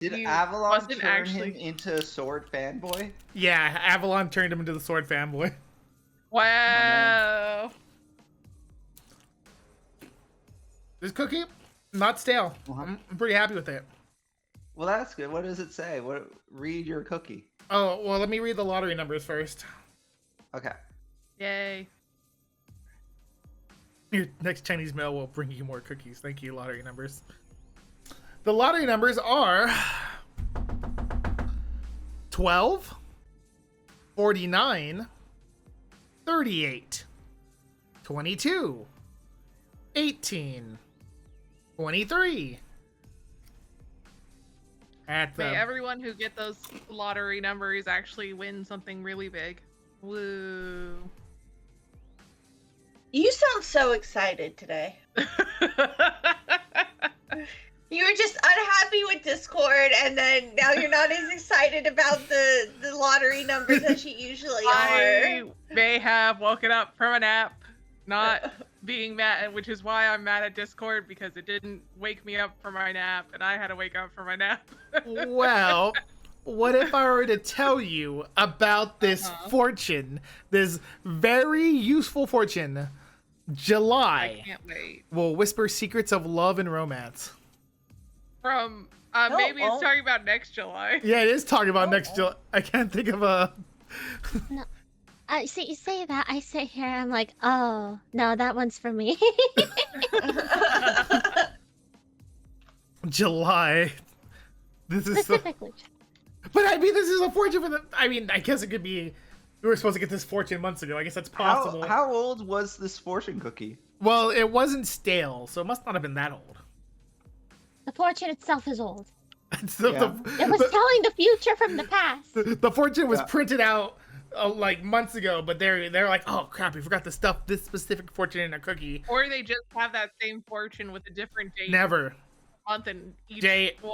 Did You Avalon wasn't turn actually... him into a sword fanboy? Yeah, Avalon turned him into the sword fanboy. Wow. This cookie, not stale. I'm pretty happy with it. Well, that's good. What does it say? Read your cookie. Oh, well, let me read the lottery numbers first. Okay. Yay. Your next Chinese mail will bring you more cookies. Thank you, lottery numbers. The lottery numbers are 12, 49, 38, 22, 18, 23. May everyone who get those lottery numbers actually win something really big. Woo. You sound so excited today. You were just unhappy with Discord, and then now you're not as excited about the lottery numbers as you usually are. I may have woken up from a nap, not being mad, which is why I'm mad at Discord, because it didn't wake me up from my nap, and I had to wake up from my nap. Well, what if I were to tell you about this fortune, this very useful fortune? July I can't wait. will whisper secrets of love and romance. From maybe it's talking about next July. Yeah, it is talking about next July. I can't think of a. No, see, you say that, I sit here, I'm like, oh no, that one's for me. July. This is Specifically. But I mean, this is a fortune for the. I mean, I guess it could be. We were supposed to get this fortune months ago. I guess that's possible. How old was this fortune cookie? Well, it wasn't stale, so it must not have been that old. The fortune itself is old. It was telling the future from the past. The fortune was printed out like months ago, but they're like, oh crap, we forgot to stuff this specific fortune in a cookie. Or they just have that same fortune with a different date. Never. Month and each Jay, so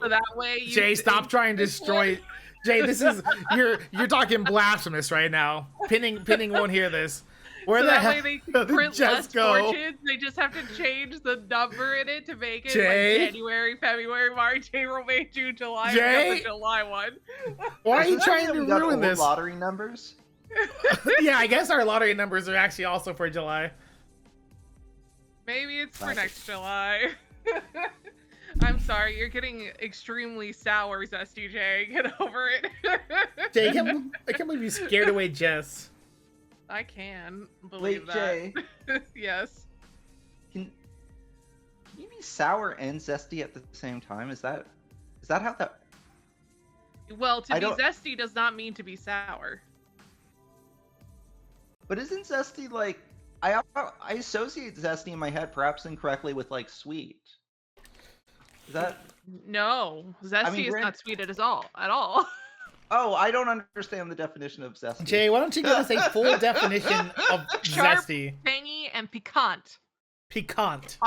that way you Jay, stop trying to destroy. Jay, this is you're talking blasphemous right now. Pinning won't hear this. Where so the that hell way they can print less go? fortunes. They just have to change the number in it to make it Jay? like January, February, March, April, May, June, July. Jay? The July one. Why are you trying to ruin this? Lottery numbers? Yeah, I guess our lottery numbers are actually also for July. Maybe it's for next July. I'm sorry, you're getting extremely sour, Zesty Jay. Get over it. Jay, I can't believe you scared away Jess. I can believe that. Jay. Yes. Can you be sour and zesty at the same time? Is that how that? Well, to be zesty does not mean to be sour. But isn't zesty like I associate zesty in my head, perhaps incorrectly, with like sweet. Is that? No, zesty is not sweet at all. Oh, I don't understand the definition of zesty. Jay, why don't you give us a full definition of Sharp, zesty? tangy, and piquant. Piquant.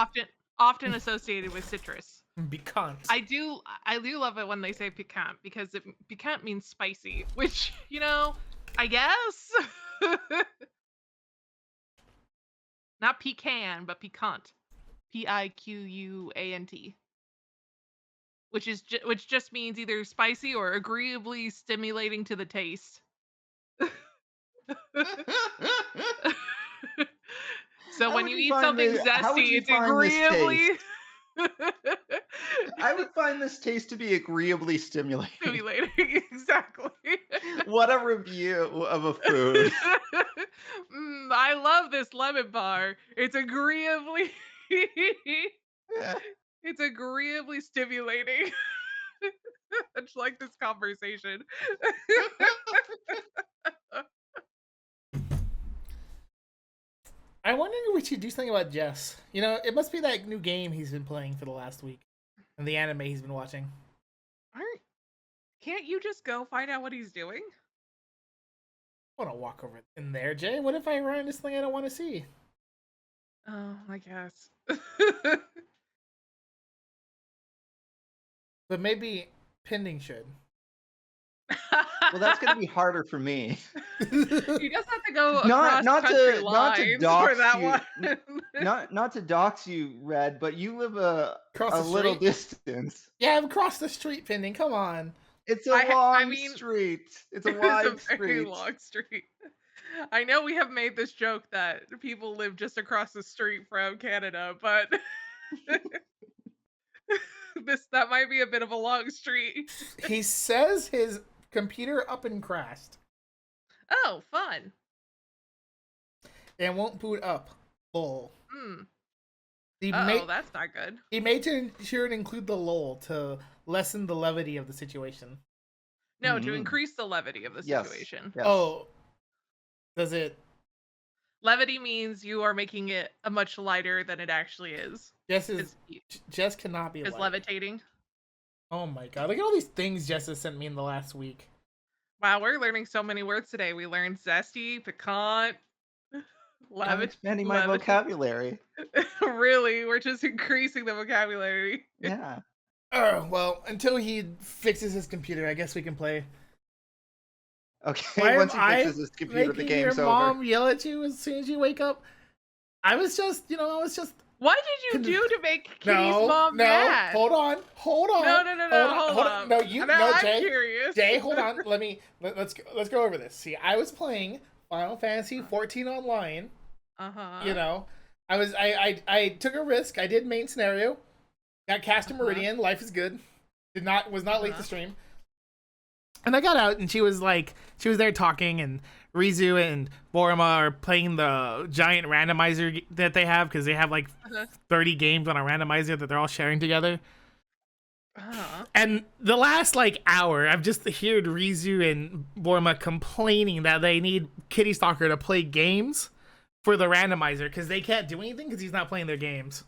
Often associated with citrus. Piquant. I do love it when they say piquant, because piquant means spicy, which, you know, I guess. Not pecan, but piquant. Piquant. Which just means either spicy or agreeably stimulating to the taste. So when you eat something zesty, it's agreeably. I would find this taste to be agreeably stimulating. Stimulating, exactly. What a review of a food. I love this lemon bar. It's agreeably. It's agreeably stimulating. It's like this conversation. I wonder if we should do something about Jess. You know, it must be that new game he's been playing for the last week. And the anime he's been watching. Can't you just go find out what he's doing? I want to walk over in there, Jay. What if I run into something I don't want to see? Oh, I guess. But maybe Pending should. Well, that's gonna be harder for me. He does have to go Not across not country to lines for dox that you, one. not to dox you, Red, but you live a Across the little street? distance. Yeah, I'm across the street, Pending. Come on. It's a I long mean, street. It's a It's wide a very street. long street. I know we have made this joke that people live just across the street from Canada, but that might be a bit of a long street. He says his computer up and crashed. Oh, fun. And won't boot up. Lol. Hmm. He Oh, made that's not good. he made sure to include the lol to lessen the levity of the situation. No, to Mhm. increase the levity of the Yes. situation. Yes. Oh, does it? Levity means you are making it a much lighter than it actually is. Jess cannot be Is light. levitating. Oh my god! Look at all these things Jess has sent me in the last week. Wow, we're learning so many words today. We learned zesty, piquant, I'm expanding my vocabulary. Really, we're just increasing the vocabulary. Yeah. Oh well, until he fixes his computer, I guess we can play. Okay. Why Once am he I fixes his computer, the making your game's over. mom yell at you as soon as you wake up? I was just. What did you do to make Kitty's mom mad? Hold on. No, hold up. No, I'm Jay. curious. Jay, hold on. Let's go over this. See, I was playing Final Fantasy 14 online. Uh-huh. I took a risk. I did main scenario. Got cast to Meridian. Life is good. Was not late to stream. And I got out, and she was there talking, and Rizu and Borima are playing the giant randomizer that they have, because they have 30 games on a randomizer that they're all sharing together. And the last hour, I've just heard Rizu and Borima complaining that they need Kitty Stalker to play games for the randomizer, because they can't do anything because he's not playing their games.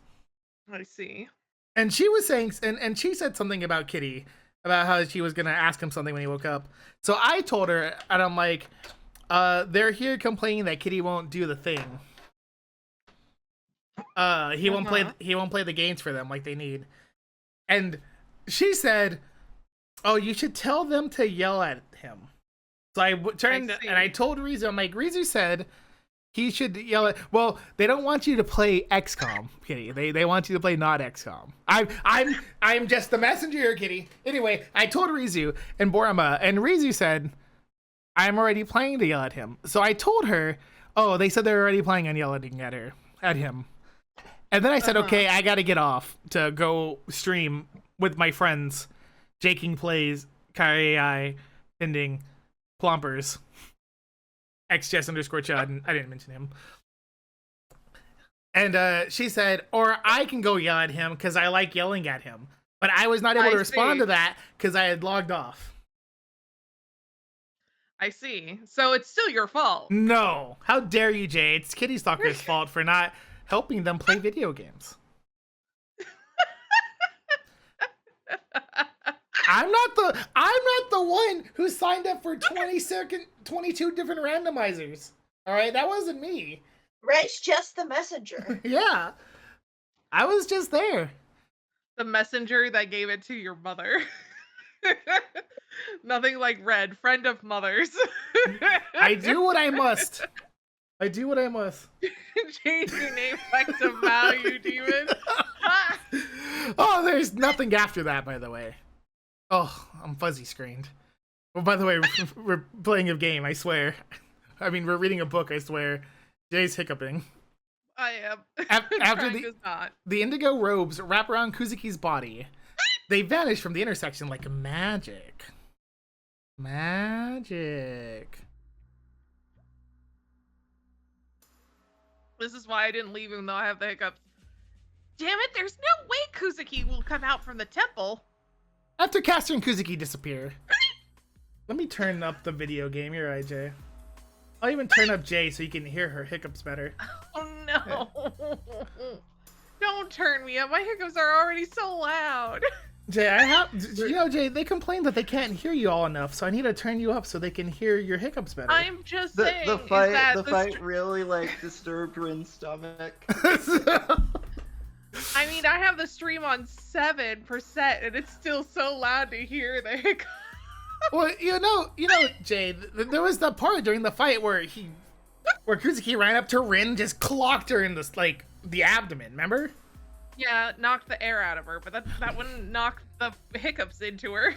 I see. And she was saying, and she said something about Kitty, about how she was gonna ask him something when he woke up. So I told her, and I'm like, they're here complaining that Kitty won't do the thing. He won't play the games for them like they need. And she said, "Oh, you should tell them to yell at him." So I turned and I told Rizu, I'm like, Rizu said he should yell at. Well, they don't want you to play XCOM, Kitty. They want you to play not XCOM. I'm just the messenger here, Kitty. Anyway, I told Rizu and Borima, and Rizu said, "I'm already playing to yell at him." So I told her, "Oh, they said they're already playing on yelling at him." And then I said, "Okay, I gotta get off to go stream with my friends, JayKingPlays, KyrieAI, Pending, Plompers, XJess_Chud." I didn't mention him. And she said, "Or I can go yell at him because I like yelling at him." But I was not able to respond to that because I had logged off. I see. So it's still your fault. No. How dare you, Jay? It's Kitty Stalker's fault for not helping them play video games. I'm not the one who signed up for 22 different randomizers. All right, that wasn't me. Red's just the messenger. Yeah, I was just there. The messenger that gave it to your mother. Nothing like Red, friend of mothers. I do what I must. I do what I must. Change your name back to value, demon. Oh, there's nothing after that, by the way. Oh, I'm fuzzy screened. Well, by the way, we're playing a game, I swear. I mean, we're reading a book, I swear. Jay's hiccuping. I am. After Frank is not. the indigo robes wrap around Kuzuki's body, they vanish from the intersection like magic. Magic. This is why I didn't leave him, though I have the hiccups. Damn it, there's no way Kuzuki will come out from the temple. After Caster and Kuzuki disappear. Let me turn up the video game. You're right, Jay. I'll even turn up Jay so you can hear her hiccups better. Oh no. Don't turn me up. My hiccups are already so loud. Jay, Jay, they complain that they can't hear you all enough, so I need to turn you up so they can hear your hiccups better. I'm just saying. The fight really disturbed Rin's stomach. I mean, I have the stream on 7%, and it's still so loud to hear the hiccups. Well, Jay, there was the part during the fight where Kuzuki ran up to Rin, just clocked her in the abdomen. Remember? Yeah, knocked the air out of her, but that wouldn't knock the hiccups into her.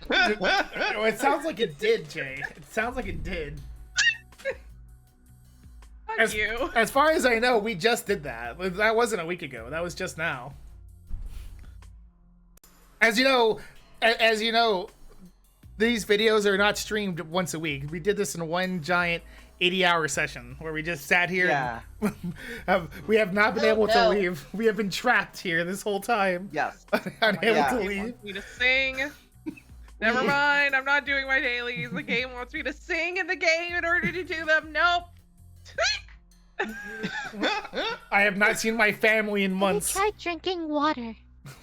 It sounds like it did, Jay. It sounds like it did. Fuck you. As far as I know, we just did that. That wasn't a week ago. That was just now. As you know, these videos are not streamed once a week. We did this in one giant 80-hour session where we just sat here. Yeah. We have not been able to leave. We have been trapped here this whole time. Yes. Unable to It leave. wants me to sing. Never mind, I'm not doing my dailies. The game wants me to sing in the game in order to do them. Nope. I have not seen my family in Have you months. tried drinking water?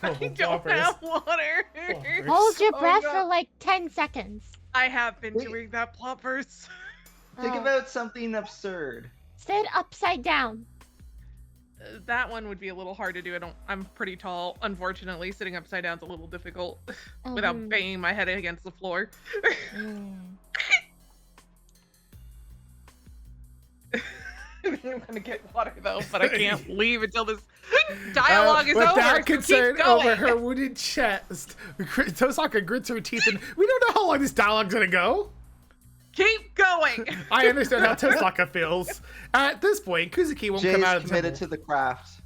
I don't have water. Plompers. Hold your Oh, breath God. for like 10 seconds. I have been doing that, Plompers. Think Oh. about something absurd. Sit upside down. That one would be a little hard to do. I'm pretty tall. Unfortunately, sitting upside down is a little difficult without banging my head against the floor. I'm gonna get water though, but I can't leave until this dialogue is over. Without So concern keep going. over her wounded chest, Tosaka grits her teeth, and we don't know how long this dialogue's gonna go. Keep going. I understand how Tosaka feels. At this point, Kuzuki won't Jay's come out of the committed temple. to the craft.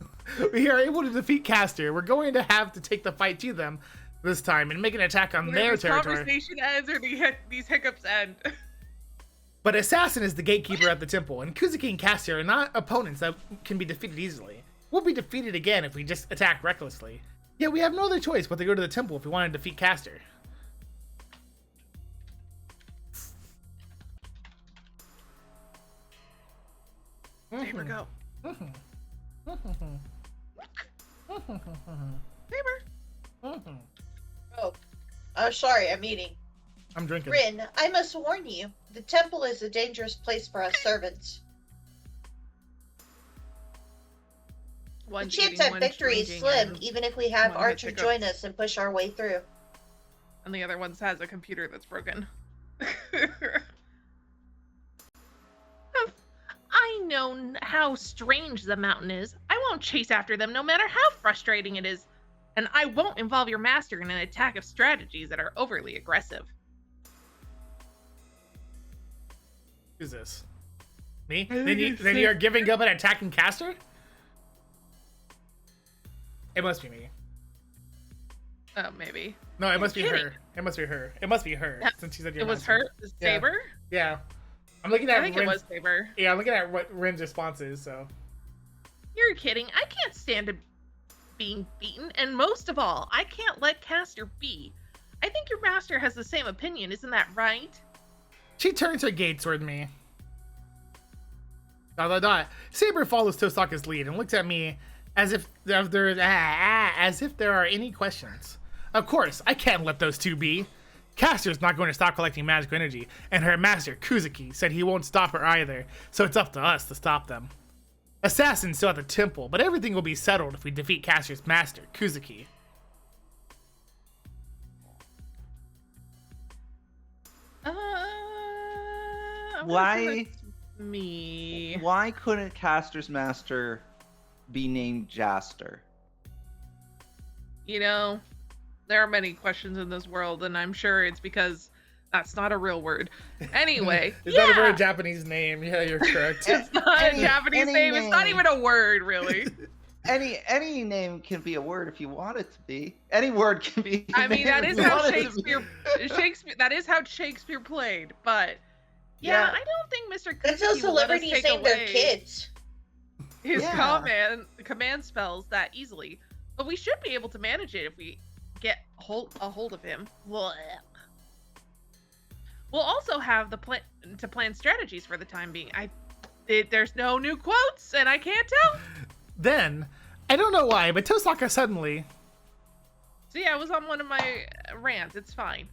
We are able to defeat Caster. We're going to have to take the fight to them this time and make an attack on Either their this territory. conversation ends or these hiccups end. But Assassin is the gatekeeper at the temple, and Kuzuki and Caster are not opponents that can be defeated easily. We'll be defeated again if we just attack recklessly. Yet we have no other choice but to go to the temple if we want to defeat Caster. Saber, go. Saber. Oh, sorry, I'm eating. I'm drinking. Rin, I must warn you, the temple is a dangerous place for us servants. The One's chance eating, at one's victory is drinking, slim, and even if we have one Archer hiccups. join us and push our way through. the other one has a computer that's broken. I know how strange the mountain is. I won't chase after them no matter how frustrating it is. And I won't involve your master in an attack of strategies that are overly aggressive. Who's this? Me? Then you are giving up and attacking Caster? It must be me. Oh, maybe. No, it must be kidding. her. It must be her. It must be her, Yeah, since she said your It was master. her? Yeah. Saber? Yeah. I'm looking at I think it Rin's- was Saber. Yeah, I'm looking at what Rin's response is, so. You're kidding. I can't stand being beaten, and most of all, I can't let Caster be. I think your master has the same opinion, isn't that right? She turns her gaze toward me. ... Saber follows Tosaka's lead and looks at me as if there are any questions. Of course, I can't let those two be. Caster's not going to stop collecting magical energy, and her master, Kuzuki, said he won't stop her either, so it's up to us to stop them. Assassin's still at the temple, but everything will be settled if we defeat Caster's master, Kuzuki. I'm gonna Why- say that's me? Why couldn't Caster's master be named Jaster? You know, there are many questions in this world, and I'm sure it's because that's not a real word. Anyway, Is yeah, that a very Japanese name? Yeah, you're correct. it's not Any- a Japanese any name. It's not name. even a word, really. Any name can be a word if you want it to be. Any word can be. a I mean, name that if is you how want it to be. Shakespeare. That is how Shakespeare played. But yeah, Yeah. I don't think Mr. That's how Kuzuki will let us celebrities take name their away kids. his Yeah. command spells that easily. But we should be able to manage it if we get a hold of him. Blah. We'll also have the plan strategies for the time being. There's no new quotes, and I can't tell. Then, I don't know why, but Tosaka suddenly... So yeah, I was on one of my rants. It's fine.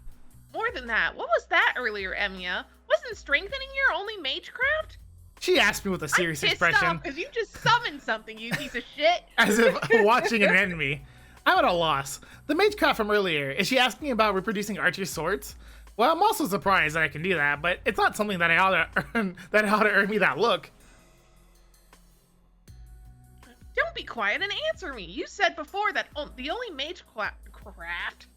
More than that, what was that earlier, Emiya? Wasn't strengthening your only magecraft? She asked me with a serious I'm pissed expression, off because you just summoned something, you piece of shit. as if watching an enemy. I'm at a loss. The magecraft from earlier, is she asking about reproducing Archer's swords? Well, I'm also surprised that I can do that, but it's not something that I ought to earn me that look. Don't be quiet and answer me. You said before that the only mage craft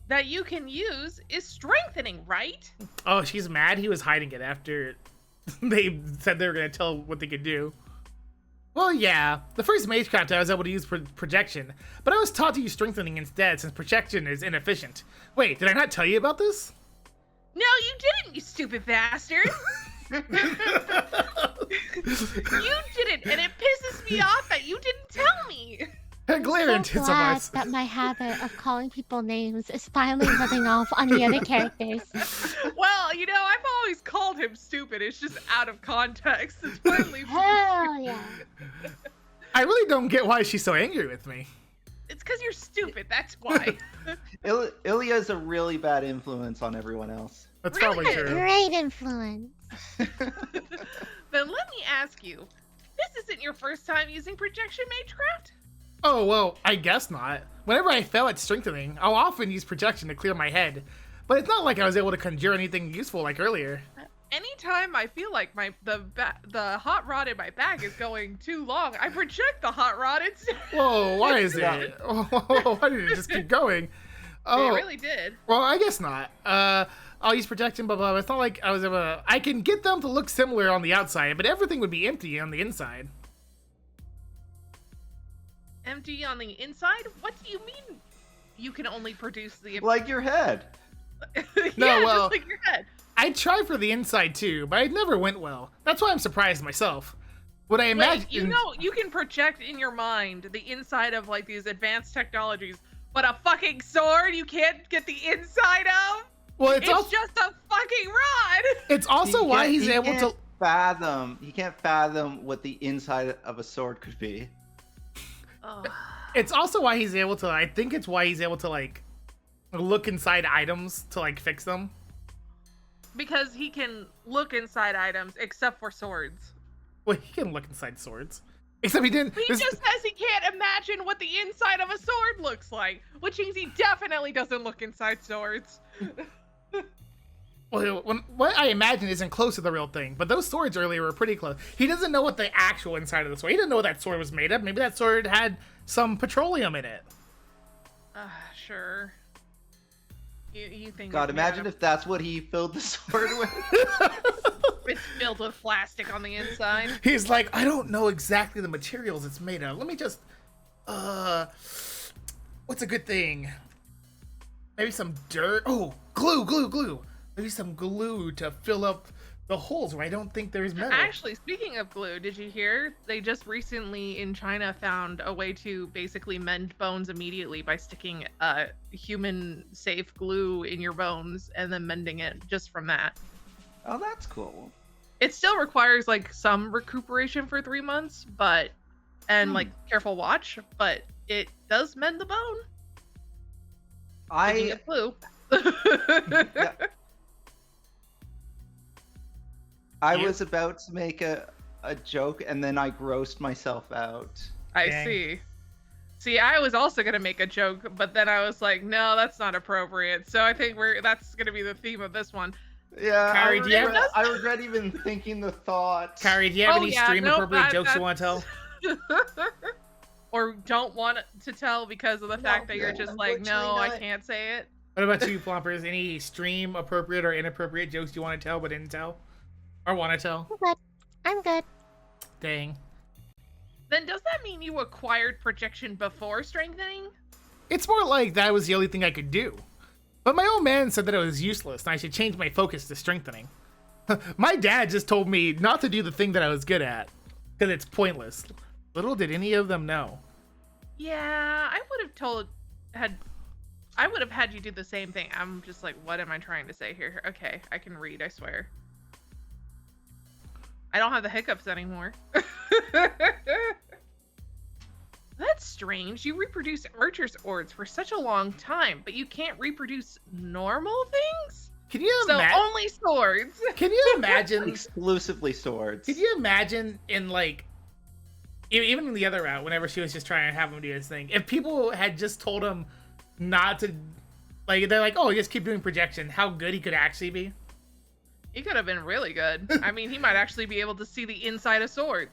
that you can use is strengthening, right? Oh, she's mad? He was hiding it after they said they were going to tell what they could do. Well, yeah. The first magecraft I was able to use projection, but I was taught to use strengthening instead since projection is inefficient. Wait, did I not tell you about this? No, you didn't, you stupid bastard. You didn't, and it pisses me off that you didn't tell me. Glaring tits of Glad us. that my habit of calling people names is finally rubbing off on the other characters. Well, you know, I've always called him stupid. It's just out of context. It's finally. Hell yeah. I really don't get why she's so angry with me. It's because you're stupid. That's why. Ilya is a really bad influence on everyone else. That's Really? probably true. Great influence. Then let me ask you, this isn't your first time using projection magecraft? Oh, well, I guess not. Whenever I fail at strengthening, I'll often use projection to clear my head. But it's not like I was able to conjure anything useful like earlier. Anytime I feel like the hot rod in my back is going too long, I project the hot rod instead. Whoa, why is it? Why did it just keep going? Oh, It really did. well, I guess not. I'll use projection, blah, blah, blah. It's not like I was able to... I can get them to look similar on the outside, but everything would be empty on the inside. Empty on the inside? What do you mean you can only produce the... Like your head. yeah, No, well- just like your head. I tried for the inside too, but it never went well. That's why I'm surprised myself. What I imagine... Wait, you know, you can project in your mind the inside of like these advanced technologies, but a fucking sword you can't get the inside of? Well, It's also, just a fucking rod! it's also why he's able can't to... fathom. He can't fathom what the inside of a sword could be. Oh. It's also why he's able to... I think it's why he's able to, like, look inside items to, like, fix them. Because he can look inside items, except for swords. Well, he can look inside swords. Except he didn't... He just says he can't imagine what the inside of a sword looks like, which means he definitely doesn't look inside swords. Well, what I imagine isn't close to the real thing, but those swords earlier were pretty close. He doesn't know what the actual inside of the sword... He didn't know what that sword was made of. Maybe that sword had some petroleum in it. Sure. You think... God, it's made imagine out if that's what he filled the sword with. it's filled with plastic on the inside. He's like, I don't know exactly the materials it's made of. Let me just... What's a good thing? Maybe some dirt. Oh, glue. Maybe some glue to fill up the holes where I don't think there's metal. Actually, speaking of glue, did you hear? They just recently in China found a way to basically mend bones immediately by sticking human-safe glue in your bones and then mending it just from that. Oh, that's cool. It still requires like some recuperation for 3 months, but like careful watch, but it does mend the bone. Speaking of glue. Yeah. I Yeah. was about to make a joke and then I grossed myself out. I Dang. see, I was also gonna make a joke, but then I was like, no, that's not appropriate. So I think that's gonna be the theme of this one. Yeah, Carrie, do you have- I regret even thinking the thought. Carrie, do you have Oh, any yeah, stream nope, appropriate that- jokes you want to tell? Or don't want to tell because of the fact that you're yeah, just like, no, unfortunately I not. can't say it. What about you, Plompers? Any stream appropriate or inappropriate jokes you want to tell but didn't tell? Or want to tell? I'm good. Dang. Then does that mean you acquired projection before strengthening? It's more like that was the only thing I could do. But my old man said that it was useless and I should change my focus to strengthening. My dad just told me not to do the thing that I was good at, because it's pointless. Little did any of them know. Yeah, I would have had you do the same thing. I'm just like, what am I trying to say here? Okay, I can read, I swear. I don't have the hiccups anymore. That's strange. You reproduce archer's orbs for such a long time, but you can't reproduce normal things? Can you So imagine? only swords. Can you imagine? Exclusively swords. Can you imagine in like, even in the other route, whenever she was just trying to have him do his thing, if people had just told him not to Like, they're like, oh, just keep doing projection. How good he could actually be. He could have been really good. I mean, he might actually be able to see the inside of swords.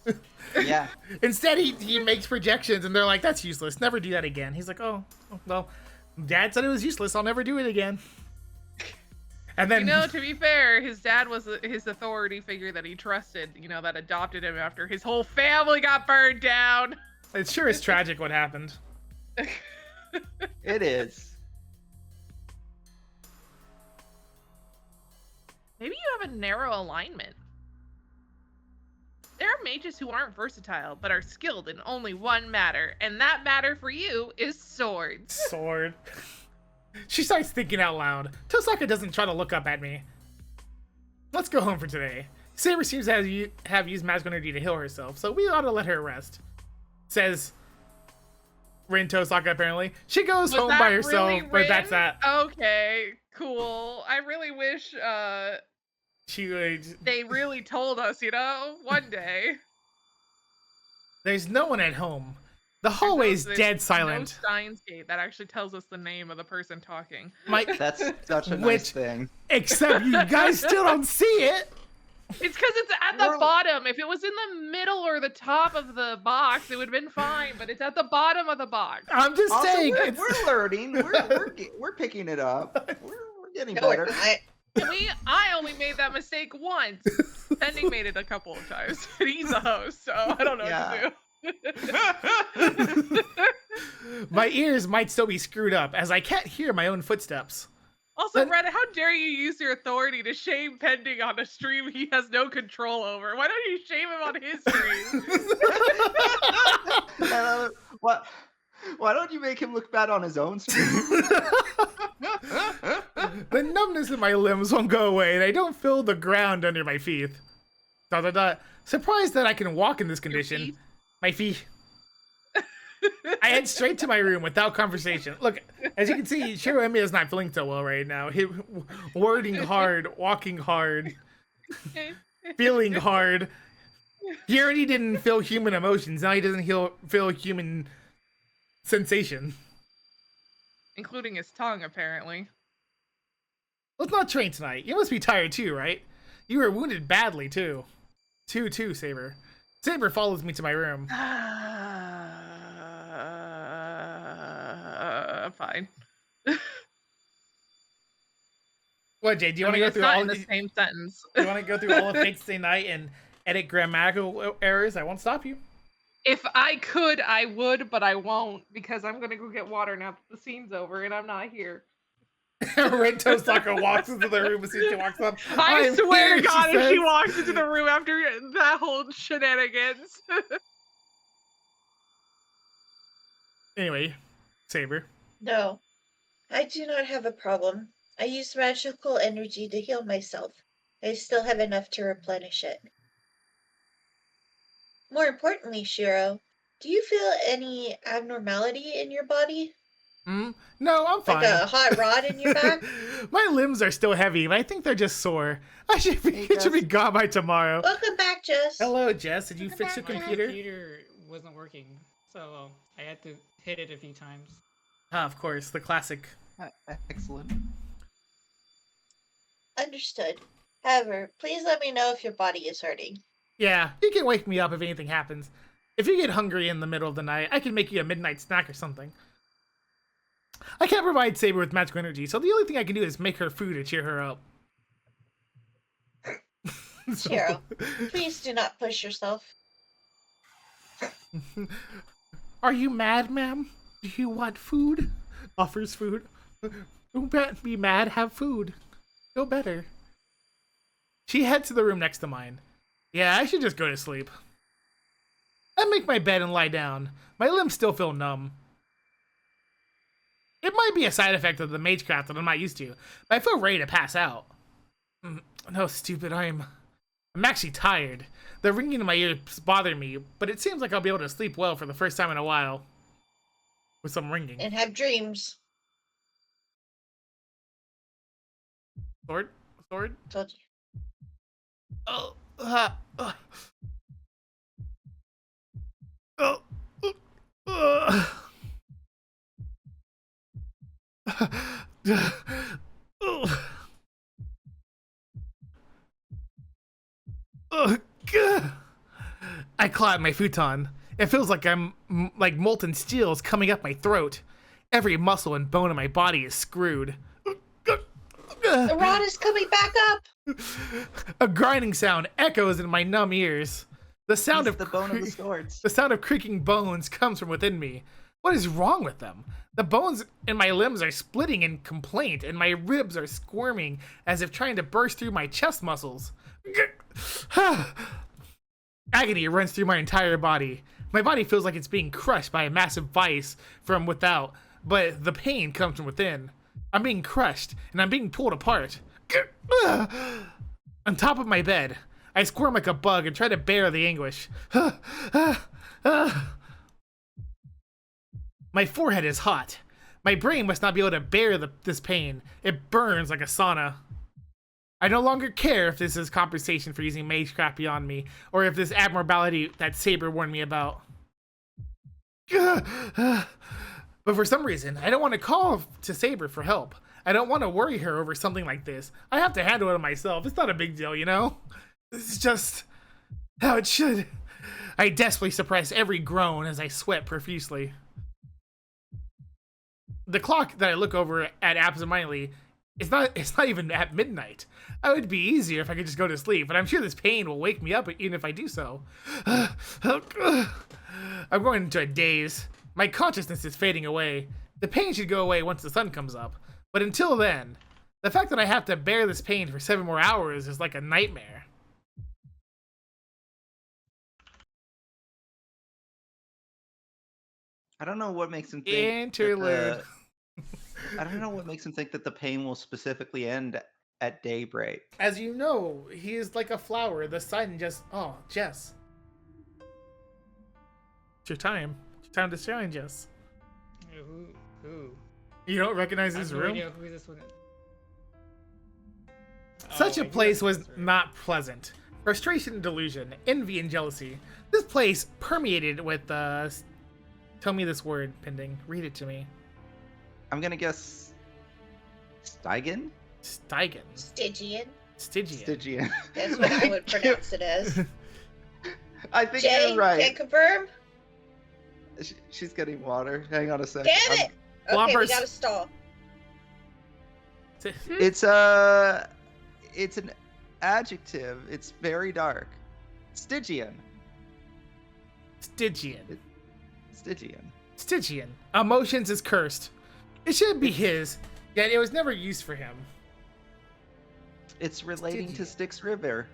Yeah. Instead, he makes projections, and they're like, that's useless. Never do that again. He's like, oh, well, Dad said it was useless. I'll never do it again. And then, You know, to be fair, his dad was his authority figure that he trusted, you know, that adopted him after his whole family got burned down. it sure is tragic what happened. It is. Maybe you have a narrow alignment. There are mages who aren't versatile, but are skilled in only one matter, and that matter for you is swords. Sword. She starts thinking out loud. Tosaka doesn't try to look up at me. Let's go home for today. Saber seems to have used magical energy to heal herself, so we ought to let her rest. Says Rin Tosaka, apparently. She goes home by herself, really but that's Rin? that. Okay, cool. I really wish they really told us, you know, one day. There's no one at home. The hallway's There's dead no silent. Steins Gate that actually tells us the name of the person talking. That's such a nice Which- thing. Except you guys still don't see it. It's because it's at the bottom. If it was in the middle or the top of the box, it would have been fine. But it's at the bottom of the box. I'm just Also, saying. we're learning. We're picking it up. We're getting No, better. I only made that mistake once. Pending made it a couple of times. He's a host, so I don't know Yeah. what to do. My ears might still be screwed up, as I can't hear my own footsteps. Also, But- Reddit, how dare you use your authority to shame Pending on a stream he has no control over? Why don't you shame him on his stream? What? Why don't you make him look bad on his own stream? The numbness in my limbs won't go away, and I don't feel the ground under my feet. ... Surprised that I can walk in this condition. feet? My feet. I head straight to my room without conversation. Look, as you can see, Shiroemi is not feeling so well right now. He wording hard, walking hard, feeling hard. He already didn't feel human emotions. Now he doesn't feel human sensation. Including his tongue, apparently. Let's not train tonight. You must be tired too, right? You were wounded badly too. Too, Saber. Saber follows me to my room. Fine. What, Jay? Do you I want to mean, go it's through not all? in the Do same sentence. you want to go through all of Fate Stay Night and edit grammatical errors? I won't stop you. If I could, I would, but I won't because I'm gonna go get water now that the scene's over and I'm not here. Red Tosaka walks into the room as soon as she walks up. I "I'm swear here," to God, she if she says. walks into the room after that whole shenanigans. Anyway, Saber. No, I do not have a problem. I use magical energy to heal myself. I still have enough to replenish it. More importantly, Shiro, do you feel any abnormality in your body? No, I'm fine. Like a hot rod in your back? My limbs are still heavy, but I think they're just sore. It should be gone by tomorrow. Welcome back, Jess. Hello, Jess. Did you Welcome fix your back, Jess. computer? Computer wasn't working, so I had to hit it a few times. Ah, of course, the classic. Excellent. Understood. However, please let me know if your body is hurting. Yeah, you can wake me up if anything happens. If you get hungry in the middle of the night, I can make you a midnight snack or something. I can't provide Saber with magical energy, so the only thing I can do is make her food to cheer her up. Shiro, please do not push yourself. Are you mad, ma'am? Do you want food? Offers food. Don't be mad, have food. Feel better. She heads to the room next to mine. Yeah, I should just go to sleep. I make my bed and lie down. My limbs still feel numb. It might be a side effect of the magecraft that I'm not used to, but I feel ready to pass out. No, stupid, I'm actually tired. The ringing in my ears bother me, but it seems like I'll be able to sleep well for the first time in a while. With some ringing. And have dreams. Sword? Told you. Oh, oh, I claw at my futon. It feels like like molten steel is coming up my throat. Every muscle and bone in my body is screwed. The rod is coming back up. A grinding sound echoes in my numb ears. The sound He's of the bone of the swords. the sound of creaking bones comes from within me. What is wrong with them? The bones in my limbs are splitting in complaint, and my ribs are squirming as if trying to burst through my chest muscles. Agony runs through my entire body. My body feels like it's being crushed by a massive vice from without, but the pain comes from within. I'm being crushed, and I'm being pulled apart. On top of my bed, I squirm like a bug and try to bear the anguish. My forehead is hot. My brain must not be able to bear this pain. It burns like a sauna. I no longer care if this is compensation for using magecraft beyond me, or if this abnormality that Saber warned me about. But for some reason, I don't want to call to Saber for help. I don't want to worry her over something like this. I have to handle it myself. It's not a big deal, you know? This is just how it should. I desperately suppress every groan as I sweat profusely. The clock that I look over at absentmindedly, it's not even at midnight. It would be easier if I could just go to sleep, but I'm sure this pain will wake me up even if I do so. I'm going into a daze. My consciousness is fading away. The pain should go away once the sun comes up. But until then, the fact that I have to bear this pain for 7 more hours is like a nightmare. I don't know what makes him think. Interlude. I don't know what makes him think that the pain will specifically end at daybreak. As you know, he is like a flower. The sun just... Oh, Jess. It's your time. It's your time to shine, Jess. Who? You don't recognize I this have no room? idea who this one is. Such Oh, a I do place recognize was this room. not pleasant. Frustration and delusion, envy and jealousy. This place permeated with, tell me this word, Pending. Read it to me. I'm gonna guess Stygian? Stygian. Stygian. Stygian. Stygian. That's what I would pronounce it as. I think Jay, you're right. can confirm? She's getting water. Hang on a sec. Damn it! Okay, we Plompers. gotta stall. It's an adjective. It's very dark. Stygian. Stygian. Stygian. Stygian. Emotions is cursed. It should be his, yet it was never used for him. It's relating to Stygian. Styx River.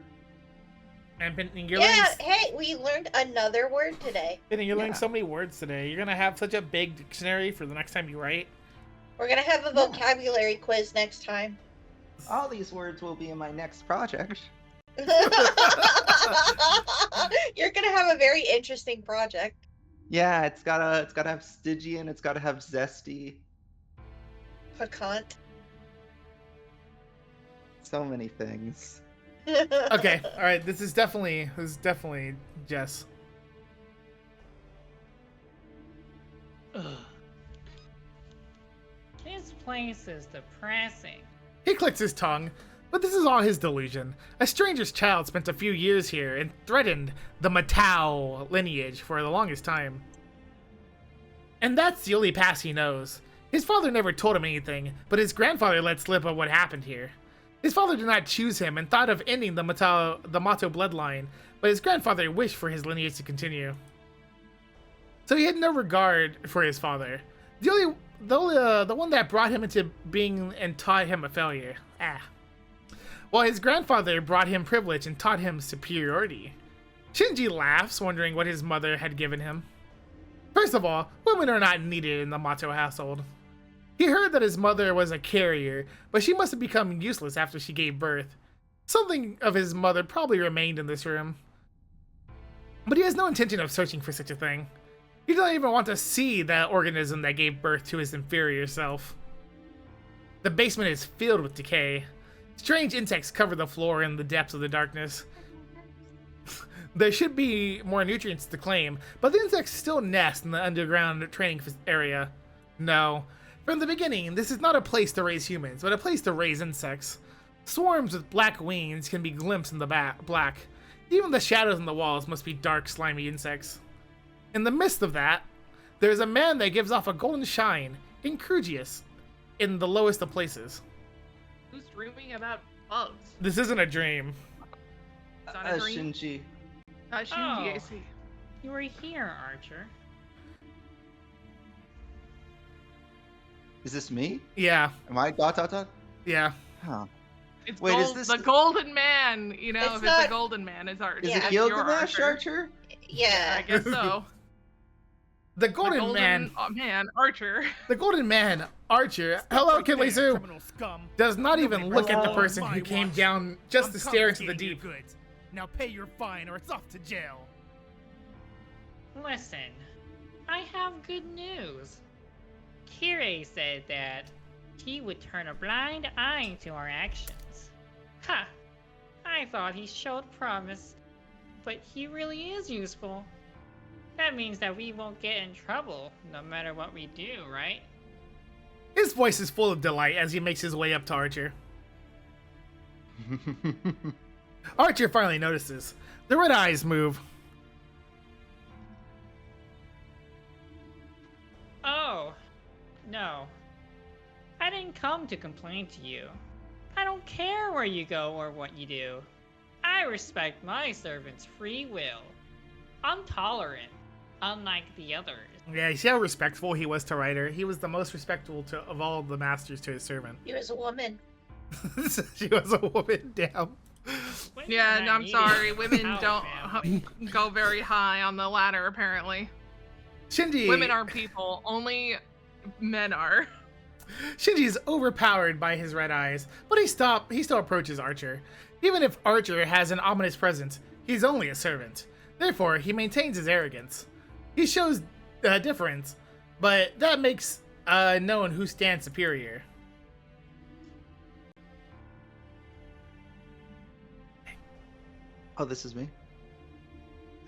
And Pending, you're Yeah, learning, hey, we learned another word today. Pending, you're learning Yeah. so many words today. You're gonna have such a big dictionary for the next time you write. We're gonna have a vocabulary quiz next time. All these words will be in my next project. You're gonna have a very interesting project. Yeah, it's gotta have Stygian. It's gotta have zesty. Piquant. So many things. Okay, all right. This is definitely Jess. Ugh. This place is depressing. He clicks his tongue, but this is all his delusion. A stranger's child spent a few years here and threatened the Matau lineage for the longest time. And that's the only past he knows. His father never told him anything, but his grandfather let slip of what happened here. His father did not choose him and thought of ending the Mato bloodline, but his grandfather wished for his lineage to continue. So he had no regard for his father. The one that brought him into being and taught him a failure. While his grandfather brought him privilege and taught him superiority. Shinji laughs, wondering what his mother had given him. First of all, women are not needed in the Mato household. He heard that his mother was a carrier, but she must have become useless after she gave birth. Something of his mother probably remained in this room. But he has no intention of searching for such a thing. He doesn't even want to see that organism that gave birth to his inferior self. The basement is filled with decay. Strange insects cover the floor in the depths of the darkness. There should be more nutrients to claim, but the insects still nest in the underground training area. No, From the beginning, this is not a place to raise humans, but a place to raise insects. Swarms with black wings can be glimpsed in the black. Even the shadows on the walls must be dark, slimy insects. In the midst of that, there is a man that gives off a golden shine, Incrugious, in the lowest of places. Who's dreaming about bugs? This isn't a dream. It's not a dream. Shinji. Shinji, I Oh. see. You were here, Archer. Is this me? Yeah, Am I ... yeah. Huh. It's Wait, is this the golden man? You know, It's if it's not- a golden man, it's Archer. Is Yeah. it It's Gilgamesh, your Archer? Yeah. I guess so. The The golden man, man, Archer. the golden man, Archer, hello, Kinley-Sue, does not even look at the person who came down just to stare into the deep. Now pay your fine or it's off to jail. Listen, I have good news. Kyrie said that he would turn a blind eye to our actions. Ha! I thought he showed promise, but he really is useful. That means that we won't get in trouble no matter what we do, right? His voice is full of delight as he makes his way up to Archer. Archer finally notices. The red eyes move. Oh, no. I didn't come to complain to you. I don't care where you go or what you do. I respect my servants' free will. I'm tolerant, unlike the others. Yeah, you see how respectful he was to Ryder? He was the most respectful of all the masters to his servant. He was a woman. She was a woman, damn. Women Yeah, are no, not I'm needed sorry. in Women our don't family. go very high on the ladder, apparently. Shinji, Women aren't people. Only men are. Shinji's overpowered by his red eyes, but he still approaches Archer. Even if Archer has an ominous presence, he's only a servant. Therefore, he maintains his arrogance. He shows difference, but that makes known who stands superior. Oh, this is me?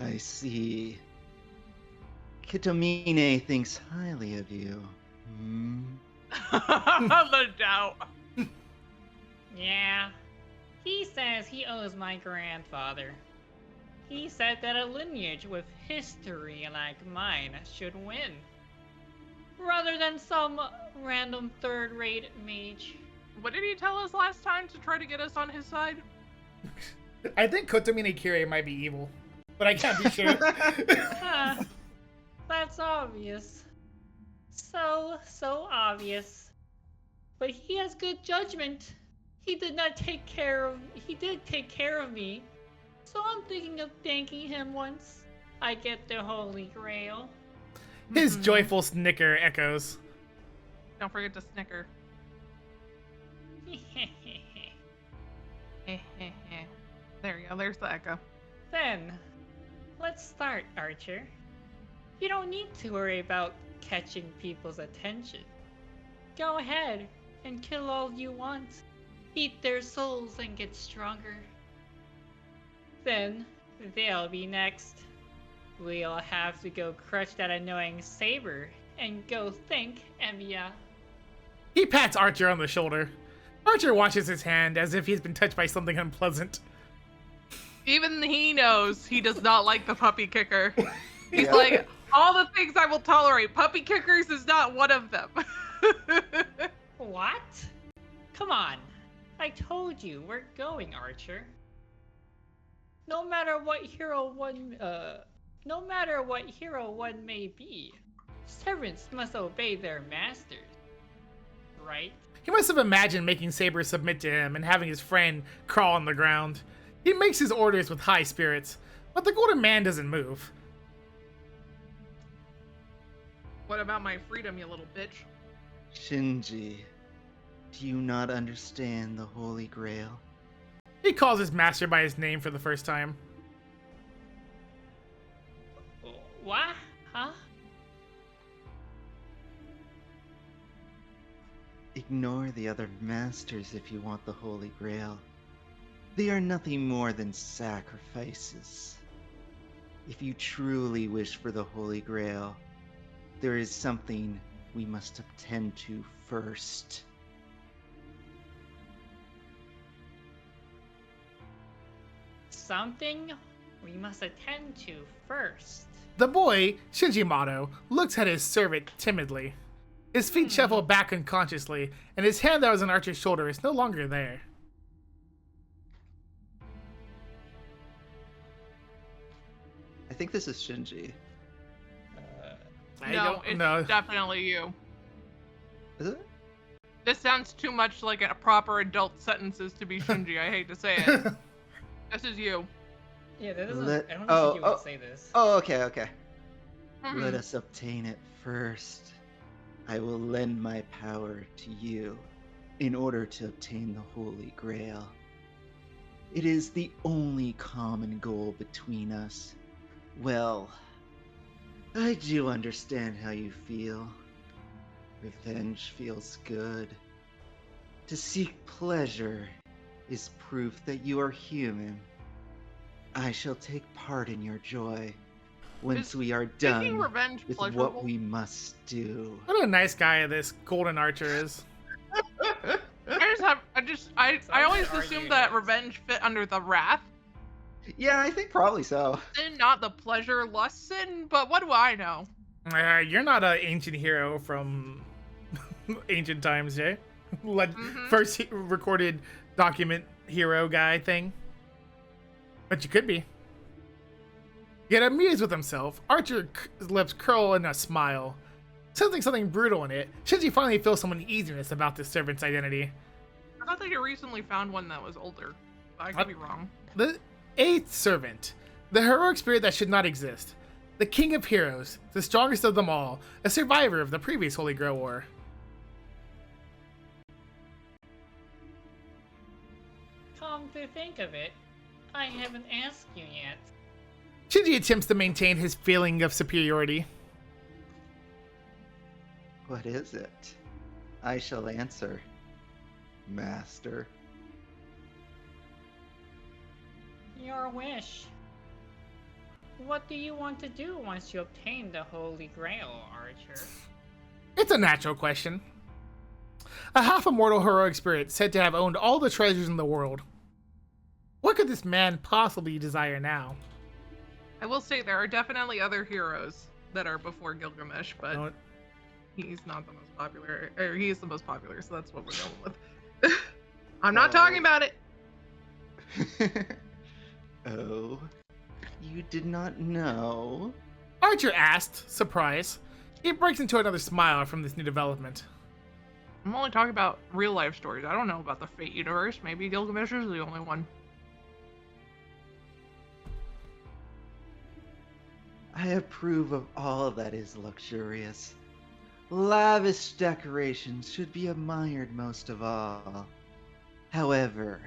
I see. Kitamine thinks highly of you. Hmm? The doubt. Yeah. He says he owes my grandfather. He said that a lineage with history like mine should win. Rather than some random third-rate mage. What did he tell us last time to try to get us on his side? I think Kotomine Kyrie might be evil, but I can't be sure. Huh. That's obvious. So obvious. But he has good judgment. He did take care of me. So I'm thinking of thanking him once I get the Holy Grail. His joyful snicker echoes. Don't forget to snicker. There you go. There's the echo. Then, let's start, Archer. You don't need to worry about catching people's attention. Go ahead and kill all you want. Eat their souls and get stronger. Then, they'll be next. We'll have to go crush that annoying saber and go thank Evia. He pats Archer on the shoulder. Archer washes his hand as if he's been touched by something unpleasant. Even he knows he does not like the puppy kicker. He's Yeah. like, all the things I will tolerate, puppy kickers is not one of them. What? Come on. I told you, we're going, Archer. No matter what Hero 1 may be, servants must obey their masters. Right? He must have imagined making Saber submit to him and having his friend crawl on the ground. He makes his orders with high spirits, but the Golden Man doesn't move. What about my freedom, you little bitch? Shinji, do you not understand the Holy Grail? He calls his master by his name for the first time. What? Huh? Ignore the other masters if you want the Holy Grail. They are nothing more than sacrifices. If you truly wish for the Holy Grail, there is something we must attend to first. Something we must attend to first. The boy, Shinjimato, looks at his servant timidly. His feet shuffle back unconsciously, and his hand that was on Archer's shoulder is no longer there. I think this is Shinji. I No, don't it's know. definitely you. Is it? This sounds too much like a proper adult sentences to be Shinji. I hate to say it. This is you. Yeah, that doesn't. Let- I don't oh, think you would oh. say this. Oh, okay, okay. Mhm. Let us obtain it first. I will lend my power to you in order to obtain the Holy Grail. It is the only common goal between us. Well, I do understand how you feel. Revenge feels good. To seek pleasure is proof that you are human. I shall take part in your joy once we are Taking done revenge with pleasurable. what we must do. What a nice guy this Golden Archer is. I always Someone assumed argue that this. revenge fit under the wrath Yeah, I think probably so. sin, not the pleasure lust sin, but what do I know? You're not an ancient hero from ancient times, Jay. Mhm. First recorded document hero guy thing. But you could be. Yet amused with himself, Archer's lips curl in a smile. Sensing something brutal in it, Shinji finally feels some uneasiness about this servant's identity. I thought that you recently found one that was older. I could be wrong. The eighth servant, the heroic spirit that should not exist. The king of heroes, the strongest of them all, a survivor of the previous Holy Grail War. Come to think of it, I haven't asked you yet. Shinji attempts to maintain his feeling of superiority. What is it? I shall answer, Master. Your wish. What do you want to do once you obtain the Holy Grail, Archer? It's a natural question. A half-immortal heroic spirit said to have owned all the treasures in the world. What could this man possibly desire now? I will say there are definitely other heroes that are before Gilgamesh, but Don't- he's not the most popular. Or he is the most popular, so that's what we're going with. I'm not talking about it. Oh, you did not know? Archer asked, surprised. He breaks into another smile from this new development. I'm only talking about real life stories. I don't know about the Fate universe. Maybe Gilgamesh is the only one. I approve of all that is luxurious. Lavish decorations should be admired most of all. However,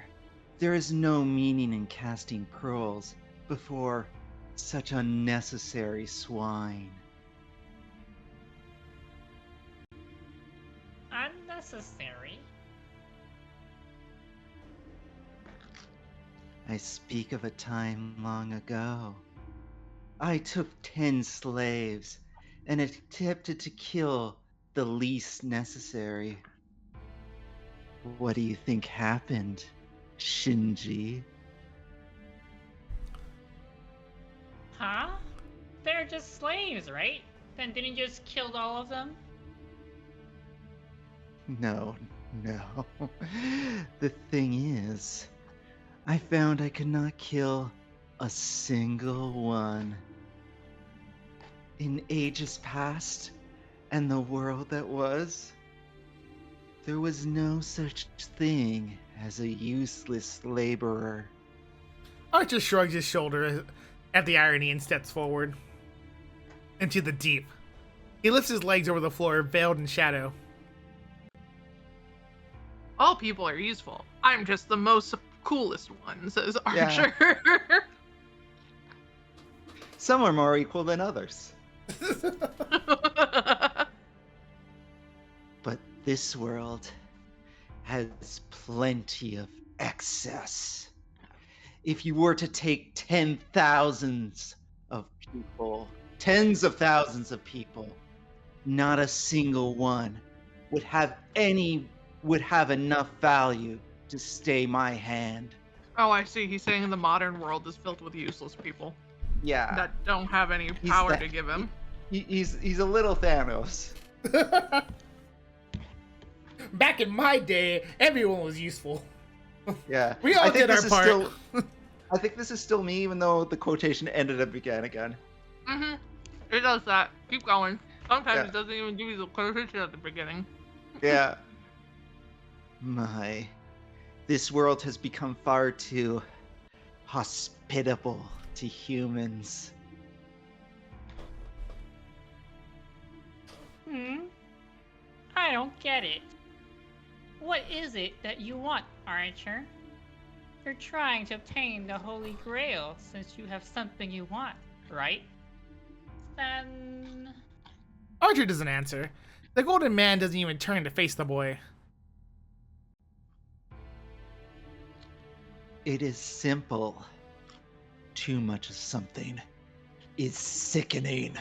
there is no meaning in casting pearls before such unnecessary swine. Unnecessary? I speak of a time long ago. I took 10 slaves and attempted to kill the least necessary. What do you think happened, Shinji? Huh? They're just slaves, right? Then didn't you just kill all of them? No. The thing is, I found I could not kill a single one. In ages past, and the world that was, there was no such thing as a useless laborer. Archer shrugs his shoulder at the irony and steps forward into the deep. He lifts his legs over the floor, veiled in shadow. All people are useful. I'm just the most coolest one, says Archer. Some are more equal than others. But this world has plenty of excess. If you were to take 10,000s of people, tens of thousands of people, not a single one would have enough value to stay my hand. Oh, I see. He's saying the modern world is filled with useless people Yeah, that don't have any he's power that- to give him. He's a little Thanos. Back in my day, everyone was useful. Yeah, We all did our part. I think this is still me, even though the quotation ended up again. Mm-hmm. It does that. Keep going. Sometimes Yeah. it doesn't even give you the quotation at the beginning. Yeah. This world has become far too hospitable to humans. I don't get it. What is it that you want, Archer? You're trying to obtain the Holy Grail since you have something you want, right? Then... Archer doesn't answer. The golden man doesn't even turn to face the boy. It is simple. Too much of something is sickening.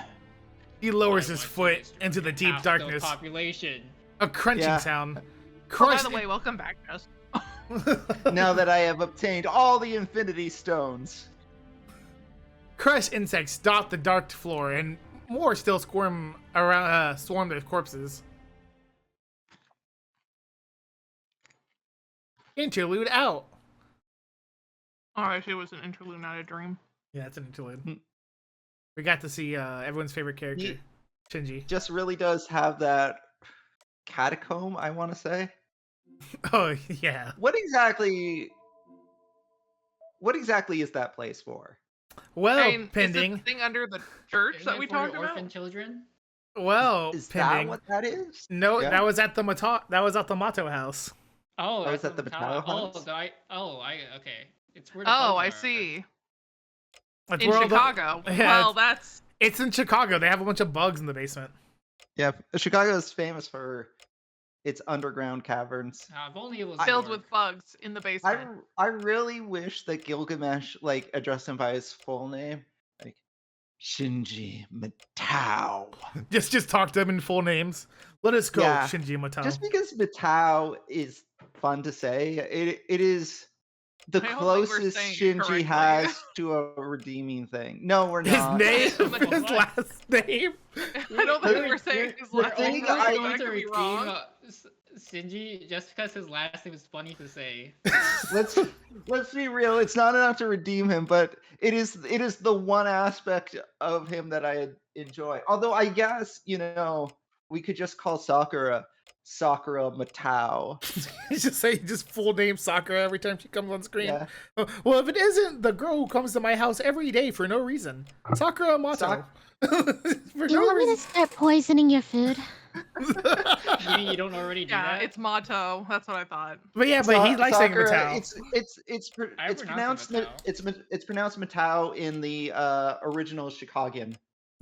He lowers his foot into the deep half darkness. The population. A crunching Yeah. sound. Oh, by Crushed. the way, welcome back, Jess. Now that I have obtained all the Infinity Stones. Crushed insects dot the dark floor, and more still swarm their corpses. Interlude out. Oh, I see. It was an interlude, not a dream. Yeah, it's an interlude. We got to see everyone's favorite character, He- Shinji. Just really does have that catacomb, I want to say. Oh yeah. What exactly is that place for? Well, I mean, is pending. it the thing under the church Isn't that it we for your talked about? orphan children? Well, Is that pending. what that is? No, Yeah. that was at the Mato house. Oh, Oh, is that's that the Matao- Matao Oh, house? okay. It's where the Oh, bugs I are. see. That's In where all the- Chicago. Yeah, Well, that's It's in Chicago. They have a bunch of bugs in the basement. Yeah, Chicago is famous for its underground caverns. If only it was filled York. with bugs in the basement. I really wish that Gilgamesh addressed him by his full name, like Shinji Matao. Just talk to them in full names. Let us go, Yeah. Shinji Matao. Just because Matao is fun to say, it is the I don't think we're closest saying it Shinji correctly. has to a redeeming thing. No, we're His not. name, What? his last name. I don't think we're saying his last thing name. I- I could be wrong. Shinji just because his last name is funny to say. Let's be real. It's not enough to redeem him, but it is the one aspect of him that I enjoy. Although I guess we could just call Sakura Matao. just full name Sakura every time she comes on screen. Yeah. Well, if it isn't the girl who comes to my house every day for no reason, Sakura Mato. For You no want me to reason. start poisoning your food? You mean you don't already do Yeah, that? it's Mato. That's what I thought. But yeah, but he likes saying Sakura, Matao. It's pronounced it's pronounced Matao in the original Chicagoan.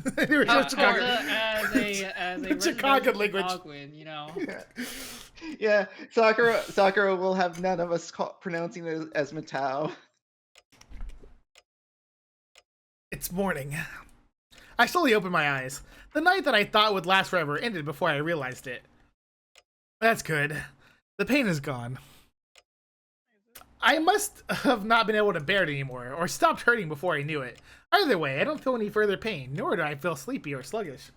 The original Of Chicago. As a resident Chicago language. Chicagoan, Yeah, Sakura will have none of us pronouncing it as Matao. It's morning. I slowly opened my eyes. The night that I thought would last forever ended before I realized it. That's good. The pain is gone. I must have not been able to bear it anymore, or stopped hurting before I knew it. Either way, I don't feel any further pain, nor do I feel sleepy or sluggish.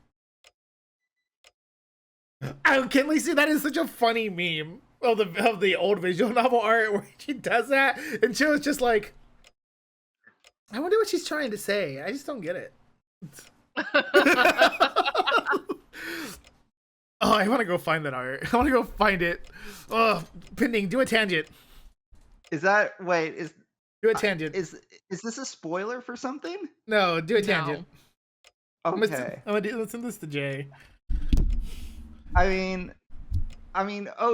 Can we see that is such a funny meme of the old visual novel art where she does that, and she was just like, I wonder what she's trying to say. I just don't get it. Oh, I want to go find that art. I want to go find it. Oh, pending. Do a tangent. Is that is Do a tangent. is this a spoiler for something? No, do a No. tangent. Okay. I'm gonna listen this to Jay. I mean,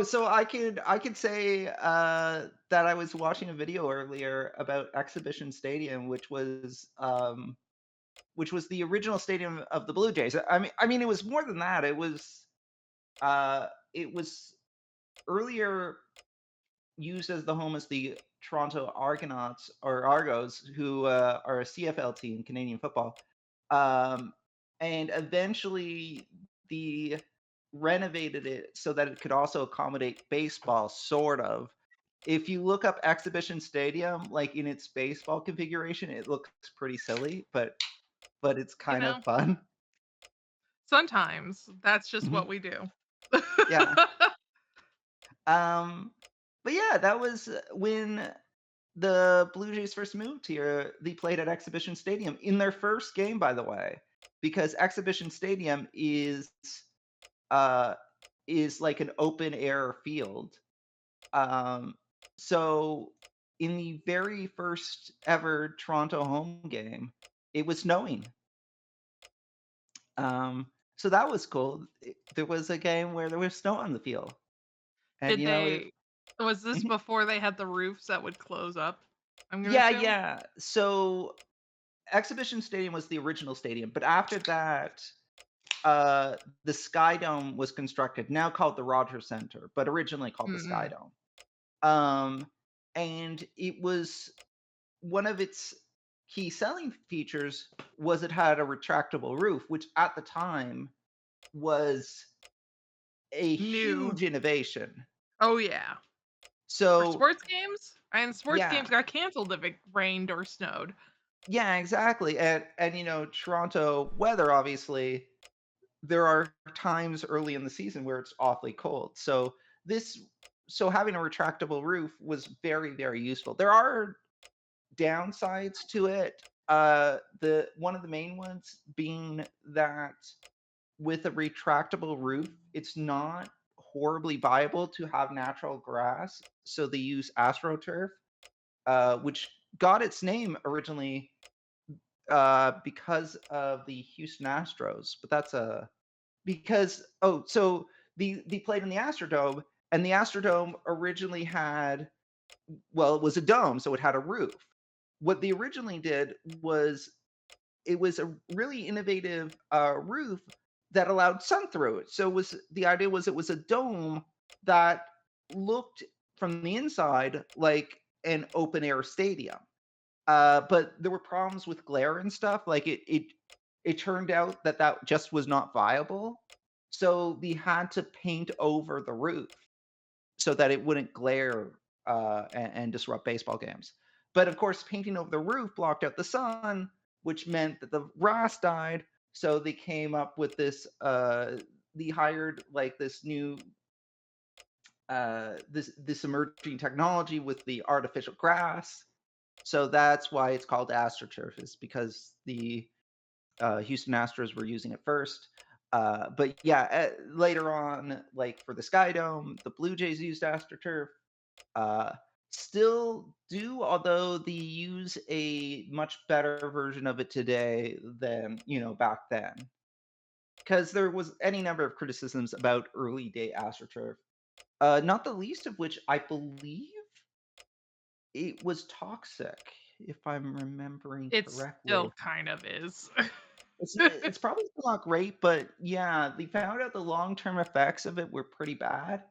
so I could say that I was watching a video earlier about Exhibition Stadium, which was the original stadium of the Blue Jays. I mean, it was more than that. It was earlier used as the home as the Toronto Argonauts or Argos, who are a CFL team, Canadian football. And eventually the renovated it so that it could also accommodate baseball, sort of. If you look up Exhibition Stadium, like in its baseball configuration, it looks pretty silly, but it's kind of fun. Sometimes that's just Mhm. what we do. Yeah. But yeah, that was when the Blue Jays first moved here. They played at Exhibition Stadium in their first game, by the way, because Exhibition Stadium is like an open air field. So in the very first ever Toronto home game, it was snowing. So that was cool. There was a game where there was snow on the field, and was this Mhm. before they had the roofs that would close up? I'm gonna Yeah, assume? yeah. So Exhibition Stadium was the original stadium, but after that, the Sky Dome was constructed, now called the Rogers Center, but originally called the Sky Mm-mm. Dome. And it was one of its key selling features was it had a retractable roof, which at the time was a New. huge innovation. Oh yeah. For So sports games? And sports yeah, games got canceled if it rained or snowed. yeah, exactly. And Toronto weather, obviously, there are times early in the season where it's awfully cold. So having a retractable roof was very, very useful. There are downsides to it. The one of the main ones being that with a retractable roof, it's not horribly viable to have natural grass. So they use AstroTurf, which got its name originally because of the Houston Astros. But that's so they played in the Astrodome, and the Astrodome originally had, well, it was a dome, so it had a roof. What they originally did was it was a really innovative roof that allowed sun through it. So the idea was it was a dome that looked from the inside like an open air stadium. But there were problems with glare and stuff. Like it turned out that just was not viable. So they had to paint over the roof so that it wouldn't glare and disrupt baseball games. But of course, painting over the roof blocked out the sun, which meant that the grass died. So they came up with this. They hired like this new this emerging technology with the artificial grass. So that's why it's called AstroTurf, is because the Houston Astros were using it first. But yeah, later on, like for the Sky Dome, the Blue Jays used AstroTurf. Still do, although they use a much better version of it today than back then. Because there was any number of criticisms about early day AstroTurf. Not the least of which I believe it was toxic, if I'm remembering It correctly. still kind of is. It's probably still not great, but yeah, they found out the long-term effects of it were pretty bad.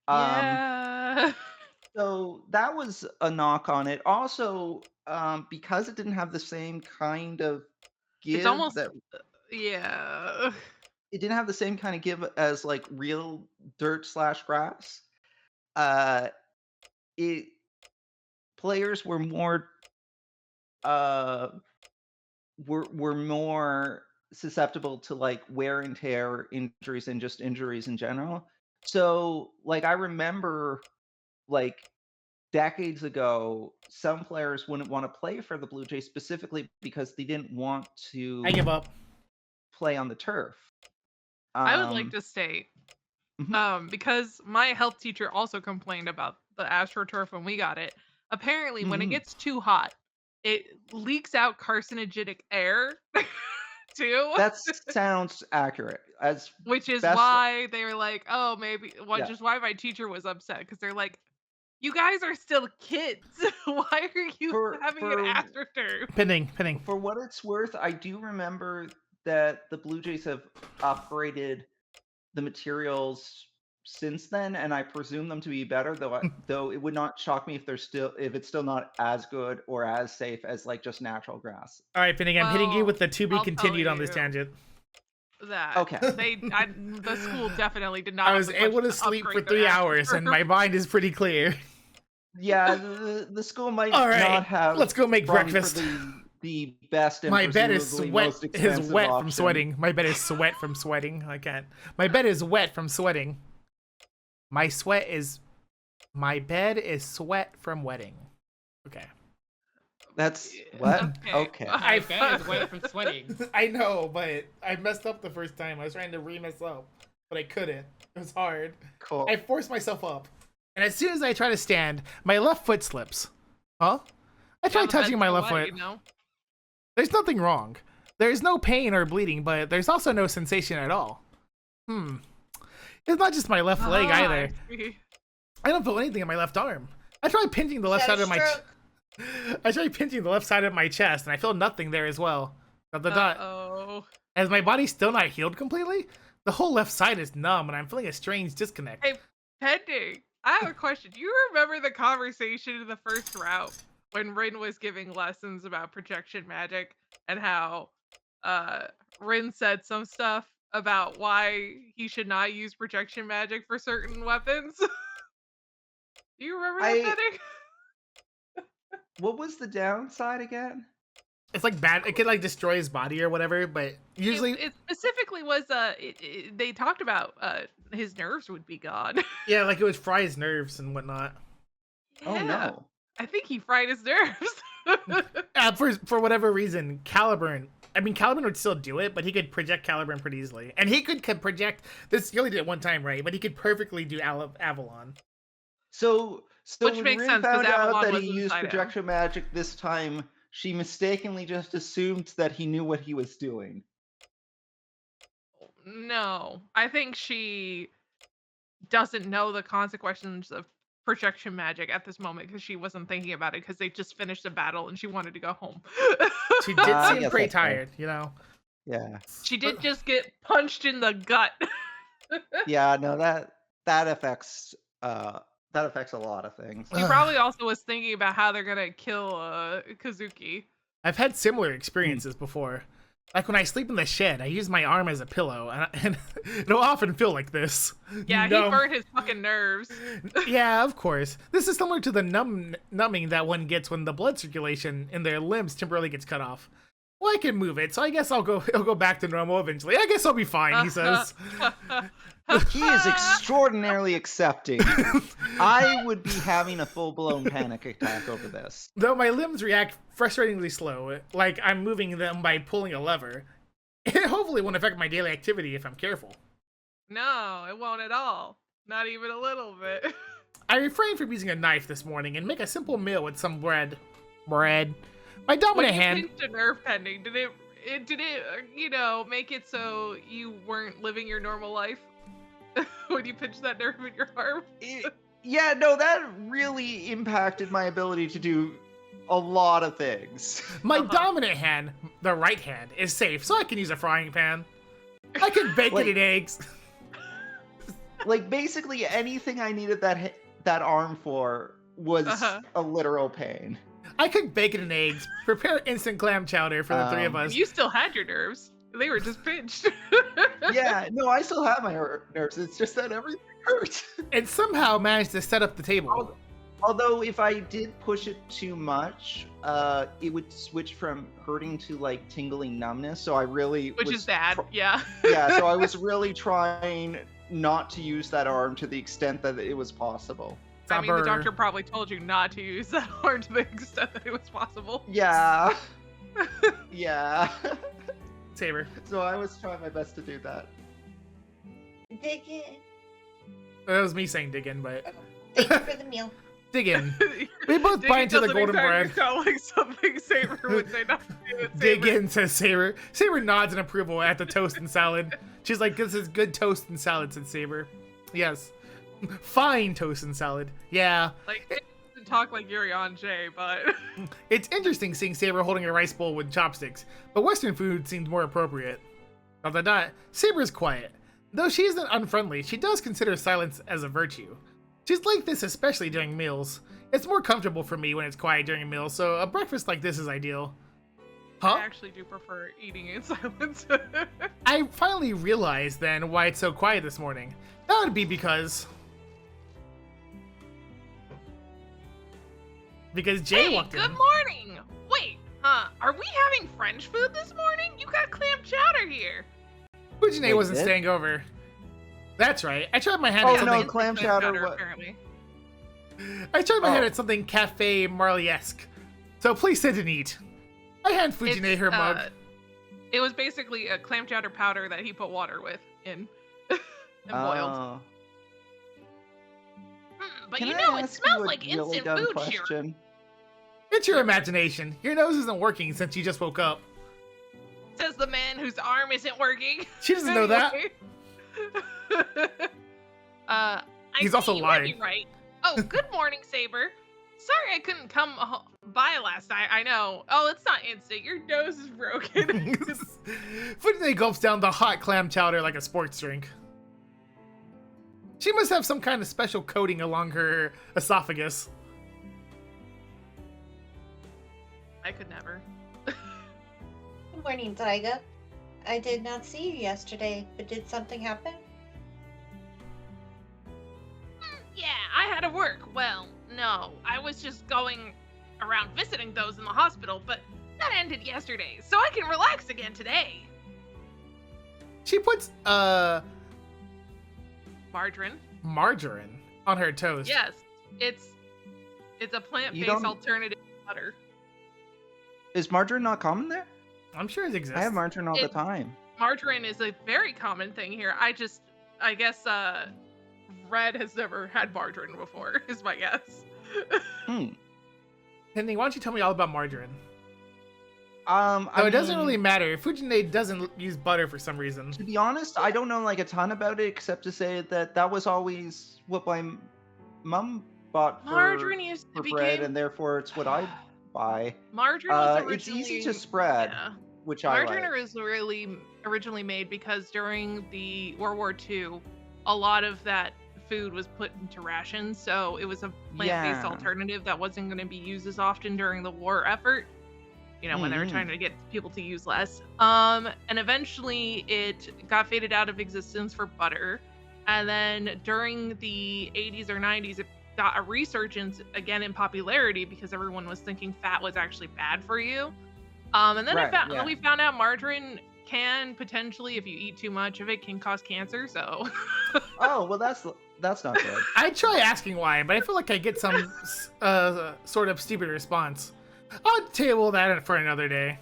Yeah. So that was a knock on it. Also, because it didn't have the same kind of It's give almost that yeah. it didn't have the same kind of give as like real dirt/grass. Uh, it Players were more more susceptible to like wear and tear injuries and just injuries in general. So like I remember like decades ago, some players wouldn't want to play for the Blue Jays specifically because they didn't want to I give up. play on the turf. I would like to state, because my health teacher also complained about the AstroTurf when we got it. Apparently, when it gets too hot, it leaks out carcinogenic air too. That sounds accurate. As Which is best, why they were like, oh, maybe, which yeah. is why my teacher was upset, because they're like, you guys are still kids. Why are you having an AstroTurf? Pending. For what it's worth, I do remember that the Blue Jays have upgraded the materials since then, and I presume them to be better. Though it would not shock me if it's still not as good or as safe as like just natural grass. All right, Pending. I'm hitting you with the to be I'll continued tell on this you. tangent. that. Okay. The school definitely did not. I have was the able to budget sleep for upgrade 3 their hours, and my mind is pretty clear. Yeah, the school might All right, not have. let's go make run for breakfast. The best and My bed is presumably sweat. most Is expensive wet option. from sweating. My bed is sweat from sweating. I can't. My bed is wet from sweating. My bed is sweat from wetting. Okay. That's what? Okay. My bed is wet from sweating. I know, but I messed up the first time. I was trying to re-mess up, but I couldn't. It was hard. Cool. I forced myself up, and as soon as I try to stand, my left foot slips. Huh? I tried touching my left foot. You know? There's nothing wrong. There's no pain or bleeding, but there's also no sensation at all. It's not just my left leg either. I don't feel anything in my left arm. I tried pinching the left side of my chest, and I feel nothing there as well. Has my body still not healed completely? The whole left side is numb, and I'm feeling a strange disconnect. Hey, Pending, I have a question. Do you remember the conversation in the first route when Rin was giving lessons about projection magic and how Rin said some stuff about why he should not use projection magic for certain weapons? Do you remember that, Pending? What was the downside again? It's like bad. It could like destroy his body or whatever, but usually it specifically was they talked about his nerves would be gone. Yeah, like it would fry his nerves and whatnot. Yeah. Oh no. I think he fried his nerves. For whatever reason, Caliburn would still do it, but he could project Caliburn pretty easily, and he could project this. He only did it one time, right? But he could perfectly do Avalon. So Which when makes Rin sense, 'cause found out Avalon that was he used inside him. projection magic this time, she mistakenly just assumed that he knew what he was doing. No, I think she doesn't know the consequences of projection magic at this moment because she wasn't thinking about it because they just finished the battle and she wanted to go home. She did seem yes, pretty that's right. tired, you know. Yeah. She did just get punched in the gut. Yeah, no, that affects a lot of things. She probably also was thinking about how they're gonna kill Kazuki. I've had similar experiences before. Like when I sleep in the shed, I use my arm as a pillow, and it'll often feel like this. Yeah, You know? he burnt his fucking nerves. Yeah, of course. This is similar to the numbing that one gets when the blood circulation in their limbs temporarily gets cut off. Well, I can move it, so I guess it'll go back to normal eventually. I guess I'll be fine, he says. He is extraordinarily accepting. I would be having a full-blown panic attack over this. Though my limbs react frustratingly slow, like I'm moving them by pulling a lever. It hopefully won't affect my daily activity if I'm careful. No, it won't at all. Not even a little bit. I refrained from using a knife this morning and make a simple meal with some bread. My dominant hand. When you pinched a nerve pending, did it make it so you weren't living your normal life when you pinched that nerve in your arm? Yeah, no, that really impacted my ability to do a lot of things. My dominant hand, the right hand, is safe, so I can use a frying pan. I can bake it in eggs. Like basically anything I needed that arm for was a literal pain. I could bake it in eggs, prepare instant clam chowder for the three of us. You still had your nerves. They were just pinched. Yeah, no, I still have my nerves. It's just that everything hurts. And somehow managed to set up the table. Although if I did push it too much, it would switch from hurting to like tingling numbness. So I really Which is bad, yeah. Yeah, so I was really trying not to use that arm to the extent that it was possible. I mean, the doctor probably told you not to use that arm to the extent that it was possible. Yeah. Yeah. Saber. So I was trying my best to do that. Dig in. That was me saying dig in, but... Thank you for the meal. Dig in. We both bite into the golden bread. Sound like something Saber would say not to do it, Dig Saber. in, says Saber. Saber nods in approval at the toast and salad. She's like, this is good toast and salad, said Saber. Yes. Fine toast and salad. Yeah. Like, it doesn't talk like Yuri on Jay, but... It's interesting seeing Saber holding a rice bowl with chopsticks, but Western food seems more appropriate. Saber is quiet. Though she isn't unfriendly, she does consider silence as a virtue. She's like this especially during meals. It's more comfortable for me when it's quiet during a meal, so a breakfast like this is ideal. Huh? I actually do prefer eating in silence. I finally realized then why it's so quiet this morning. That would be because Jay walked in. Good morning. Wait, are we having French food this morning? You got clam chowder here. Fujine Wait, wasn't did? staying over. That's right. I tried my hand Oh, at no, something. clam chowder. apparently. I tried my hand Oh. at something Cafe Marley-esque. So please sit and eat. I hand Fujine It's, her mug. It was basically a clam chowder powder that he put water with in and boiled. Oh. But Can you I know, it ask smells you a like really instant dumb food here. question? It's your imagination. Your nose isn't working since you just woke up. Says the man whose arm isn't working. She doesn't know that. He's also you lying. might be right. Oh, good morning, Saber. Sorry I couldn't come by last night. I know. Oh, it's not instant. Your nose is broken. Fujine gulps down the hot clam chowder like a sports drink. She must have some kind of special coating along her esophagus. I could never. Good morning, Taiga. I did not see you yesterday, but did something happen? Yeah, I had to work. Well, no, I was just going around visiting those in the hospital, but that ended yesterday, so I can relax again today. She puts Margarine. margarine on her toast. Yes, it's a plant-based don't- alternative to butter. Is margarine not common there? I'm sure it exists. I have margarine all the It- time. Margarine is a very common thing here. I guess Red has never had margarine before, is my guess. Pending, why don't you tell me all about margarine? I No, it doesn't mean, really matter. Fujine doesn't use butter for some reason. To be honest, I don't know like a ton about it except to say that was always what my mum bought for, Margarine used to for be bread, and therefore it's what I buy. Margarine was It's originally easy to spread, Yeah. which I Margarine like. was really originally made because during the World War II, a lot of that food was put into rations, so it was a plant-based Yeah. alternative that wasn't going to be used as often during the war effort. You know, when they were Mhm. trying to get people to use less. And eventually it got faded out of existence for butter. And then during the 80s or 90s, it got a resurgence again in popularity because everyone was thinking fat was actually bad for you. And then Right, yeah. we found out margarine can potentially, if you eat too much of it, can cause cancer. So Oh well, that's not good. I try asking why, but I feel like I get some sort of stupid response. I'll table that for another day.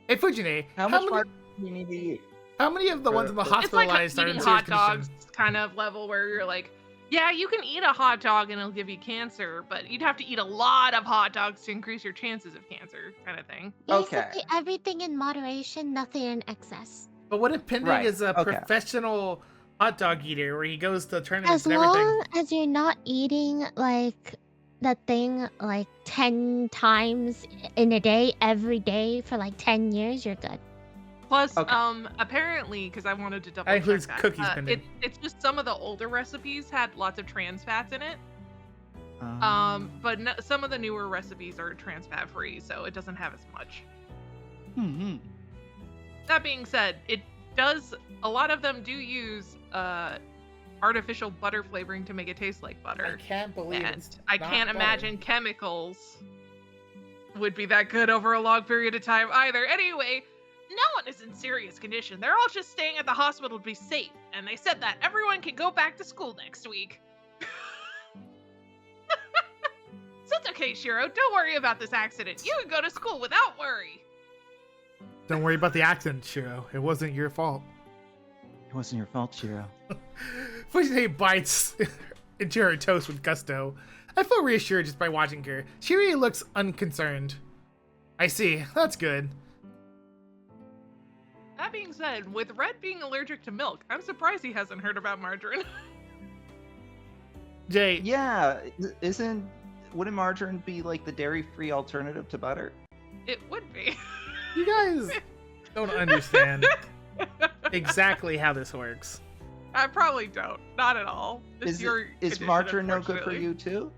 Hey, Fujine, How much many, margarine do you need to eat? how many of the ones in the It's it's like hospitalized are in eating serious hot dogs condition? kind of level where you're like, yeah, you can eat a hot dog and it'll give you cancer, but you'd have to eat a lot of hot dogs to increase your chances of cancer, kind of thing. Okay. Basically, everything in moderation, nothing in excess. But what if Pending Right, is a okay. professional hot dog eater where he goes to tournaments As and everything? long as you're not eating like that thing like 10 times in a day, every day for like 10 years, you're good. Plus, Okay. apparently, because I wanted to double That check includes that, cookies, Pending. it's just some of the older recipes had lots of trans fats in it. But some of the newer recipes are trans fat free, so it doesn't have as much. That being said, a lot of them do use artificial butter flavoring to make it taste like I butter. can't believe And it's I not can't butter. imagine chemicals would be that good over a long period of time either. Anyway, no one is in serious condition. They're all just staying at the hospital to be safe, and they said that everyone can go back to school next week. So it's okay, Shiro. Don't worry about this accident. You can go to school without worry. Don't worry about the accident, Shiro. It wasn't your fault. It wasn't your fault, Shiro. Fujine bites into her toast with gusto. I feel reassured just by watching her. She really looks unconcerned. I see. That's good. That being said, with Red being allergic to milk, I'm surprised he hasn't heard about margarine. Jay, Yeah, wouldn't margarine be like the dairy-free alternative to butter? It would be. you guys don't understand exactly how this works. I probably don't. Not at all. It's Is your is condition, margarine no good for unfortunately. you too?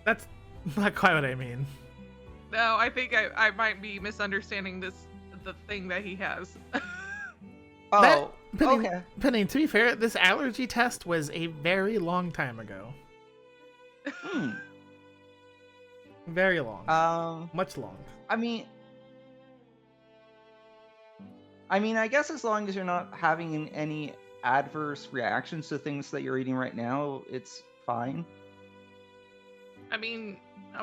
That's not quite what I mean. No, I think I might be misunderstanding the thing that he has. Oh, Penny, okay. Penny, to be fair, this allergy test was a very long time ago. Hmm. Very long. Much long. I mean, I guess as long as you're not having any adverse reactions to things that you're eating right now, it's fine. I mean,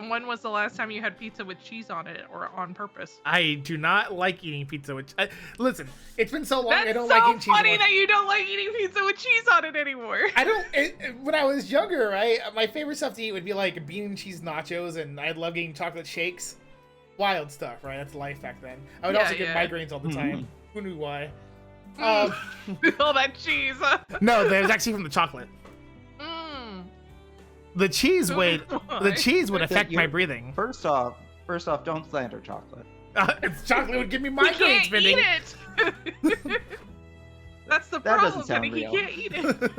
when was the last time you had pizza with cheese on it, or on purpose? I do not like eating pizza with. Listen, it's been so long. That's I don't so like eating cheese. funny that you don't like eating pizza with cheese on it anymore. I don't. When I was younger, right, my favorite stuff to eat would be like bean and cheese nachos, and I love getting chocolate shakes. Wild stuff, right? That's life back then. I would also get migraines all the time. Who knew why? All that cheese. No, that was actually from the chocolate. The cheese would affect my breathing. First off, don't slander chocolate. Chocolate would give me He migraines, can't eat it. That's the That doesn't problem, sound Penny. He real. can't eat it.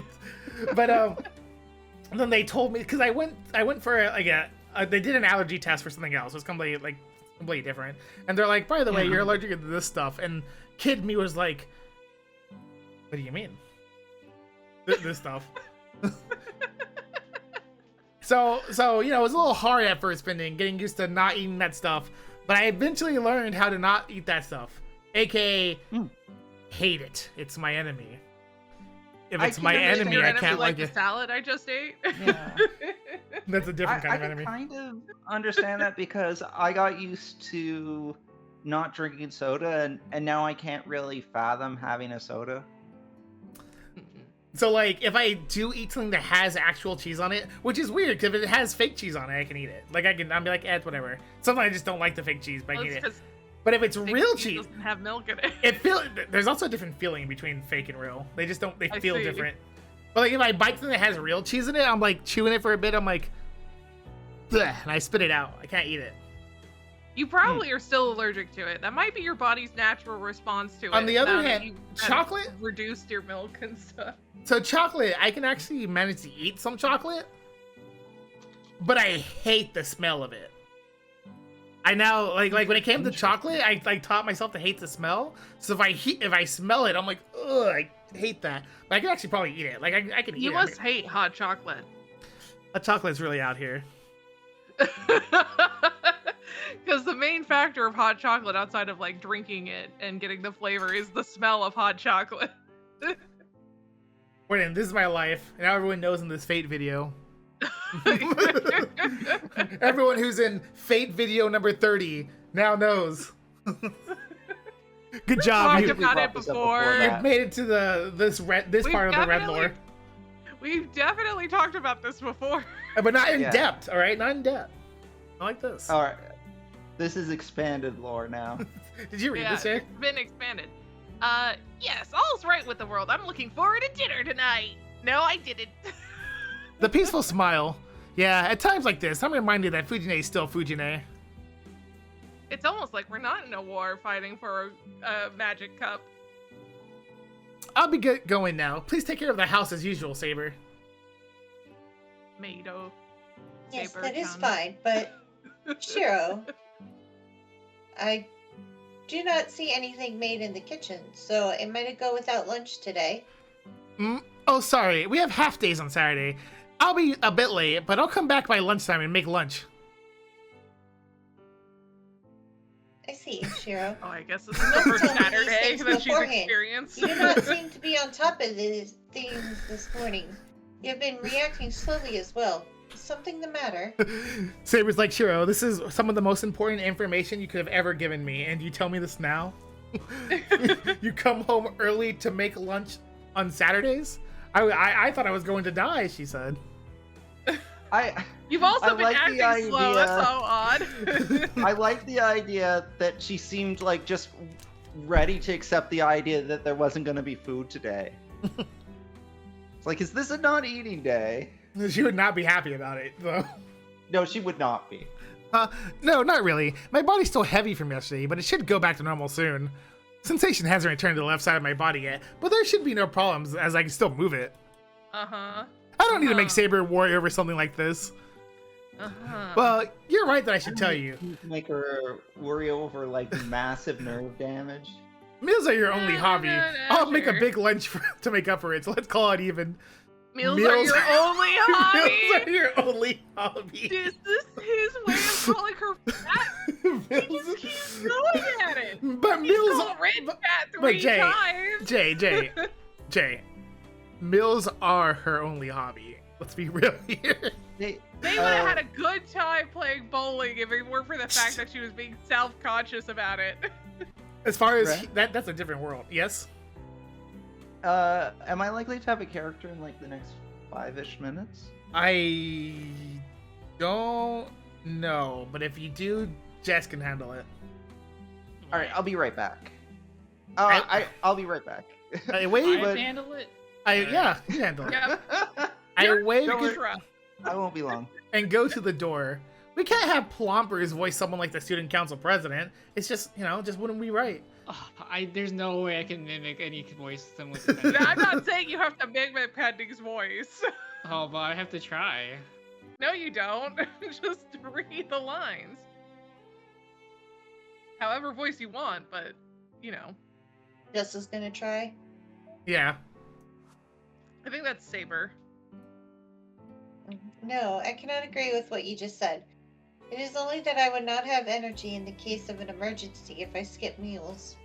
But and then they told me, because I went for like they did an allergy test for something else. It was completely different. And they're like, by the way, you're allergic to this stuff. And kid me was like, what do you mean? This stuff. So you know, it was a little hard at first, getting used to not eating that stuff. But I eventually learned how to not eat that stuff, aka hate it. It's my enemy. If it's my enemy, I can't like the it. salad I just ate. Yeah. That's a different kind of I enemy. kind of understand that because I got used to not drinking soda, and now I can't really fathom having a soda. So, like, if I do eat something that has actual cheese on it, which is weird, because if it has fake cheese on it, I can eat it. Like, I'll be like, it's whatever. Sometimes I just don't like the fake cheese, but I can eat it. But if it's real cheese, doesn't have milk in it. There's also a different feeling between fake and real. They just don't, they I feel see. different. But, like, if I bite something that has real cheese in it, I'm, like, chewing it for a bit, I'm like, bleh, and I spit it out. I can't eat it. You probably are still allergic to it. That might be your body's natural response to it. On the other now that hand, you've chocolate? reduced your milk and stuff. So chocolate, I can actually manage to eat some chocolate, but I hate the smell of it. I now like when it came to chocolate, I taught myself to hate the smell. So if I smell it, I'm like, ugh, I hate that. But I can actually probably eat it. Like I can eat it. You must hate hot chocolate. Hot chocolate's really out here. Because the main factor of hot chocolate, outside of like drinking it and getting the flavor, is the smell of hot chocolate. Wait, this is my life, and now everyone knows in this Fate video. Everyone who's in Fate video number 30 now knows. Good job. Talked about it before. You've made it to this part of the red lore. We've definitely talked about this before. But not in depth, all right? Not in depth. I like this. All right, this is expanded lore now. Did you read this, Jay? It's been expanded. Yes, all's right with the world. I'm looking forward to dinner tonight. No, I didn't. The peaceful smile. Yeah, at times like this, I'm reminded that Fujine is still Fujine. It's almost like we're not in a war fighting for a magic cup. I'll be going now. Please take care of the house as usual, Saber. Mado. Yes, Saber that is counter. fine, but Shiro, I do not see anything made in the kitchen, so am I to go without lunch today? Oh, sorry. We have half days on Saturday. I'll be a bit late, but I'll come back by lunchtime and make lunch. I see, Shiro. Oh, I guess this is the first Tell me these Saturday things that she's beforehand. experienced. You do not seem to be on top of these things this morning. You have been reacting slowly as well. Is something the matter? Saber's like, Shiro, this is some of the most important information you could have ever given me, and you tell me this now? You come home early to make lunch on Saturdays? I thought I was going to die, she said. You've also been like acting the slow. That's idea- so odd. I like the idea that she seemed like just ready to accept the idea that there wasn't going to be food today. It's like, is this a not eating day? She would not be happy about it, though. No, she would not be. No, not really. My body's still heavy from yesterday, but it should go back to normal soon. Sensation hasn't returned to the left side of my body yet, but there should be no problems as I can still move it. Uh-huh. I don't need to make Saber worry over something like this. Well, you're right that I should tell you. Make her worry over like massive nerve damage. Meals are your only hobby. I'll make a sure. big lunch to make up for it, so let's call it even. Meals are your only hobby. Meals are your only hobby. Is this his way of calling her fat? He just keeps going at it. But He's meals, called Red fat 3 times. Jay, meals are her only hobby. Let's be real here. They They would have had a good time playing bowling if it weren't for the fact that she was being self-conscious about it. As far as Right. that's a different world. Yes. Am I likely to have a character in like the next 5-ish minutes? I don't know, but if you do, Jess can handle it. All right, I'll be right back. I'll be right back. I wave. I handle it. Yeah, you handle it. Yep. I wave Don't worry. Contra. I won't be long. and go to the door. We can't have Plompers voice someone like the student council president. It's just, just wouldn't be right. There's no way I can mimic any voice similar to No, that. I'm not saying you have to mimic Pending's voice. Oh, but I have to try. No, you don't. Just read the lines. However voice you want, but, Jess is gonna try. Yeah. I think that's Saber. No, I cannot agree with what you just said. It is only that I would not have energy in the case of an emergency if I skip meals.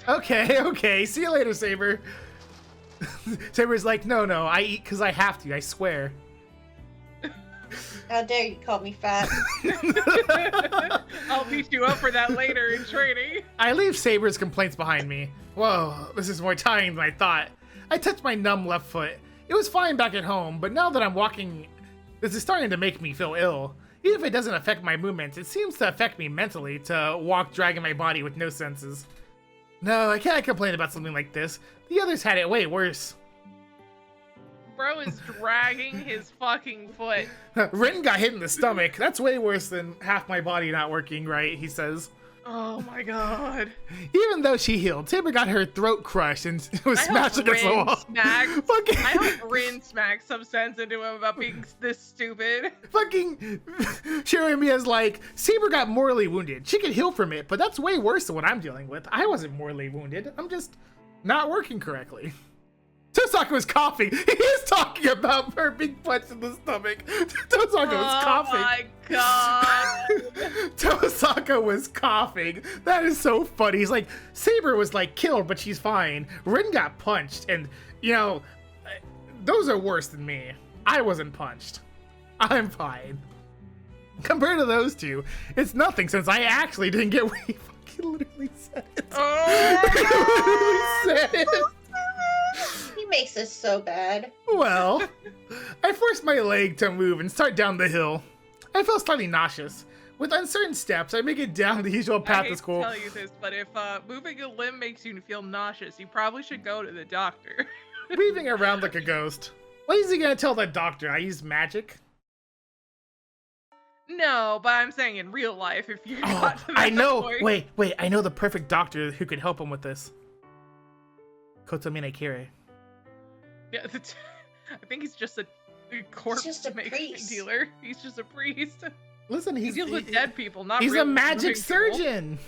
Okay. See you later, Saber. Saber's like, no, I eat because I have to, I swear. How dare you call me fat? I'll beat you up for that later in training. I leave Saber's complaints behind me. Whoa, this is more tiring than I thought. I touched my numb left foot. It was fine back at home, but now that I'm walking, this is starting to make me feel ill. Even if it doesn't affect my movements, it seems to affect me mentally to walk dragging my body with no senses. No, I can't complain about something like this. The others had it way worse. Bro is dragging his fucking foot. Rin got hit in the stomach. That's way worse than half my body not working right, he says. Oh my god. Even though she healed, Saber got her throat crushed and was smashed against the wall. I hope Rin smacked some sense into him about being this stupid. Fucking sharing me as like, Saber got mortally wounded. She could heal from it, but that's way worse than what I'm dealing with. I wasn't mortally wounded. I'm just not working correctly. Tosaka was coughing. He is talking about her being punched in the stomach. Tosaka was coughing. Oh my god. Tosaka was coughing. That is so funny. He's like, Saber was like killed, but she's fine. Rin got punched, and those are worse than me. I wasn't punched. I'm fine. Compared to those two, it's nothing since I actually didn't get what he fucking literally said it. Oh. He literally said it. He makes us so bad. Well, I forced my leg to move and start down the hill. I felt slightly nauseous. With uncertain steps, I make it down the usual path I hate to school. to tell you this, but if moving a limb makes you feel nauseous, you probably should go to the doctor. Weaving around like a ghost. What is he gonna tell the doctor? I use magic? No, but I'm saying in real life, if you got to that I know. point. Wait, I know the perfect doctor who could help him with this. Kotomine Kire. Yeah, I think he's just a corpse just a priest. dealer. He's just a priest. Listen, He deals with dead people, not he's real a magic living people. surgeon.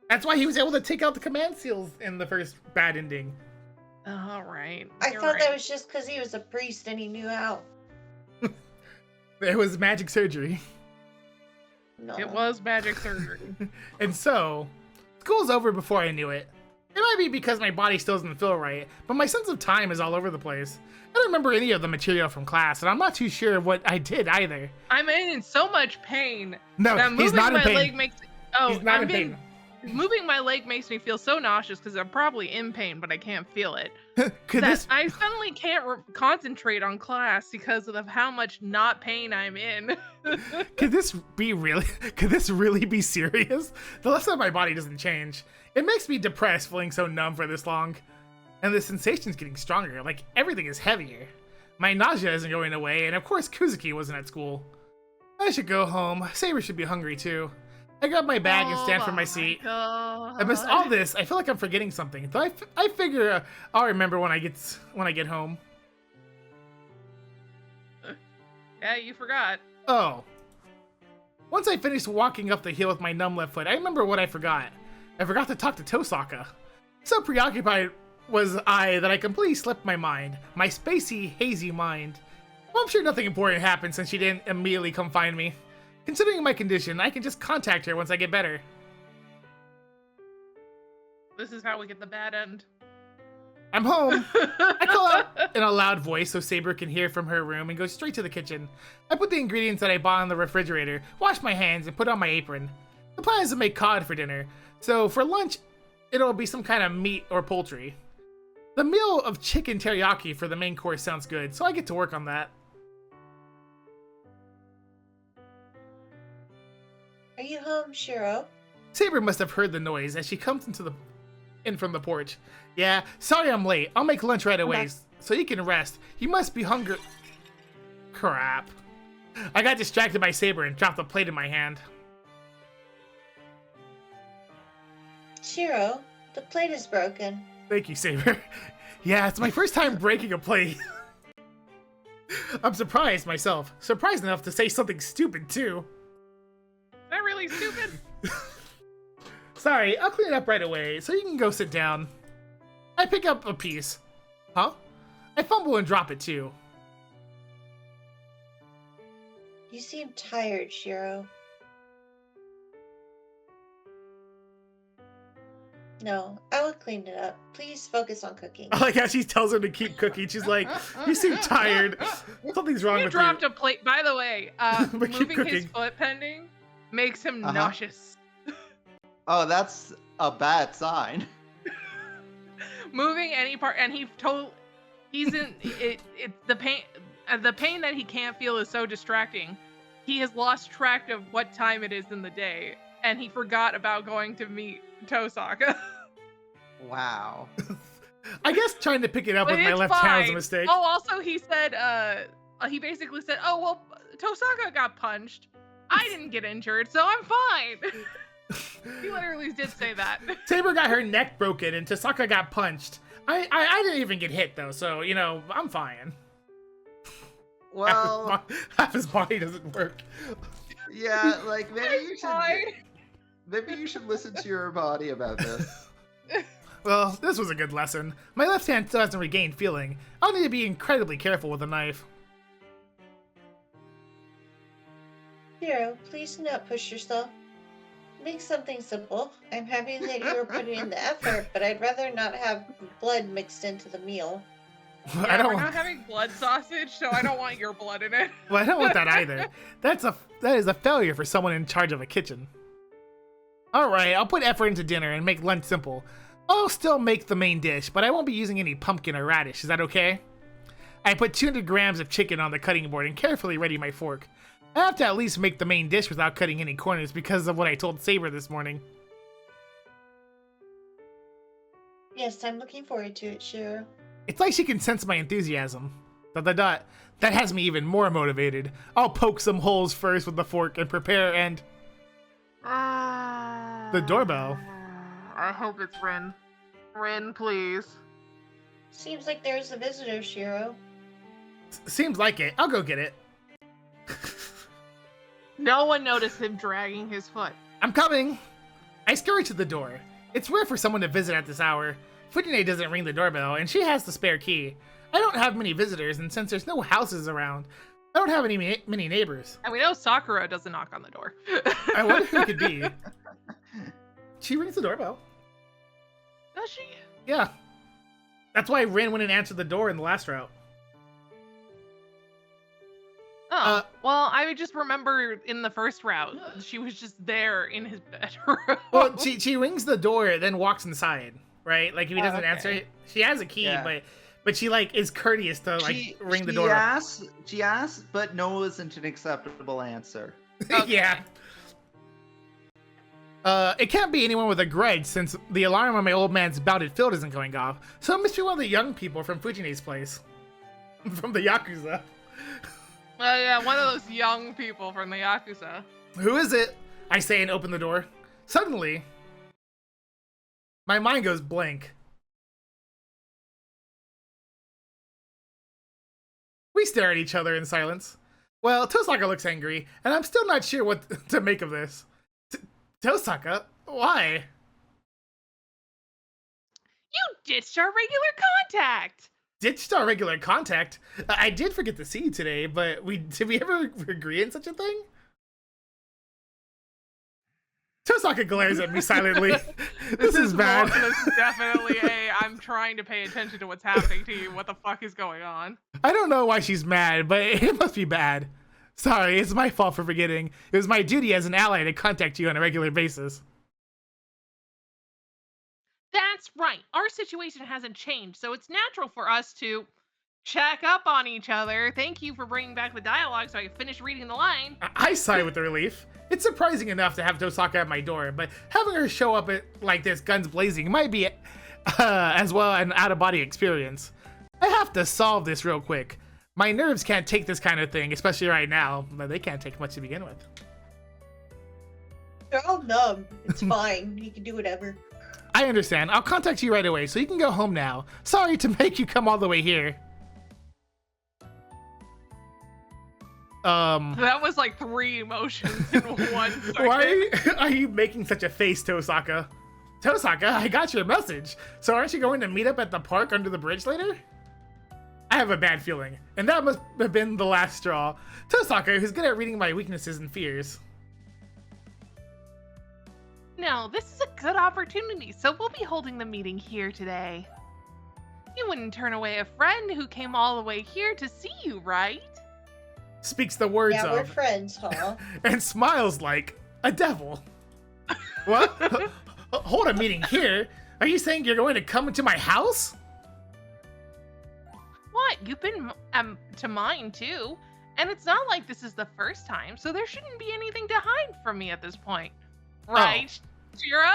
That's why he was able to take out the command seals in the first bad ending. All right. I you're thought right. that was just because he was a priest and he knew how. It was magic surgery. No. It was magic surgery. And so, school's over before I knew it. It might be because my body still doesn't feel right, but my sense of time is all over the place. I don't remember any of the material from class, and I'm not too sure what I did either. I'm in so much pain. No, that he's not in my pain. leg makes. Oh, He's not in pain. Moving my leg makes me feel so nauseous because I'm probably in pain, but I can't feel it. Could that this I suddenly can't concentrate on class because of how much not pain I'm in. could this be really? Could this really be serious? The less that my body doesn't change, it makes me depressed feeling so numb for this long, and the sensation's getting stronger. Like everything is heavier. My nausea isn't going away, and of course Kuzuki wasn't at school. I should go home. Saber should be hungry too. I grab my bag and stand from my seat. God. Amidst all this, I feel like I'm forgetting something. Though I figure I'll remember when I get home. Yeah, you forgot. Oh. Once I finished walking up the hill with my numb left foot, I remember what I forgot. I forgot to talk to Tosaka. So preoccupied was I that I completely slipped my mind. My spacey, hazy mind. Well, I'm sure nothing important happened since she didn't immediately come find me. Considering my condition, I can just contact her once I get better. This is how we get the bad end. I'm home. I call out in a loud voice so Saber can hear from her room and go straight to the kitchen. I put the ingredients that I bought in the refrigerator, wash my hands, and put on my apron. The plan is to make cod for dinner, so for lunch, it'll be some kind of meat or poultry. The meal of chicken teriyaki for the main course sounds good, so I get to work on that. Are you home, Shiro? Saber must have heard the noise as she comes in from the porch. Yeah, sorry I'm late. I'll make lunch right away, so you can rest. You must be hungry. Crap. I got distracted by Saber and dropped the plate in my hand. Shiro, the plate is broken. Thank you, Saber. Yeah, it's my first time breaking a plate. I'm surprised myself. Surprised enough to say something stupid, too. Is that really stupid? Sorry, I'll clean it up right away, so you can go sit down. I pick up a piece. Huh? I fumble and drop it, too. You seem tired, Shiro. No, I will clean it up. Please focus on cooking. I like how she tells him to keep cooking. She's like, you seem tired. Something's wrong with you. Dropped a plate. By the way, But keep moving his cooking. foot pending makes him nauseous. Oh, that's a bad sign. Moving any part, and he's in it. The pain that he can't feel is so distracting. He has lost track of what time it is in the day, and he forgot about going to meet Tosaka. Wow. I guess trying to pick it up But with my it's left hand was a fine. mistake. Oh, also he said, he basically said, "Oh well, Tosaka got punched. I didn't get injured, so I'm fine." He literally did say that. Saber got her neck broken and Tosaka got punched. I didn't even get hit though, so you know I'm fine. Well, half his body doesn't work. yeah, like Fine. maybe you should listen to your body about this. Well, this was a good lesson. My left hand still hasn't regained feeling. I'll need to be incredibly careful with a knife. Shiro, please do not push yourself. Make something simple. I'm happy that you are putting in the effort, but I'd rather not have blood mixed into the meal. Yeah, we're not having blood sausage, so I don't want your blood in it. Well, I don't want that either. That is a failure for someone in charge of a kitchen. Alright, I'll put effort into dinner and make lunch simple. I'll still make the main dish, but I won't be using any pumpkin or radish. Is that okay? I put 200 grams of chicken on the cutting board and carefully ready my fork. I have to at least make the main dish without cutting any corners because of what I told Saber this morning. Yes, I'm looking forward to it, Shiro. It's like she can sense my enthusiasm. ... That has me even more motivated. I'll poke some holes first with the fork and prepare and... The doorbell. I hope it's Rin. Rin, please. Seems like there's a visitor, Shiro. Seems like it. I'll go get it. No one noticed him dragging his foot. I'm coming! I scurry to the door. It's rare for someone to visit at this hour. Fujine doesn't ring the doorbell, and she has the spare key. I don't have many visitors, and since there's no houses around, I don't have many neighbors. And we know Sakura doesn't knock on the door. I wonder who it could be. She rings the doorbell. Does she? Yeah. That's why Rin went and answered the door in the last route. Oh, well, I would just remember in the first route, she was just there in his bedroom. Well, she rings the door, then walks inside, right? Like, if he doesn't answer it, she has a key, Yeah. but she, like, is courteous to, like, ring the door. She asked, but no isn't an acceptable answer. Okay. Yeah. It can't be anyone with a grudge since the alarm on my old man's bounded field isn't going off. So it must be one of the young people from Fujine's place. From the Yakuza. Well, yeah, one of those young people from the Yakuza. Who is it? I say and open the door. Suddenly, my mind goes blank. We stare at each other in silence. Well, Tosaka looks angry, and I'm still not sure what to make of this. Tosaka? Why? You ditched our regular contact! Ditched our regular contact? I did forget to see you today, but did we ever agree on such a thing? Tosaka glares at me silently. This is bad. This is definitely I'm trying to pay attention to what's happening to you. What the fuck is going on? I don't know why she's mad, but it must be bad. Sorry, it's my fault for forgetting. It was my duty as an ally to contact you on a regular basis. That's right. Our situation hasn't changed, so it's natural for us to check up on each other. Thank you for bringing back the dialogue so I can finish reading the line. I sigh with relief. It's surprising enough to have Tosaka at my door, but having her show up like this, guns blazing, might be as well an out-of-body experience. I have to solve this real quick. My nerves can't take this kind of thing, especially right now, but they can't take much to begin with. They're all numb. It's fine. You can do whatever. I understand. I'll contact you right away, so you can go home now. Sorry to make you come all the way here. That was like 3 emotions in 1 second. Why are you making such a face, Tosaka? Tosaka, I got your message. So aren't you going to meet up at the park under the bridge later? I have a bad feeling, and that must have been the last straw. Tosaka, who's good at reading my weaknesses and fears. No, this is a good opportunity, so we'll be holding the meeting here today. You wouldn't turn away a friend who came all the way here to see you, right? Speaks the words Yeah, of... we're friends, huh? And smiles like a devil. What? Hold a meeting here? Are you saying you're going to come into my house? What? You've been to mine too, and it's not like this is the first time, so there shouldn't be anything to hide from me at this point. Right, Shiro?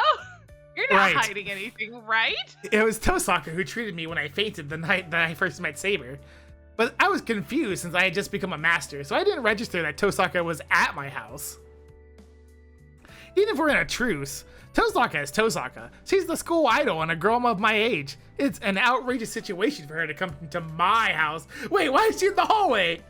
You're not hiding anything, right? It was Tosaka who treated me when I fainted the night that I first met Saber. But I was confused since I had just become a master, so I didn't register that Tosaka was at my house. Even if we're in a truce, Tosaka is Tosaka. She's the school idol and a girl of my age. It's an outrageous situation for her to come to my house. Wait, why is she in the hallway?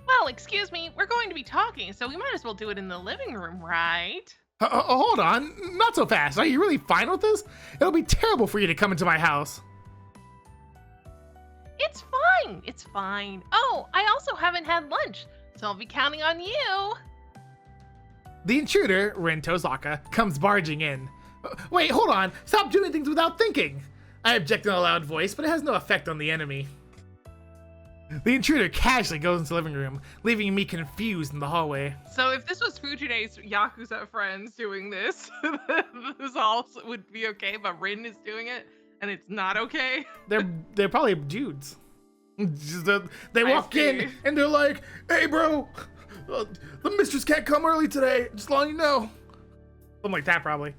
Well, excuse me, we're going to be talking, so we might as well do it in the living room, right? Hold on, not so fast. Are you really fine with this? It'll be terrible for you to come into my house. It's fine, it's fine. Oh, I also haven't had lunch, so I'll be counting on you. The intruder, Rin Tosaka, comes barging in. Wait, hold on, stop doing things without thinking. I object in a loud voice, but it has no effect on the enemy. The intruder casually goes into the living room, leaving me confused in the hallway. So if this was Fujine's Yakuza friends doing this, this all would be okay, but Rin is doing it, and it's not okay? They're probably dudes. They walk in, and they're like, hey bro, the mistress can't come early today, just letting you know. Something like that, probably.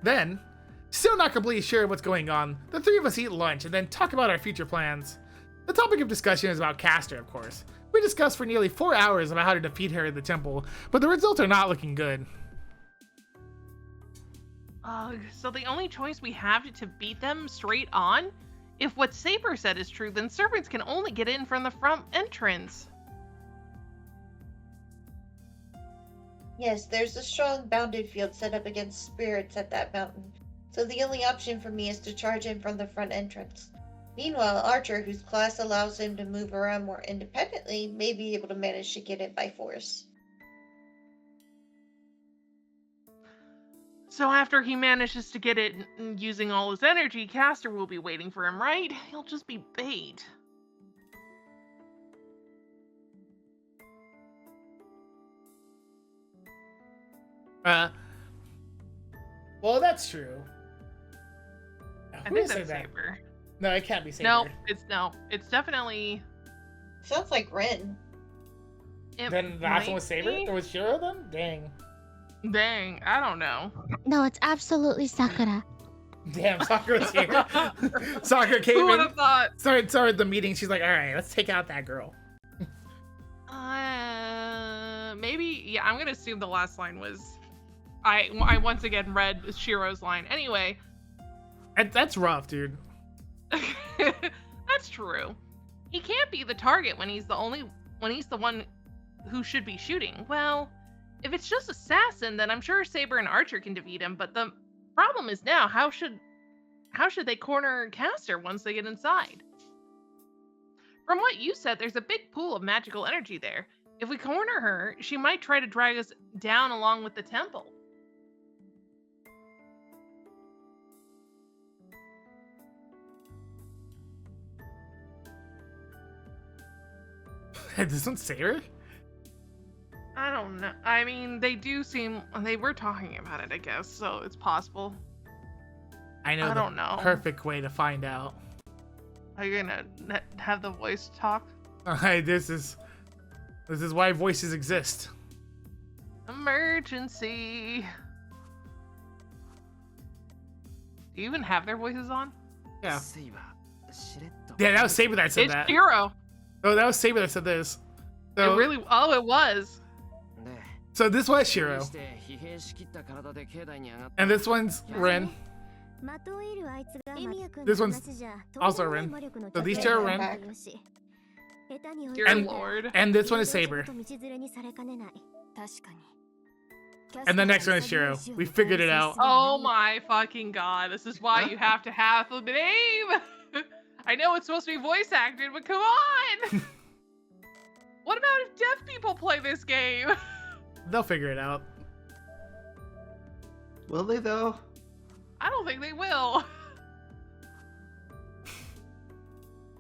Then, still not completely sure what's going on, the 3 of us eat lunch and then talk about our future plans. The topic of discussion is about Castor, of course. We discussed for nearly 4 hours about how to defeat her in the temple, but the results are not looking good. So the only choice we have to beat them straight on? If what Saber said is true, then servants can only get in from the front entrance. Yes, there's a strong bounded field set up against spirits at that mountain, so the only option for me is to charge in from the front entrance. Meanwhile, Archer, whose class allows him to move around more independently, may be able to manage to get in by force. So after he manages to get it using all his energy, Castor will be waiting for him, right? He'll just be bait. Well, that's true. I think that's Saber. No, it can't be Saber. No, it's definitely... Sounds like Ren. Then the last one was Saber? Or was Shiro then? Dang, I don't know. No, it's absolutely Sakura. Damn, Sakura's here. Sakura came Who in. would have thought? Started the meeting. She's like, all right, let's take out that girl. Maybe, yeah, I'm gonna assume the last line was... I once again read Shiro's line. Anyway. That's rough, dude. That's true. He can't be the target when he's the one who should be shooting. Well, if it's just Assassin, then I'm sure Saber and Archer can defeat him, but the problem is now, how should they corner Caster once they get inside? From what you said, there's a big pool of magical energy there. If we corner her, she might try to drag us down along with the temple. This one's Saber? I don't know. I mean, they were talking about it, I guess, so it's possible. I don't know. Perfect way to find out. Are you gonna have the voice talk? This is why voices exist. Emergency. Do you even have their voices on? Yeah. Yeah, that was Saber that said that. It's Shiro. Oh, that was Saber that said this. So, it was. So this was Shiro. And this one's Ren. This one's also Ren. So these two are Ren. Dear Lord. And this one is Saber. And the next one is Shiro. We figured it out. Oh my fucking god. This is why you have to have the name. I know it's supposed to be voice acted, but come on. What about if deaf people play this game? They'll figure it out. Will they, though? I don't think they will.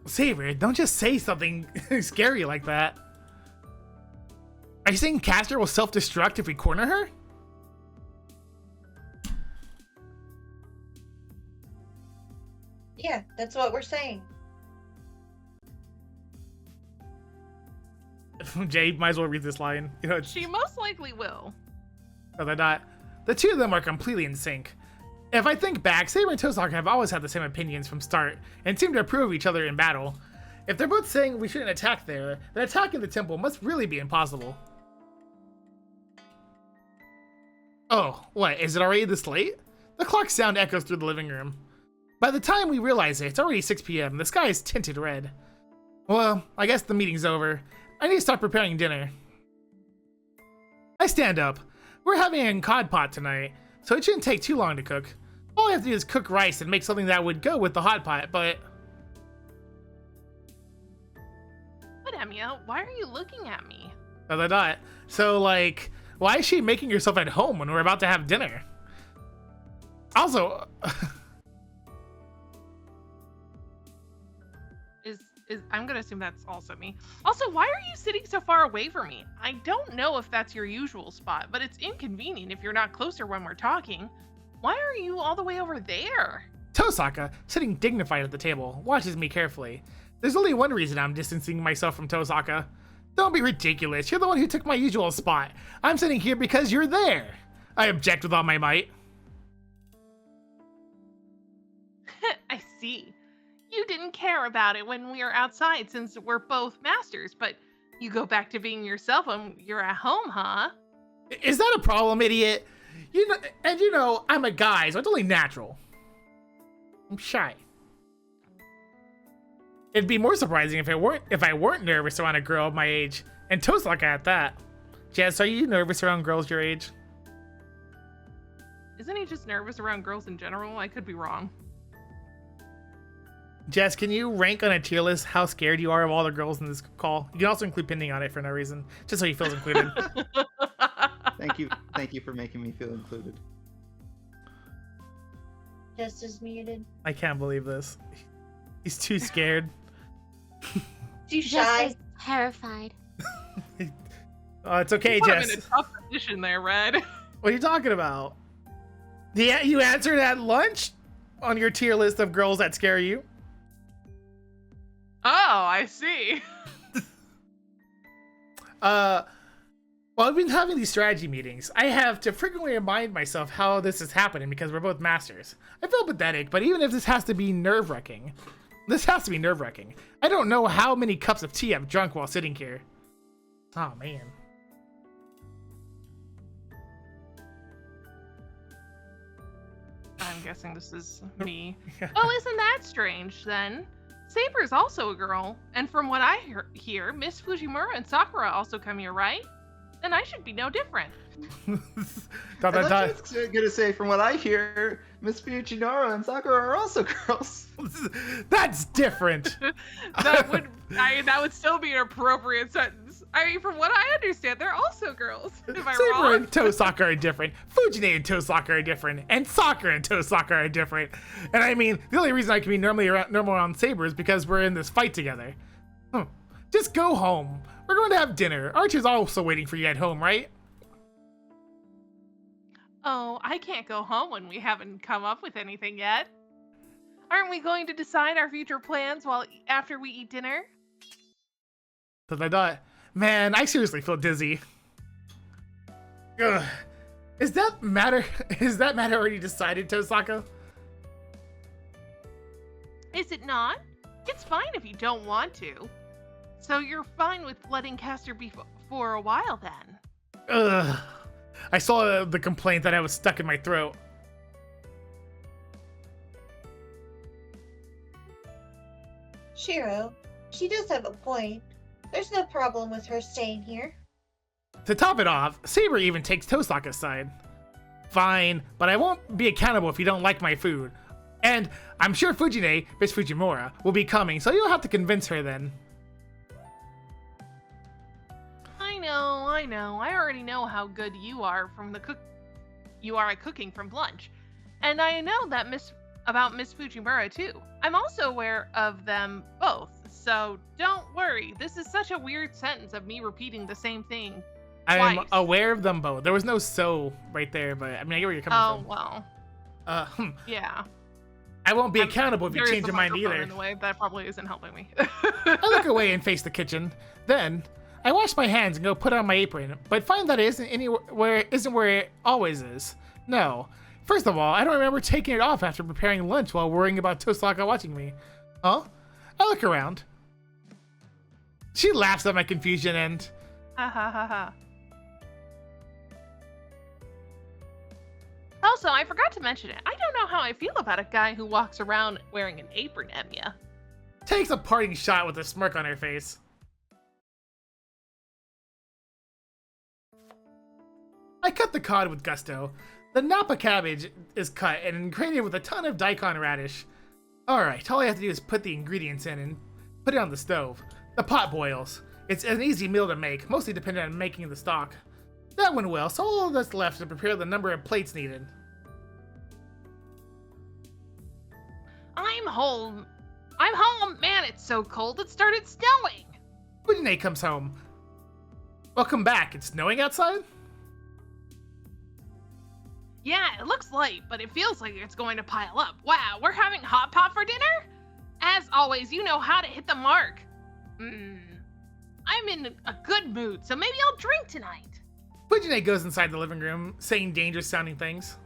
Saber, don't just say something scary like that. Are you saying Caster will self-destruct if we corner her? Yeah, that's what we're saying. Jay, might as well read this line. You know, She most likely will. No, they're not. The two of them are completely in sync. If I think back, Saber and Tosaka have always had the same opinions from start and seem to approve of each other in battle. If they're both saying we shouldn't attack there, then attacking the temple must really be impossible. Oh, what? Is it already this late? The clock's sound echoes through the living room. By the time we realize it, it's already 6 p.m. The sky is tinted red. Well, I guess the meeting's over. I need to start preparing dinner. I stand up. We're having a cod pot tonight, so it shouldn't take too long to cook. All I have to do is cook rice and make something that would go with the hot pot, but... What, Emiya? Why are you looking at me? So, like, why is she making herself at home when we're about to have dinner? Also... I'm gonna assume that's also me. Also, why are you sitting so far away from me? I don't know if that's your usual spot, but it's inconvenient if you're not closer when we're talking. Why are you all the way over there? Tosaka, sitting dignified at the table, watches me carefully. There's only one reason I'm distancing myself from Tosaka. Don't be ridiculous. You're the one who took my usual spot. I'm sitting here because you're there. I object with all my might. I see. You didn't care about it when we were outside since we're both masters, but you go back to being yourself when you're at home, huh? Is that a problem, idiot? You know, I'm a guy, so it's only natural. I'm shy. It'd be more surprising if I weren't nervous around a girl of my age, and Tosaka at that. Jess, are you nervous around girls your age? Isn't he just nervous around girls in general? I could be wrong. Jess, can you rank on a tier list how scared you are of all the girls in this call? You can also include Pending on it for no reason, just so he feels included. Thank you for making me feel included. Just as muted. I can't believe this. He's too scared. Too shy. Just terrified. Oh, it's okay, I'm Jess. in a tough position there, Red. What are you talking about? Yeah, you answered at lunch on your tier list of girls that scare you. Oh, I see. Well, I've been having these strategy meetings. I have to frequently remind myself how this is happening because we're both masters. I feel pathetic, but even if this has to be nerve-wracking, I don't know how many cups of tea I've drunk while sitting here. Oh, man. I'm guessing this is me. Oh, isn't that strange then? Saber's also a girl, and from what I hear, Miss Fujimura and Sakura also come here, right? Then I should be no different. I thought you were gonna say, from what I hear, Miss Fujinara and Sakura are also girls. That's different. that would still be an appropriate sentence. I mean, from what I understand, they're also girls. Am I Saber wrong? and Tosaka are different. Fujine and Tosaka are different. And Sakura and Tosaka are different. And I mean, the only reason I can be normal around Saber is because we're in this fight together. Just go home. We're going to have dinner. Archer's also waiting for you at home, right? Oh, I can't go home when we haven't come up with anything yet. Aren't we going to decide our future plans after we eat dinner? Man, I seriously feel dizzy. Ugh. Is that matter already decided, Tosaka? Is it not? It's fine if you don't want to. So you're fine with letting Castor be for a while then? Ugh. I saw the complaint that I was stuck in my throat. Shiro, she does have a point. There's no problem with her staying here. To top it off, Saber even takes Tosaka's side. Fine, but I won't be accountable if you don't like my food. And I'm sure Fujine, Miss Fujimura, will be coming, so you'll have to convince her then. I know. I already know how good you are at cooking from lunch. And I know that about Miss Fujimura too. I'm also aware of them both. So don't worry. This is such a weird sentence of me repeating the same thing twice. I'm aware of them both. There was no "so" right there, but I mean, I get where you're coming from. Oh, well. Yeah. I won't be accountable if you change your mind either. In the way, that probably isn't helping me. I look away and face the kitchen. Then, I wash my hands and go put on my apron, but find that it isn't where it always is. No. First of all, I don't remember taking it off after preparing lunch while worrying about Tosaka watching me. Huh? I look around. She laughs at my confusion and... Ha ha ha ha. Also, I forgot to mention it. I don't know how I feel about a guy who walks around wearing an apron, Emiya. Takes a parting shot with a smirk on her face. I cut the cod with gusto. The Napa cabbage is cut and grated with a ton of daikon radish. Alright, all I have to do is put the ingredients in and put it on the stove. The pot boils. It's an easy meal to make, mostly dependent on making the stock. That went well, so all that's left is to prepare the number of plates needed. I'm home. Man, it's so cold it started snowing. Fujine comes home. Welcome back. It's snowing outside? Yeah, it looks light, but it feels like it's going to pile up. Wow, we're having hot pot for dinner? As always, you know how to hit the mark. I'm in a good mood, so maybe I'll drink tonight. Fujine goes inside the living room, saying dangerous sounding things.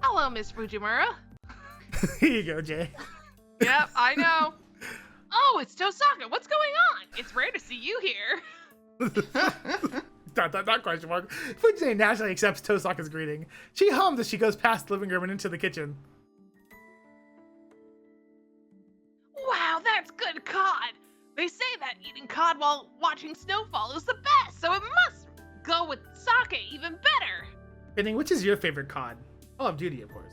Hello, Miss Fujimura. Here you go, Jay. Yep, I know. Oh, it's Tosaka. What's going on? It's rare to see you here. Dot, question mark. Fujine naturally accepts Tosaka's greeting. She hums as she goes past the living room and into the kitchen. Wow, that's good cod. They say that eating cod while watching snowfall is the best, so it must go with sake even better. Pending, which is your favorite cod? Call of Duty, of course.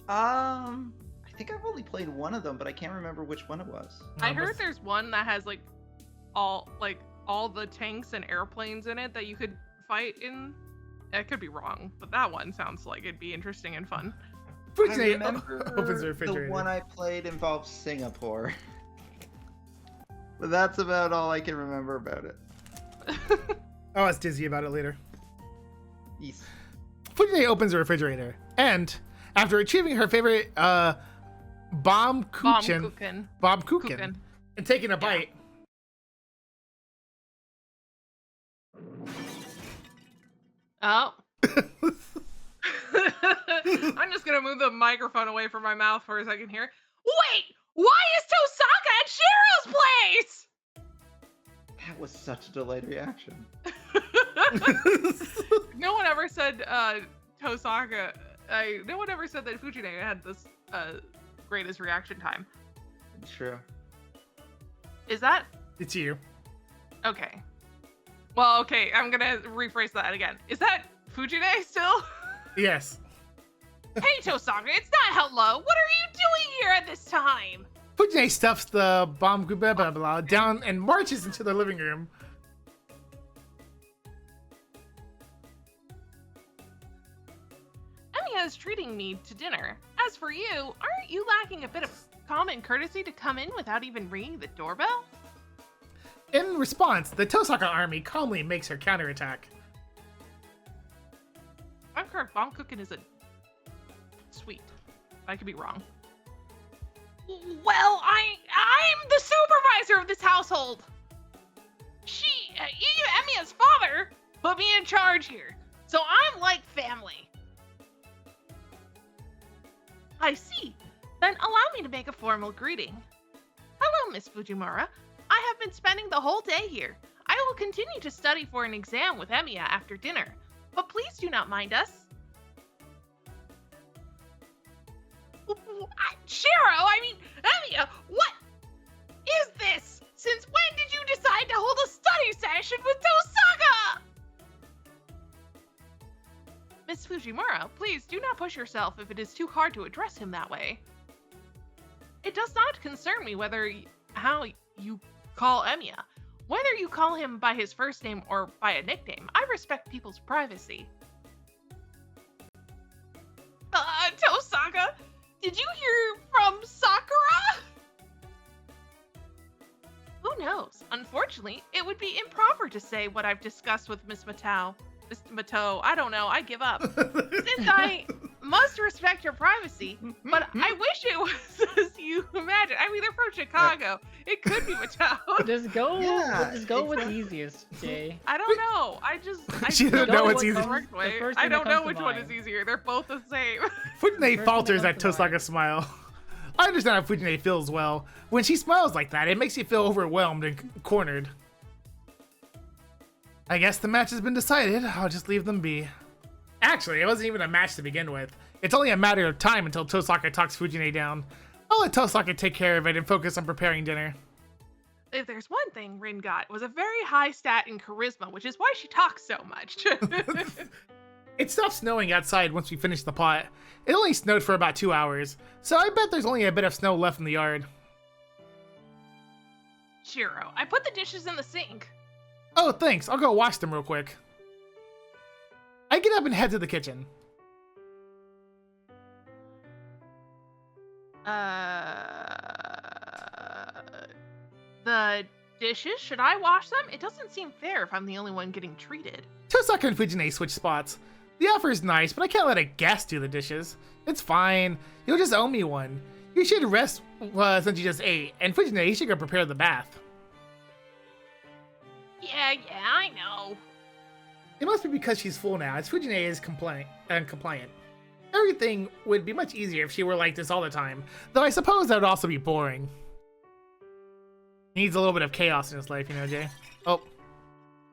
I think I've only played one of them, but I can't remember which one it was. I heard there's one that has all the tanks and airplanes in it that you could fight in. I could be wrong, but that one sounds like it'd be interesting and fun. I remember opens the refrigerator. The one I played involved Singapore. But that's about all I can remember about it. I'll ask Dizzy about it later. Yes. Fujine opens the refrigerator, and after achieving her favorite Baumkuchen, and taking a bite. Oh. I'm just gonna move the microphone away from my mouth for a second here. Wait! Why is Tosaka at Shiro's place? That was such a delayed reaction. No one ever said Tosaka. No one ever said that Fujine had this greatest reaction time. True. Is that? It's you. Okay. Well, okay, I'm gonna rephrase that again. Is that Fujine still? Yes. Hey, Tosaka, it's not hello. What are you doing here at this time? Fujine stuffs the bomb blah, blah, blah, down and marches into the living room. Emiya is treating me to dinner. As for you, aren't you lacking a bit of common courtesy to come in without even ringing the doorbell? In response, the Tosaka army calmly makes her counterattack. I've heard bomb cooking is a sweet. I could be wrong. Well, I'm the supervisor of this household. Emiya's father put me in charge here, so I'm like family. I see. Then allow me to make a formal greeting. Hello, Miss Fujimura. I have been spending the whole day here. I will continue to study for an exam with Emiya after dinner, but please do not mind us. Shiro, Emiya, what is this? Since when did you decide to hold a study session with Tosaka? Miss Fujimura, please do not push yourself if it is too hard to address him that way. It does not concern me how you call Emiya. Whether you call him by his first name or by a nickname, I respect people's privacy. Tosaka, did you hear from Sakura? Who knows? Unfortunately, it would be improper to say what I've discussed with Miss Matau. Miss Matau, I don't know, I give up. Since I must respect your privacy, but I wish it was as you imagine. They're from Chicago. It could be Matau. Just go with the easiest, Jay. I don't know. She doesn't know what's easy. I don't know which one is easier. They're both the same. Fujine falters at Tosaka's smile. I understand how Fujine feels well. When she smiles like that, it makes you feel overwhelmed and cornered. I guess the match has been decided. I'll just leave them be. Actually, it wasn't even a match to begin with. It's only a matter of time until Tosaka talks Fujine down. I'll let Tosaka take care of it and focus on preparing dinner. If there's one thing Rin got, it was a very high stat in charisma, which is why she talks so much. It stopped snowing outside once we finished the pot. It only snowed for about 2 hours, so I bet there's only a bit of snow left in the yard. Shiro, I put the dishes in the sink. Oh, thanks. I'll go wash them real quick. I get up and head to the kitchen. The dishes? Should I wash them? It doesn't seem fair if I'm the only one getting treated. Tosaka and Fujine switch spots. The offer is nice, but I can't let a guest do the dishes. It's fine. You'll just owe me one. You should rest since you just ate, and Fujine, you should go prepare the bath. Yeah, I know. It must be because she's full now, as Fujine is compliant. Everything would be much easier if she were like this all the time, though I suppose that would also be boring. He needs a little bit of chaos in his life, you know, Jay?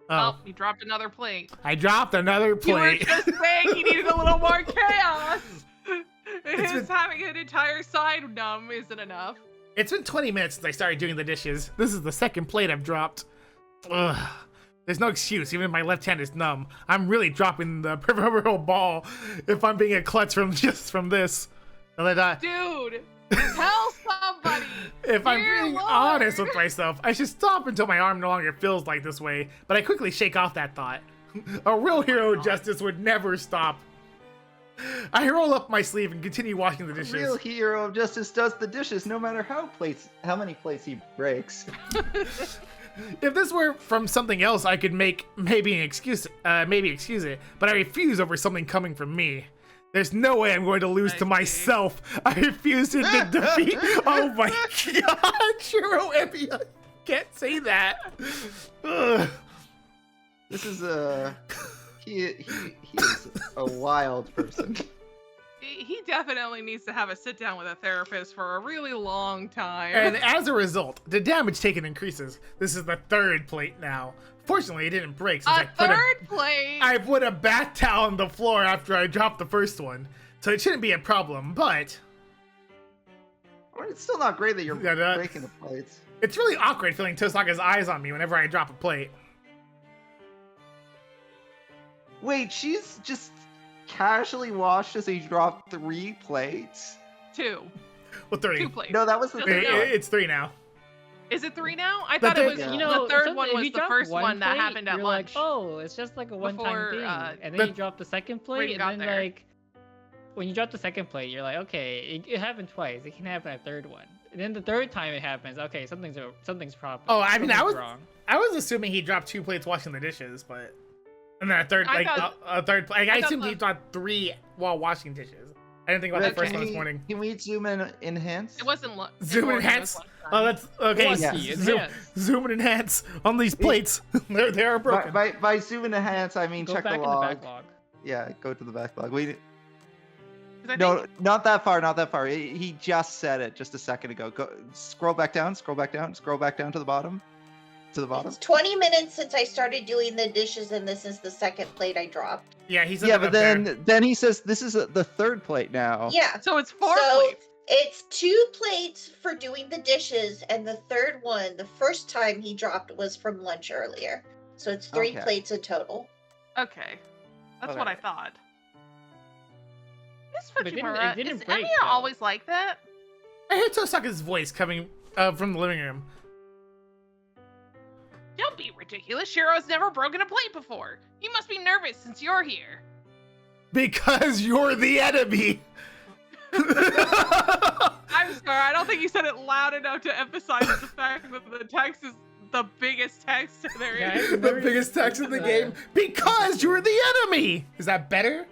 Oh, you dropped another plate. I dropped another plate. You were just saying he needed a little more chaos. Having an entire side numb isn't enough. It's been 20 minutes since I started doing the dishes. This is the second plate I've dropped. Ugh. There's no excuse, even if my left hand is numb. I'm really dropping the proverbial ball if I'm being a klutz from this. Dude, tell somebody. If I'm being honest with myself, I should stop until my arm no longer feels like this way, but I quickly shake off that thought. A real hero of justice would never stop. I roll up my sleeve and continue washing the dishes. A real hero of justice does the dishes no matter how many plates he breaks. If this were from something else, I could maybe excuse it, but I refuse over something coming from me. There's no way I'm going to lose to myself. I refuse to defeat. Oh my god, Shiro Emiya. Can't say that. Ugh. This is he is a wild person. He definitely needs to have a sit down with a therapist for a really long time. And as a result, the damage taken increases. This is the third plate now. Fortunately, it didn't break since I put a bath towel on the floor after I dropped the first one. So it shouldn't be a problem, but... Well, it's still not great that you're breaking the plates. It's really awkward feeling Tosaka's eyes on me whenever I drop a plate. Wait, she's just casually watched as he dropped 3 plates? 2. Well, 3. 2 plates. No, that was the third one. It's 3 now. Is it 3 now? I thought it was the third one was the first one that happened at lunch. Like, oh, it's just like a one-time thing. And then you drop the second plate, and then like when you drop the second plate, you're like, okay, it happened twice. It can happen a third one. And then the third time it happens, okay, something's problem. Oh, I mean, I was wrong. I was assuming he dropped 2 plates washing the dishes, but and then a third I assumed he dropped 3 while washing dishes. I didn't think about the first one this morning. Can we zoom in enhance? It wasn't zoom and enhance. Oh, that's okay. Zoom and enhance on these plates. they are broken. By zoom and enhance, I mean go check back the log. in the backlog. Yeah, go to the backlog. No, not that far. Not that far. He just said it just a second ago. Go scroll back down. Scroll back down. Scroll back down to the bottom. To the bottom. It's 20 minutes since I started doing the dishes, and this is the second plate I dropped. Yeah, he's but then he says this is the third plate now. Yeah. So it's 4 plates. It's 2 plates for doing the dishes, and the third one, the first time he dropped was from lunch earlier. So it's 3 plates in total. Okay. That's what I thought. This Fujimura, is Emiya always like that? I hear Tosaka's voice coming from the living room. Don't be ridiculous. Shiro's never broken a plate before. He must be nervous since you're here. Because you're the enemy. I'm sorry. I don't think you said it loud enough to emphasize the fact that the text is the biggest text there is. The biggest text in the game. Because you're the enemy. Is that better?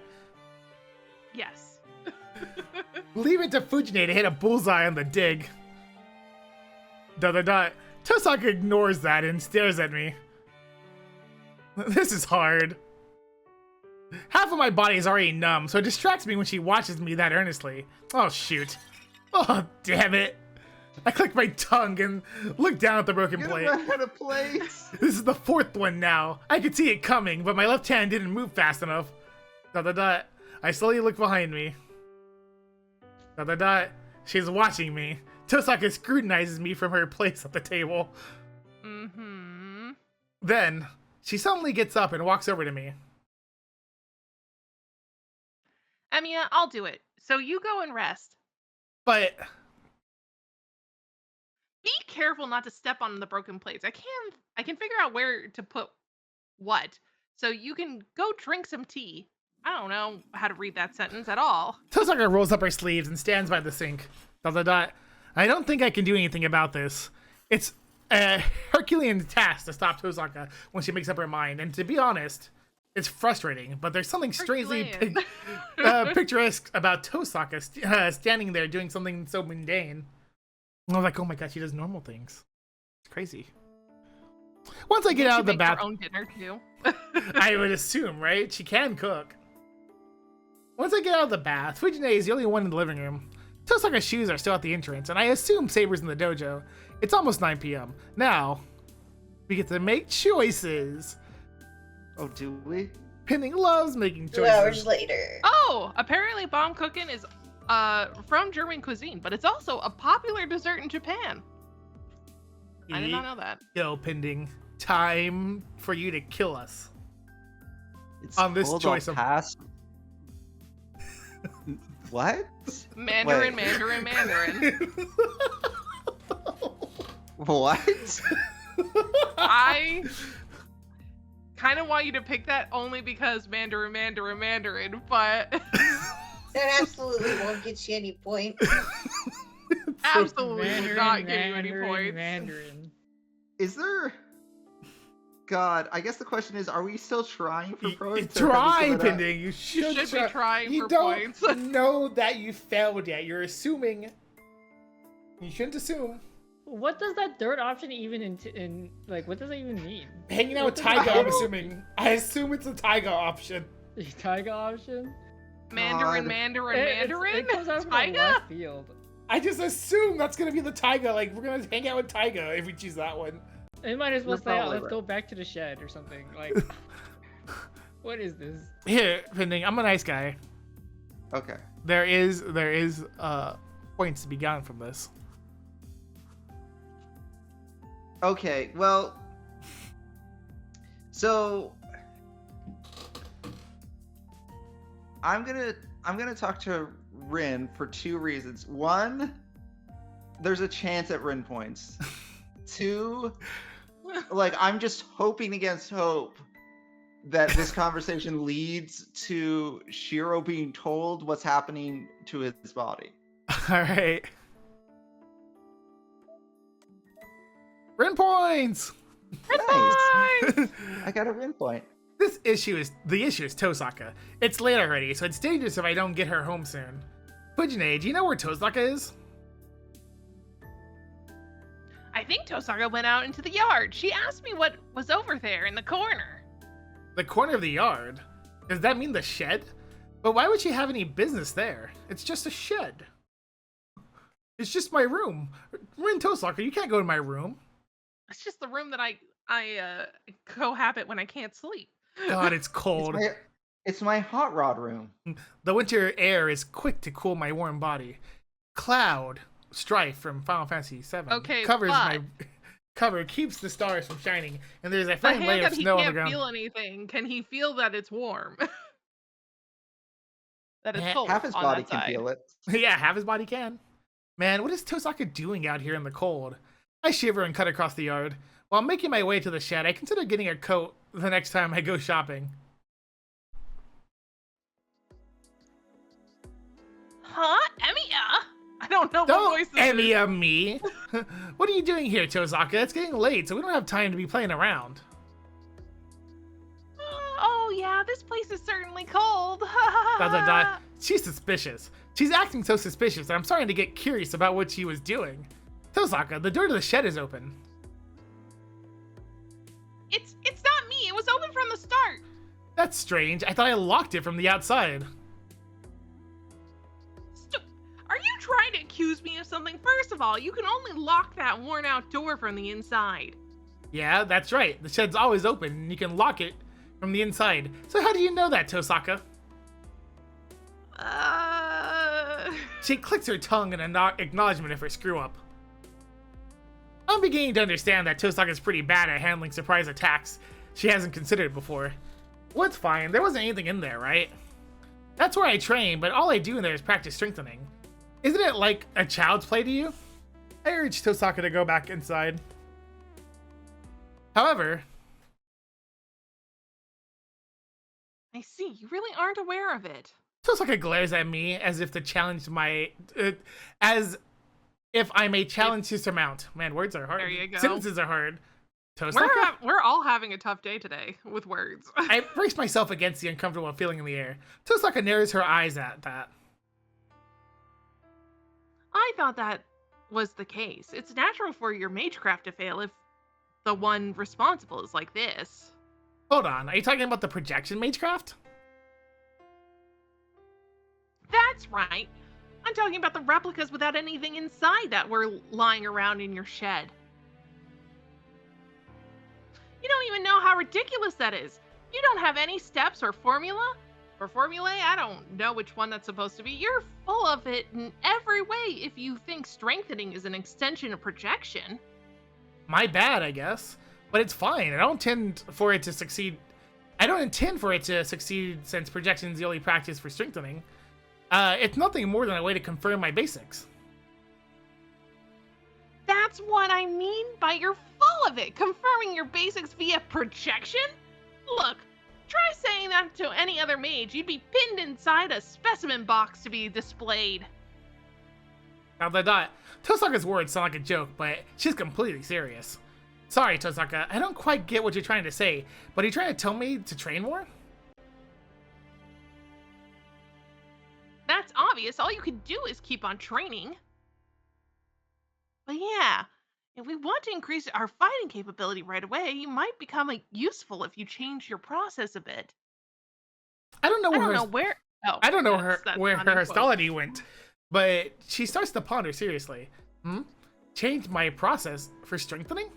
Yes. Leave it to Fujine to hit a bullseye on the dig. ... Tosaka ignores that and stares at me. This is hard. Half of my body is already numb, so it distracts me when she watches me that earnestly. Oh, shoot. Oh, damn it. I click my tongue and look down at the broken plate. This is the 4th one now. I could see it coming, but my left hand didn't move fast enough. ... I slowly look behind me. ... She's watching me. Tosaka scrutinizes me from her place at the table. Mm-hmm. Then, she suddenly gets up and walks over to me. Emiya, I'll do it. So you go and rest. But... Be careful not to step on the broken plates. I can figure out where to put what. So you can go drink some tea. I don't know how to read that sentence at all. Tosaka rolls up her sleeves and stands by the sink. ... I don't think I can do anything about this. It's a Herculean task to stop Tosaka when she makes up her mind, and to be honest, it's frustrating, but there's something strangely picturesque about Tosaka standing there doing something so mundane. I was like, oh my god, she does normal things. It's crazy. Once I get out of the bath... Her own dinner too. I would assume, right? She can cook. Once I get out of the bath, Fujine is the only one in the living room. Tosaka's shoes are still at the entrance, and I assume Saber's in the dojo. It's almost 9 p.m. Now, we get to make choices. Oh, do we? Pending loves making choices. 2 hours later. Oh, apparently bomb cooking is from German cuisine, but it's also a popular dessert in Japan. I did not know that. Yo, Pending, time for you to kill us. It's on this choice of... What? Mandarin. What? I kind of want you to pick that only because Mandarin, but... That absolutely won't get you any points. Absolutely would not give you any points. Mandarin. Is there... God, I guess the question is, are we still trying for points? Try, Pending. You should be trying for points. You don't know that you failed yet. You're assuming. You shouldn't assume. What does that third option even like? What does that even mean? Hanging out with Taiga, I'm assuming. I assume it's a Taiga option. Taiga option? Mandarin. It comes out from the Taiga? left field. I just assume that's gonna be the Taiga. Like, we're gonna hang out with Taiga if we choose that one. It might as well You're say, probably let's right. go back to the shed or something. Like, what is this? Here, Pending, I'm a nice guy. Okay. There is points to be gotten from this. Okay, well, so I'm gonna talk to Rin for 2 reasons. 1, there's a chance at Rin points. 2, like, I'm just hoping against hope that this conversation leads to Shiro being told what's happening to his body. All right. Rin points. Nice. I got a Rin point. The issue is Tosaka. It's late already, so it's dangerous if I don't get her home soon. Fujine, do you know where Tosaka is? I think Tosaka went out into the yard. She asked me what was over there in the corner. The corner of the yard? Does that mean the shed? But why would she have any business there? It's just a shed. It's just my room. Rin Tosaka, you can't go to my room. It's just the room that I cohabit when I can't sleep. God, it's cold. It's my hot rod room. The winter air is quick to cool my warm body. Cloud, Strife from Final Fantasy VII, Okay, covers but- my cover, keeps the stars from shining, and there's a The fine hand layer that of he snow on the can't ground. feel anything. Can he feel that it's warm? That it's cold Half his on body that can side. feel it. Yeah, half his body can. Man, what is Tosaka doing out here in the cold? I shiver and cut across the yard. While making my way to the shed, I consider getting a coat the next time I go shopping. Huh? Emiya? I don't know what Don't voice this is. Emiya me! What are you doing here, Tosaka? It's getting late, so we don't have time to be playing around. Oh yeah, this place is certainly cold. Dot, dot, dot. She's suspicious. She's acting so suspicious that I'm starting to get curious about what she was doing. Tosaka, the door to the shed is open. It's not me. It was open from the start. That's strange. I thought I locked it from the outside. Are you trying to accuse me of something? First of all, you can only lock that worn out door from the inside. Yeah, that's right. The shed's always open, and you can lock it from the inside. So how do you know that, Tosaka? She clicks her tongue in an acknowledgement of her screw-up. I'm beginning to understand that Tosaka's pretty bad at handling surprise attacks she hasn't considered before. Well, it's fine. There wasn't anything in there, right? That's where I train, but all I do in there is practice strengthening. Isn't it like a child's play to you? I urge Tosaka to go back inside. However... I see. You really aren't aware of it. Tosaka glares at me as if to challenge my... as if I'm a challenge to surmount. Man, words are hard. There you go. Sentences are hard. Tosaka? We're all having a tough day today with words. I brace myself against the uncomfortable feeling in the air. Tosaka narrows her eyes at that. I thought that was the case. It's natural for your magecraft to fail if the one responsible is like this. Hold on, are you talking about the projection magecraft? That's right. I'm talking about the replicas without anything inside that were lying around in your shed. You don't even know how ridiculous that is. You don't have any steps or formula? Or formulae? I don't know which one that's supposed to be. You're full of it in every way if you think strengthening is an extension of projection. My bad, I guess. But it's fine. I don't intend for it to succeed. I don't intend for it to succeed since projection is the only practice for strengthening. It's nothing more than a way to confirm my basics. That's what I mean by you're full of it, confirming your basics via projection? Look, try saying that to any other mage. You'd be pinned inside a specimen box to be displayed. Dot dot dot. Tosaka's words sound like a joke, but she's completely serious. Sorry, Tosaka, I don't quite get what you're trying to say, but are you trying to tell me to train more? That's obvious. All you can do is keep on training. But yeah, if we want to increase our fighting capability right away, you might become useful if you change your process a bit. I don't know I where don't know where. Oh, I don't know that's where not her in quotes. hostility went, but she starts to ponder seriously. Change my process for strengthening?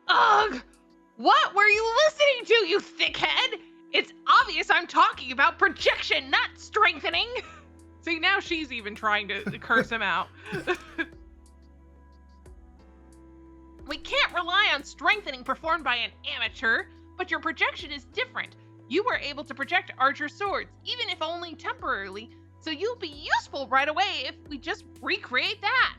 Ugh! What were you listening to, you thickhead? It's obvious I'm talking about projection, not strengthening. See, now she's even trying to curse him out. We can't rely on strengthening performed by an amateur, but your projection is different. You were able to project Archer swords, even if only temporarily, so you'll be useful right away if we just recreate that.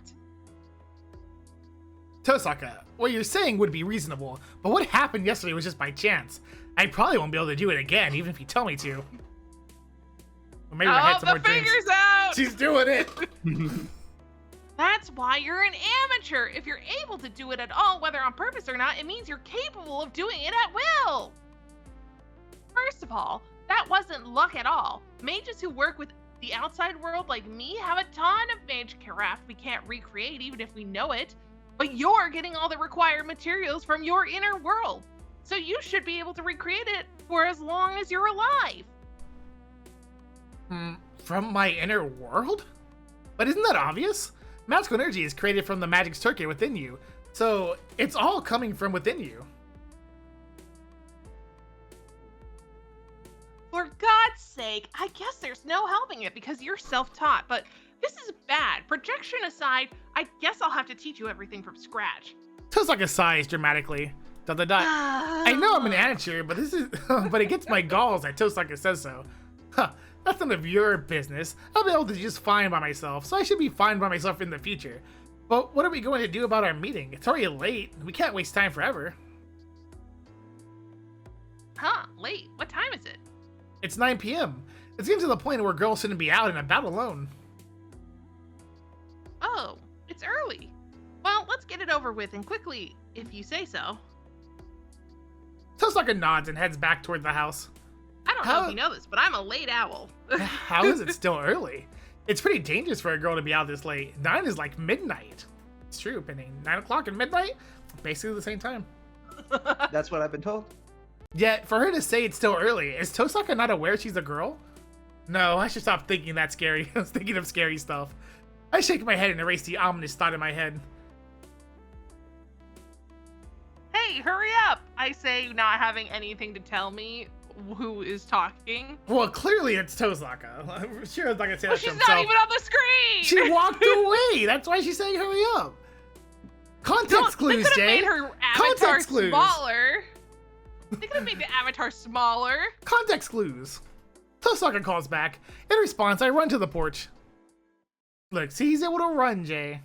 Tosaka, what you're saying would be reasonable, but what happened yesterday was just by chance. I probably won't be able to do it again, even if you tell me to. Or maybe I had some more the drinks. fingers out! She's doing it! That's why you're an amateur. If you're able to do it at all, whether on purpose or not, it means you're capable of doing it at will. First of all, that wasn't luck at all. Mages who work with the outside world like me have a ton of magecraft we can't recreate even if we know it. But you're getting all the required materials from your inner world. So you should be able to recreate it for as long as you're alive. From my inner world? But isn't that obvious? Magical energy is created from the magic circuit within you, so it's all coming from within you. For God's sake, I guess there's no helping it because you're self-taught, but this is bad. Projection aside, I guess I'll have to teach you everything from scratch. Tosaka sighs dramatically. ... I know I'm an amateur, but this is but it gets my galls that Tosaka says so. Huh, that's none of your business. I'll be able to just fine by myself, so I should be fine by myself in the future. But what are we going to do about our meeting? It's already late. We can't waste time forever. Huh, late. What time is it? It's 9 p.m. It's getting to the point where girls shouldn't be out and about alone. Oh, it's early. Well, let's get it over with and quickly, if you say so. Tosaka nods and heads back toward the house. I don't know if you know this, but I'm a late owl. How is it still early? It's pretty dangerous for a girl to be out this late. 9 is like midnight. It's true, Penning. 9 o'clock and midnight? Basically the same time. That's what I've been told. Yet, for her to say it's still early, is Tosaka not aware she's a girl? No, I should stop thinking that scary. I was thinking of scary stuff. I shake my head and erase the ominous thought in my head. Hey, hurry up! I say, not having anything to tell me who is talking. Well, clearly it's Tosaka. I'm sure it's not gonna say Well, that to she's himself. not even on the screen! She walked away! That's why she's saying hurry up! Context clues, They could have Jay! made her avatar Context clues! smaller. They could have made the avatar smaller. Context clues! Tosaka calls back. In response, I run to the porch. Look, see, he's able to run, Jay.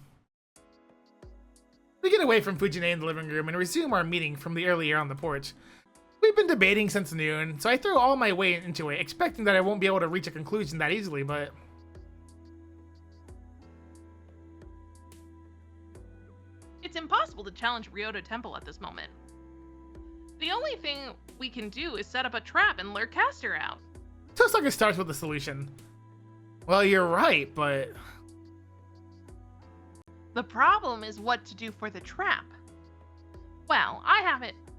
We get away from Fujine in the living room and resume our meeting from the earlier on the porch. We've been debating since noon, so I throw all my weight into it, expecting that I won't be able to reach a conclusion that easily, but... It's impossible to challenge Ryoto Temple at this moment. The only thing we can do is set up a trap and lure Caster out. Tosaka starts with a solution. Well, you're right, but... The problem is what to do for the trap. Well, I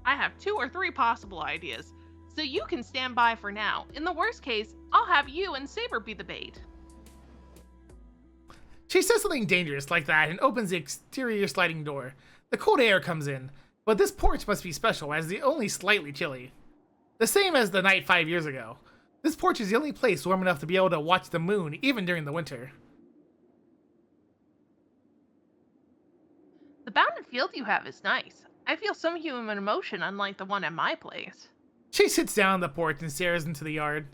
have 2 or 3 possible ideas, so you can stand by for now. In the worst case, I'll have you and Saber be the bait. She says something dangerous like that and opens the exterior sliding door. The cold air comes in, but this porch must be special as it's only slightly chilly. The same as the night 5 years ago. This porch is the only place warm enough to be able to watch the moon even during the winter. The bounded field you have is nice. I feel some human emotion unlike the one at my place. She sits down on the porch and stares into the yard.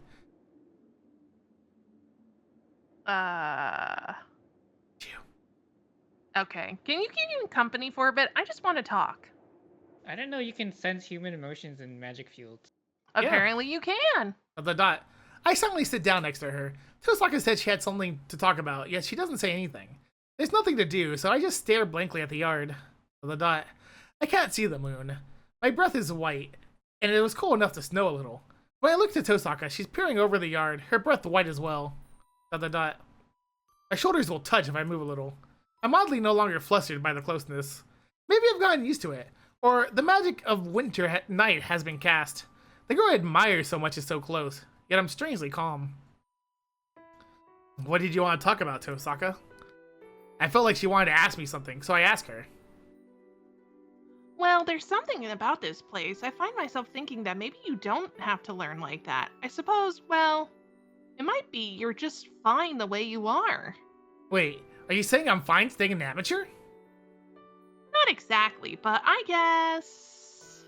Okay, can you keep me company for a bit? I just want to talk. I didn't know you can sense human emotions in magic fields. Apparently you can. I suddenly sit down next to her. Tosaka said she had something to talk about, yet she doesn't say anything. There's nothing to do, so I just stare blankly at the yard. I can't see the moon. My breath is white, and it was cold enough to snow a little. When I look to Tosaka, she's peering over the yard, her breath white as well. My shoulders will touch if I move a little. I'm oddly no longer flustered by the closeness. Maybe I've gotten used to it, or the magic of winter night has been cast. The girl I admire so much is so close. yet I'm strangely calm. What did you want to talk about, Tosaka? I felt like she wanted to ask me something, so I asked her. Well, there's something about this place. I find myself thinking that maybe you don't have to learn like that. I suppose, well, it might be you're just fine the way you are. Wait, are you saying I'm fine staying an amateur? Not exactly, but I guess...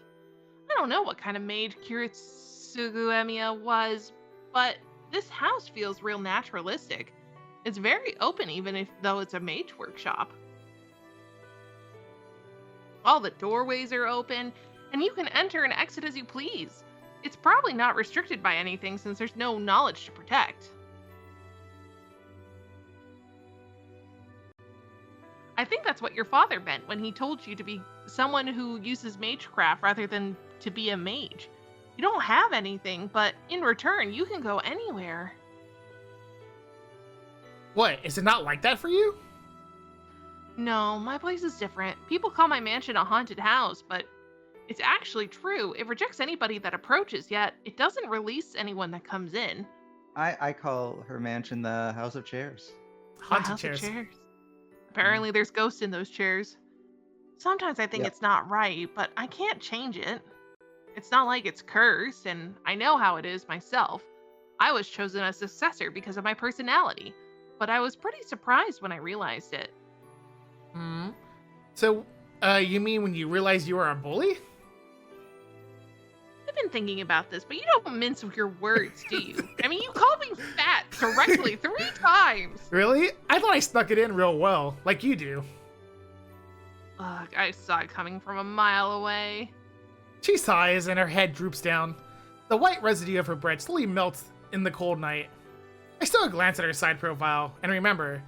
I don't know what kind of maid Kiritsugu was, but this house feels real naturalistic. It's very open even though it's a mage workshop. All the doorways are open, and you can enter and exit as you please. It's probably not restricted by anything since there's no knowledge to protect. I think that's what your father meant when he told you to be someone who uses magecraft rather than to be a mage. You don't have anything, but in return, you can go anywhere. What, is it not like that for you? No, my place is different. People call my mansion a haunted house, but it's actually true. It rejects anybody that approaches, yet it doesn't release anyone that comes in. I call her mansion the House of Chairs. Haunted House chairs. of chairs. Apparently there's ghosts in those chairs. Sometimes I think it's not right, but I can't change it. It's not like it's cursed, and I know how it is myself. I was chosen as successor because of my personality, but I was pretty surprised when I realized it. So, you mean when you realized you were a bully? I've been thinking about this, but you don't mince with your words, do you? I mean, you called me fat directly 3 times. Really? I thought I snuck it in real well, like you do. Ugh, I saw it coming from a mile away. She sighs and her head droops down. The white residue of her bread slowly melts in the cold night. I still glance at her side profile and remember,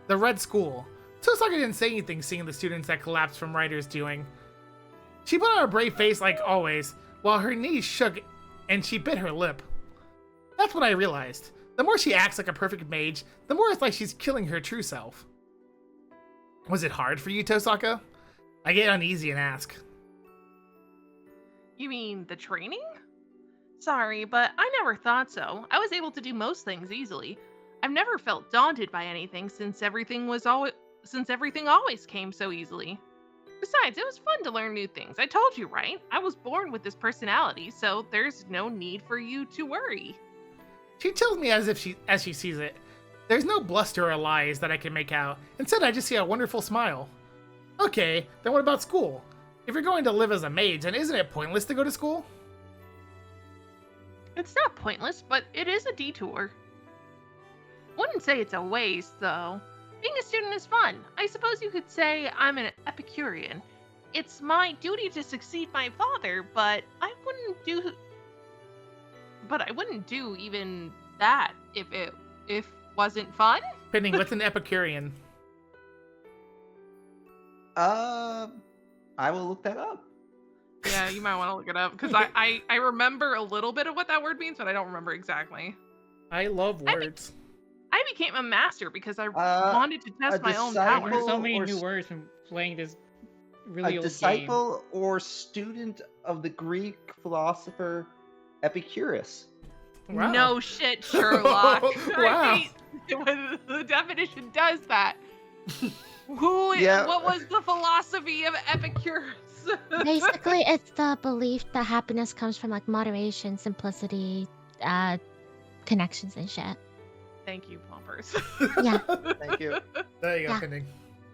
the red school. Tosaka didn't say anything seeing the students that collapsed from Ryder's doing. She put on a brave face like always, while her knees shook and she bit her lip. That's what I realized. The more she acts like a perfect mage, the more it's like she's killing her true self. Was it hard for you, Tosaka? I get uneasy and ask. You mean the training? Sorry, but I never thought so. I was able to do most things easily. I've never felt daunted by anything since everything always came so easily. Besides, it was fun to learn new things. I told you, right? I was born with this personality, so there's no need for you to worry. She tells me as she sees it. There's no bluster or lies that I can make out. Instead, I just see a wonderful smile. Okay, then what about school? If you're going to live as a mage, then isn't it pointless to go to school? It's not pointless, but it is a detour. Wouldn't say it's a waste, though. Being a student is fun. I suppose you could say I'm an Epicurean. It's my duty to succeed my father, but I wouldn't do even that if it wasn't fun. Pending, what's an Epicurean? I will look that up. Yeah, you might want to look it up because I remember a little bit of what that word means, but I don't remember exactly. I love words. I became a master because I wanted to test my own There's powers. so many new words from playing this really A old disciple or student of the Greek philosopher Epicurus. Wow. No shit, Sherlock. Wow. I hate when the definition does that. What was the philosophy of Epicurus? Basically, it's the belief that happiness comes from like moderation, simplicity, connections and shit. Thank you, Plompers. Yeah. Thank you. There you go, Yeah. Pending.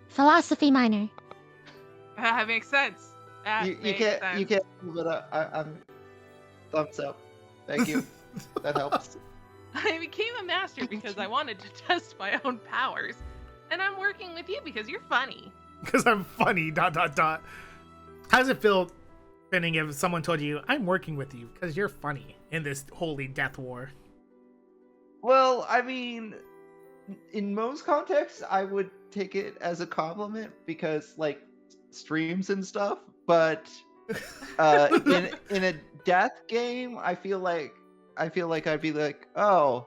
Philosophy minor. That makes sense. You can't, but I'm thumbs up. Thank you. That helps. I became a master because I wanted to test my own powers. And I'm working with you because you're funny. Because I'm funny, ... How does it feel, Pending, if someone told you, I'm working with you because you're funny in this holy death war? Well, I mean, in most contexts, I would take it as a compliment because, like, streams and stuff. But in a death game, I feel like I'd be like, oh,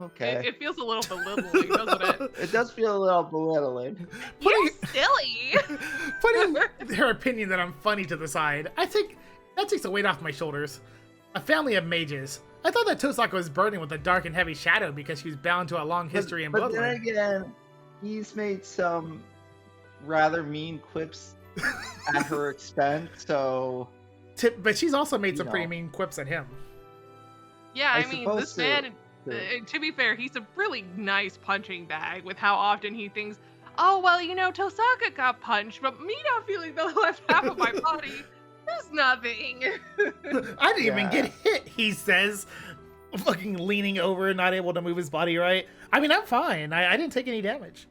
okay. It feels a little belittling, doesn't it? It does feel a little belittling. You're silly. Putting her opinion that I'm funny to the side, I think that takes a weight off my shoulders. A family of mages. I thought that Tosaka was burdened with a dark and heavy shadow because she was bound to a long history in But bloodline. then again, he's made some rather mean quips at her expense, so... But she's also made some You pretty know. mean quips at him. Yeah, I I mean, suppose this so, man, to be fair, he's a really nice punching bag with how often he thinks, oh, well, you know, Tosaka got punched, but me not feeling the left half of my body is nothing. I didn't even Yeah. get hit, he says, fucking leaning over, not able to move his body right. I mean, I'm fine. I didn't take any damage.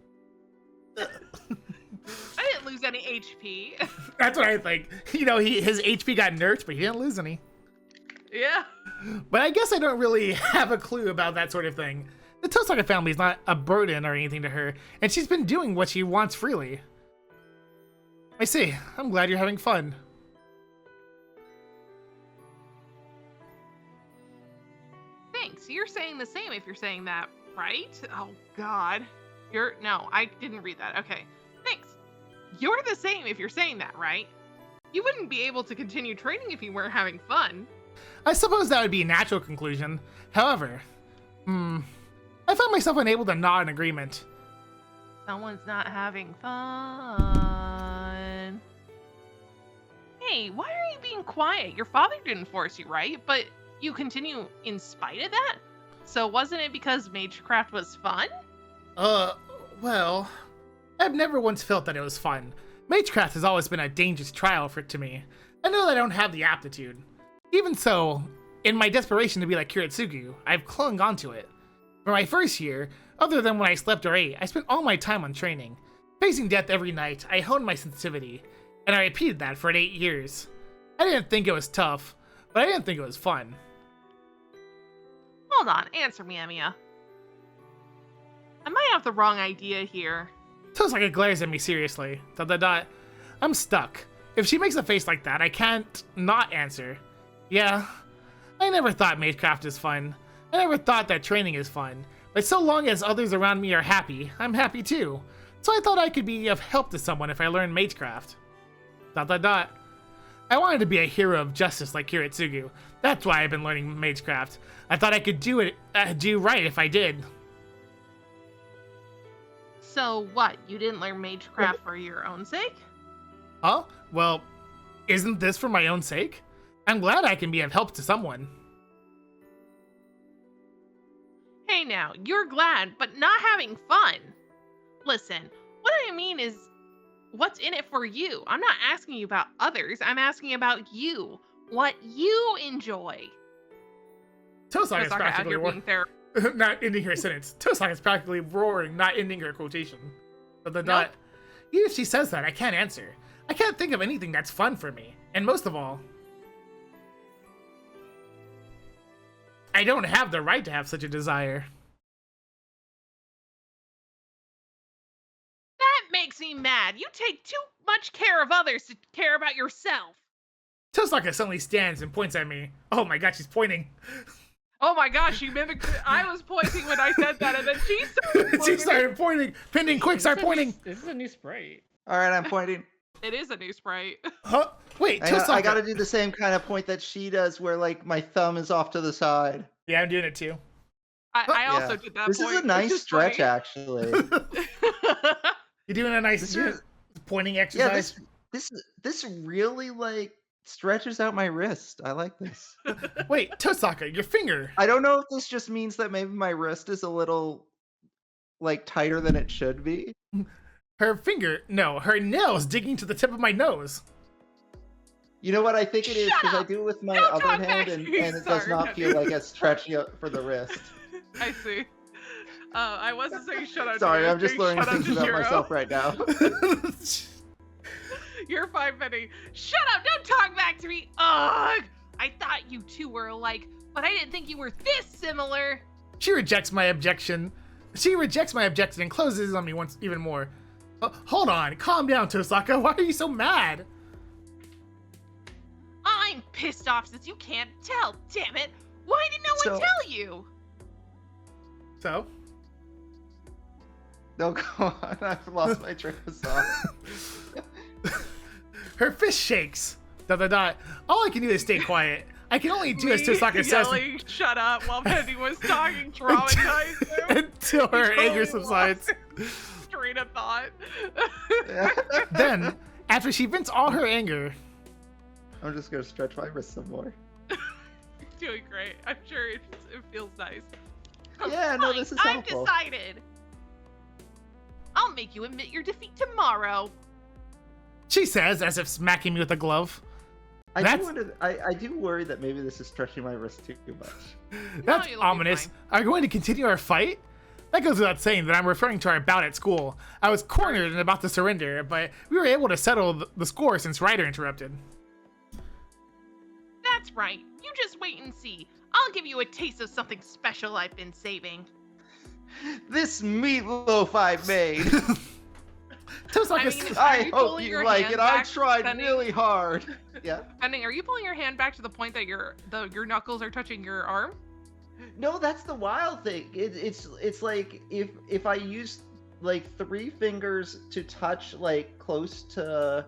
I didn't lose any HP. That's what I think. You know, his HP got nerfed, but he didn't lose any. Yeah. But I guess I don't really have a clue about that sort of thing. The Tosaka family is not a burden or anything to her, and she's been doing what she wants freely. I see. I'm glad you're having fun. Thanks. You're saying the same if you're saying that, right? Oh, God. No, I didn't read that. Okay. Thanks. You're the same if you're saying that, right? You wouldn't be able to continue training if you weren't having fun. I suppose that would be a natural conclusion. However, I found myself unable to nod in agreement. Someone's not having fun. Hey, why are you being quiet? Your father didn't force you, right? But you continue in spite of that? So wasn't it because Magecraft was fun? Well, I've never once felt that it was fun. Magecraft has always been a dangerous trial to me. I know that I don't have the aptitude. Even so, in my desperation to be like Kiritsugu, I've clung onto it. For my first year, other than when I slept or ate, I spent all my time on training. Facing death every night, I honed my sensitivity, and I repeated that for 8 years. I didn't think it was tough, but I didn't think it was fun. Hold on, answer me, Emiya. I might have the wrong idea here. Tosaka glares at me seriously. ... I'm stuck. If she makes a face like that, I can't not answer. Yeah, I never thought Magecraft is fun. I never thought that training is fun. But so long as others around me are happy, I'm happy too. So I thought I could be of help to someone if I learned Magecraft. ... I wanted to be a hero of justice like Kiritsugu. That's why I've been learning Magecraft. I thought I could do right if I did. So what, you didn't learn Magecraft for your own sake? Huh? Well, isn't this for my own sake? I'm glad I can be of help to someone. Hey now, you're glad, but not having fun. Listen, what I mean is, what's in it for you? I'm not asking you about others, I'm asking about you. What you enjoy. Tosaka is Tosaka, practically you're being fair. not ending her sentence. Tosaka is practically roaring, not ending her quotation. Even if she says that, I can't answer. I can't think of anything that's fun for me. And most of all, I don't have the right to have such a desire. That makes me mad. You take too much care of others to care about yourself. Tosaka suddenly stands and points at me. Oh my god, she's pointing. Oh my gosh, she mimicked. I was pointing when I said that, and then she started pointing. She started pointing. Pending, quick, start pointing. This is a new sprite. All right, I'm pointing. It is a new sprite. Huh? Wait, Tosaka. I gotta do the same kind of point that she does, where like my thumb is off to the side. Yeah, I'm doing it too. I also did that. This point, is a nice which is stretch, funny. actually. You're doing a nice pointing exercise. Yeah, this really like stretches out my wrist. I like this. Wait, Tosaka, your finger. I don't know if this just means that maybe my wrist is a little like tighter than it should be. Her finger, no, her nail's digging to the tip of my nose. You know what I think it is, Shut because I up! do it with my Don't other talk hand, back and to me, it does sorry. not feel like it's stretching out for the wrist. I see. I wasn't saying shut up. Sorry, to I'm just saying learning shut up things to about Jiro. myself right now. You're fine, Penny. Shut up! Don't talk back to me. Ugh! I thought you two were alike, but I didn't think you were this similar. She rejects my objection. She rejects my objection and closes on me once even more. Hold on, calm down, Tosaka. Why are you so mad? I'm pissed off since you can't tell. Damn it! Why did no one tell you? So? No, go on. I've lost my train of thought. Her fist shakes. ... All I can do is stay quiet. I can only do as Tosaka says yelling, shut up, while Pending was talking, traumatized him. until her anger subsides. Straight up thought. Then, after she vents all her anger, I'm just gonna stretch my wrist some more. Doing great. I'm sure it feels nice. Yeah, no, this is I've helpful. decided. I'll make you admit your defeat tomorrow. she says as if smacking me with a glove. I do worry that maybe this is stretching my wrist too much. That's you'll be ominous. fine. Are you going to continue our fight? That goes without saying that I'm referring to our bout at school. I was cornered and about to surrender, but we were able to settle the score since Ryder interrupted. That's right. You just wait and see. I'll give you a taste of something special I've been saving. This meatloaf I made. Tosaka, I hope pulling you your like hand it. I back, tried Pending? really hard. Yeah. Pending, are you pulling your hand back to the point that your knuckles are touching your arm? No, that's the wild thing. It's like if I use like 3 fingers to touch like close to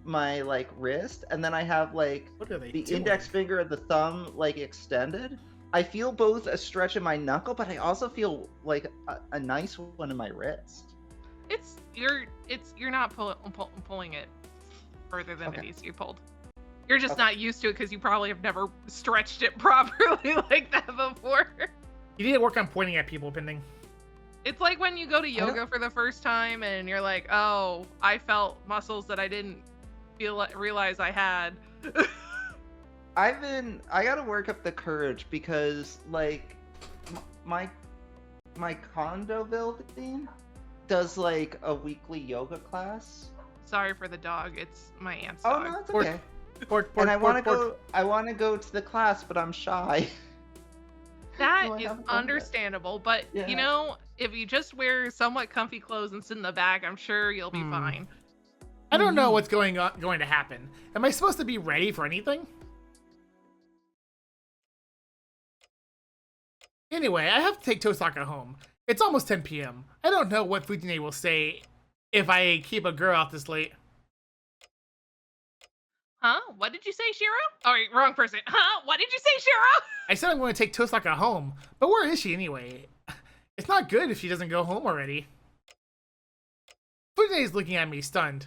my like wrist, and then I have like what are they the doing? index finger and the thumb like extended. I feel both a stretch in my knuckle, but I also feel like a nice one in my wrist. You're not pulling it further than Okay. it needs to be pulled. You're just Okay. not used to it because you probably have never stretched it properly like that before. You need to work on pointing at people, Pending. It's like when you go to don't- yoga for the first time and you're like, oh, I felt muscles that I didn't realize I had. I gotta work up the courage because like my condo building does like a weekly yoga class. Sorry for the dog. It's my aunt's Oh dog. no, it's Pork, okay. pork, And I want to pork. go to the class, but I'm shy. That No, I is haven't done that. understandable, but Yeah. you know, if you just wear somewhat comfy clothes and sit in the back, I'm sure you'll be fine. I don't know what's going to happen. Am I supposed to be ready for anything? Anyway, I have to take Tosaka home. It's almost 10 p.m. I don't know what Fujine will say if I keep a girl out this late. Huh? What did you say, Shiro? Oh, wait, wrong person. Huh? What did you say, Shiro? I said I'm going to take Tosaka home, but where is she anyway? It's not good if she doesn't go home already. Fujine is looking at me stunned.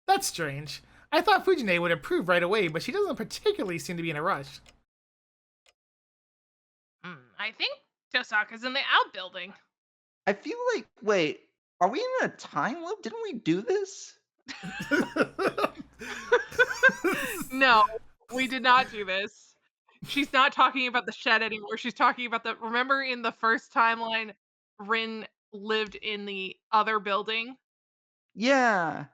That's strange. I thought Fujine would approve right away, but she doesn't particularly seem to be in a rush. I think Tosaka's in the outbuilding. I feel like, wait, are we in a time loop? Didn't we do this? No, we did not do this. She's not talking about the shed anymore. She's talking about remember in the first timeline, Rin lived in the other building? Yeah.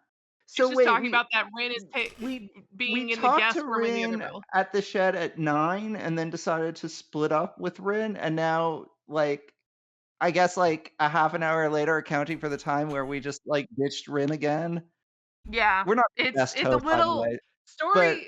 She's So just wait, talking about that Rin is we being in the talked guest to room in the other Rin building. at the shed at 9, and then decided to split up with Rin, and now like I guess like a half an hour later, accounting for the time where we just like ditched Rin again. Yeah, We're not the it's best a hosts, by the little way.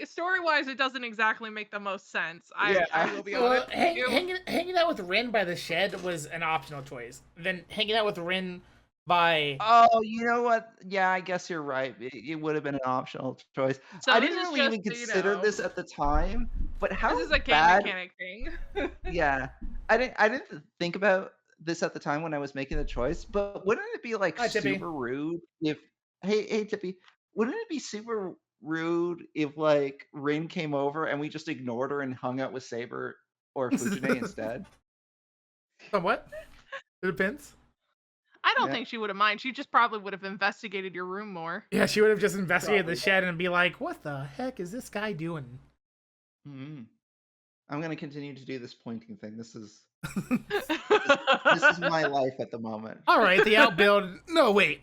story-wise, it doesn't exactly make the most sense. Yeah. I will be Well, honest. with you. hanging out with Rin by the shed was an optional choice. Then hanging out with Rin by... Oh, you know what? Yeah, I guess you're right. It would have been an optional choice. So I this didn't is really even just, so you consider know, this at the time, but how this is a game bad? mechanic thing. Yeah, I didn't think about this at the time when I was making the choice. But wouldn't it be like Hi, Tippy. super rude if hey Tippy, wouldn't it be super rude if like Rin came over and we just ignored her and hung out with Saber or Fujine instead? What? It depends. I don't Yeah. think she would have minded. She just probably would have investigated your room more. Yeah, she would have just investigated Probably. the shed and be like, what the heck is this guy doing? Hmm. I'm gonna continue to do this pointing thing. This is my life at the moment. All right, the outbuild. No, wait.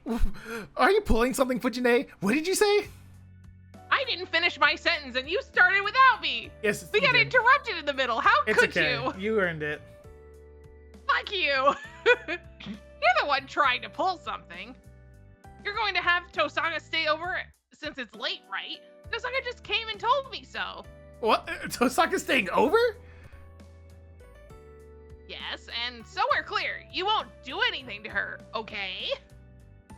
Are you pulling something, Fujine? What did you say? I didn't finish my sentence and you started without me. Yes, We you got did. interrupted in the middle. How It's could okay. you? You earned it. Fuck you. You're the one trying to pull something. You're going to have Tosaka stay over since it's late, right? Tosaka just came and told me so. What? Tosaka's staying over? Yes, and so we're clear. You won't do anything to her, okay?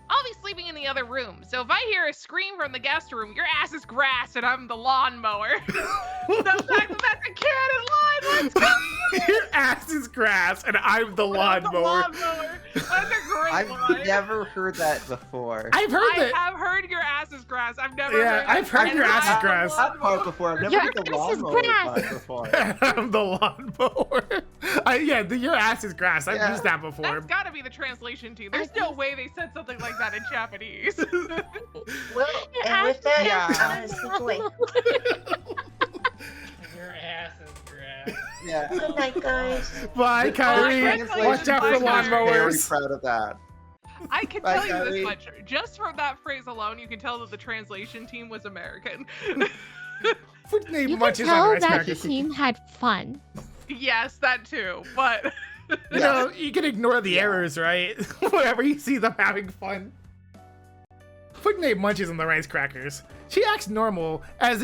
Obviously, sleeping in the other room. So if I hear a scream from the guest room, your ass is grass and I'm the lawnmower. That's a canon line. Let's go. Your ass is grass and I'm the lawnmower. That's a great I've line. never heard that before. I've heard I that. have heard your ass is grass. I've never Yeah, heard I've heard that. your ass is grass. That part before. I've never Your heard the ass is lawnmower grass. part before. I'm the lawnmower. Your ass is grass. I've Yeah. used that before. That's gotta be the translation team. There's no way they said something like that in Japanese. Well, Your and with ass that, is I'm gonna sneak away. Your ass is grass. Yeah. Good night, guys. Bye, Kyrie. translation Watch out for is very Very lawnmowers. proud of that. I can Bye, tell you this Kyrie. much. Just from that phrase alone, you can tell that the translation team was American. Fuji You can munches on tell rice that crackers. team had fun. Yes, that too. But You know, you can ignore the errors, right? Whenever you see them having fun. Fuji munches on the rice crackers. She acts normal, as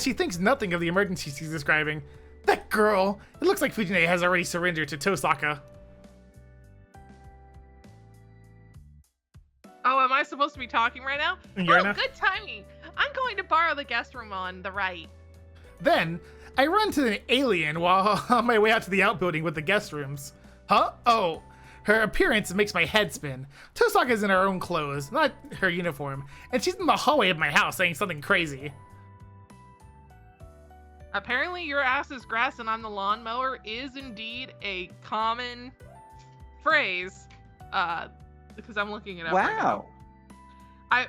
she thinks nothing of the emergency she's describing. That girl! It looks like Fujine has already surrendered to Tosaka. oh, am I supposed to be talking right now? You're Oh, not? good timing. I'm going to borrow the guest room on the right. Then, I run to an alien while on my way out to the outbuilding with the guest rooms. Huh? Oh, her appearance makes my head spin. Tosaka's in her own clothes, not her uniform, and she's in the hallway of my house saying something crazy. Apparently, your ass is grass and I'm the lawnmower is indeed a common phrase. Because I'm looking it up. right now. Wow.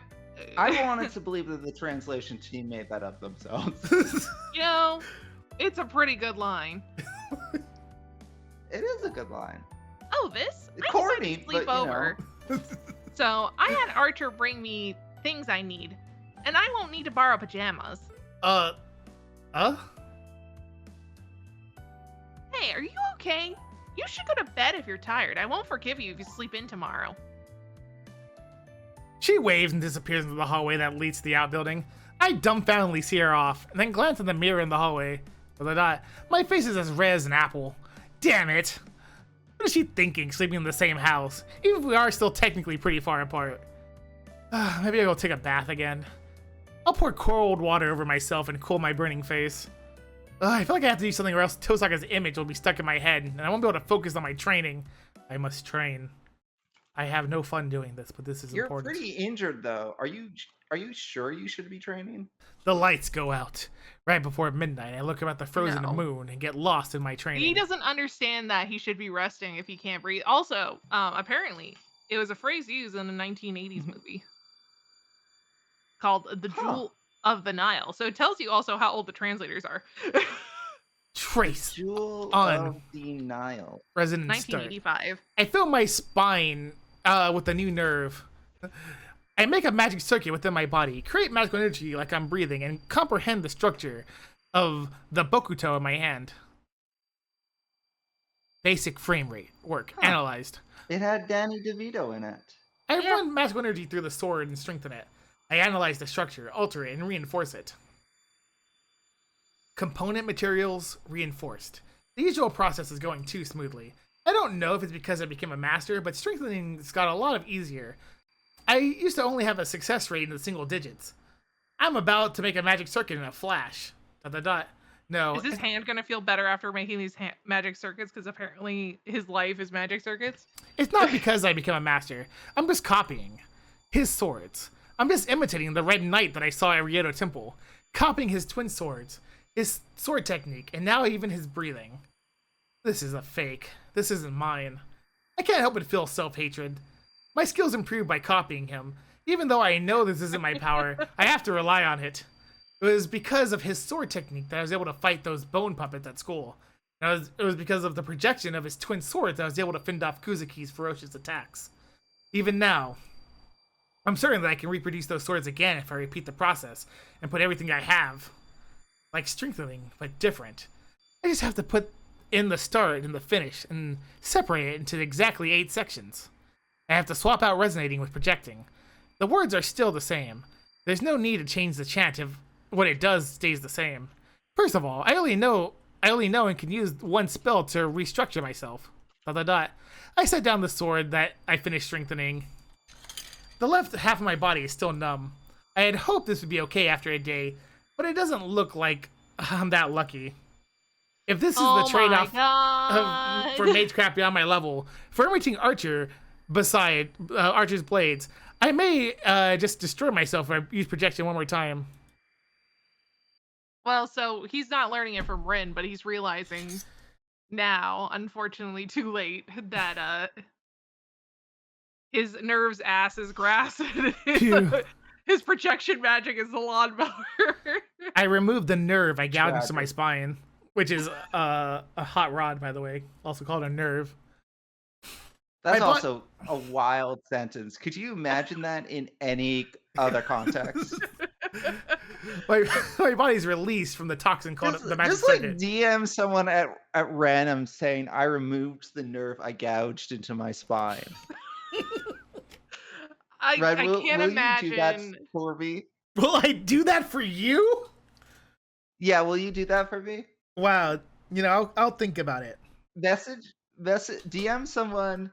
I wanted to believe that the translation team made that up themselves. You know, it's a pretty good line. It is a good line. Oh, this? I Corny, decided to sleep but, you know. over. So I had Archer bring me things I need, and I won't need to borrow pajamas. Hey, are you okay? You should go to bed if you're tired. I won't forgive you if you sleep in tomorrow. She waves and disappears into the hallway that leads to the outbuilding. I dumbfoundedly see her off, and then glance in the mirror in the hallway. My face is as red as an apple. Damn it! What is she thinking, sleeping in the same house, even if we are still technically pretty far apart? Maybe I'll go take a bath again. I'll pour cold water over myself and cool my burning face. I feel like I have to do something or else Tosaka's image will be stuck in my head, and I won't be able to focus on my training. I must train. I have no fun doing this, but this is You're important. pretty injured, though. Are you sure you should be training? The lights go out. Right before midnight, I look up at the frozen No. moon and get lost in my training. He doesn't understand that he should be resting if he can't breathe. Also, apparently, it was a phrase used in a 1980s movie called The Jewel of the Nile. So it tells you also how old the translators are. Trace Jewel On. of the Nile. resonance start. 1985. I fill my spine with a new nerve. I make a magic circuit within my body, create magical energy like I'm breathing, and comprehend the structure of the Bokuto in my hand. Basic frame rate. Work. Analyzed. It had Danny DeVito in it. I Yeah. run magical energy through the sword and strengthen it. I analyze the structure, alter it, and reinforce it. Component materials reinforced. The usual process is going too smoothly. I don't know if it's because I became a master, but strengthening's got a lot of easier. I used to only have a success rate in the single digits. I'm about to make a magic circuit in a flash. ... No. Is his hand going to feel better after making these magic circuits? Because apparently his life is magic circuits. It's not because I became a master. I'm just copying his swords. I'm just imitating the Red Knight that I saw at Ryoto Temple, copying his twin swords, his sword technique, and now even his breathing. This is a fake. This isn't mine. I can't help but feel self-hatred. My skills improve by copying him. Even though I know this isn't my power, I have to rely on it. It was because of his sword technique that I was able to fight those bone puppets at school. And it was because of the projection of his twin swords that I was able to fend off Kuzuki's ferocious attacks. Even now, I'm certain that I can reproduce those swords again if I repeat the process and put everything I have. Like strengthening, but different. I just have to put in the start and the finish and separate it into exactly 8 sections. I have to swap out resonating with projecting. The words are still the same. There's no need to change the chant if what it does stays the same. First of all, I only know and can use one spell to restructure myself. ... I set down the sword that I finished strengthening. The left half of my body is still numb. I had hoped this would be okay after a day, but it doesn't look like I'm that lucky. If this is the trade-off for magecraft beyond my level, for enriching Archer beside Archer's blades, I may just destroy myself if I use projection one more time. Well, so he's not learning it from Rin, but he's realizing now, unfortunately too late, that his nerve's ass is grass and his projection magic is the lawnmower. I removed the nerve I gouged into my spine, which is a hot rod, by the way, also called a nerve. That's also a wild sentence. Could you imagine that in any other context? my body's released from the toxin called the magic just like circuit. DM someone at random saying, I removed the nerve I gouged into my spine. I can't imagine. You do that for me? Will I do that for you? Yeah, will you do that for me? Wow, I'll think about it. Message, DM someone.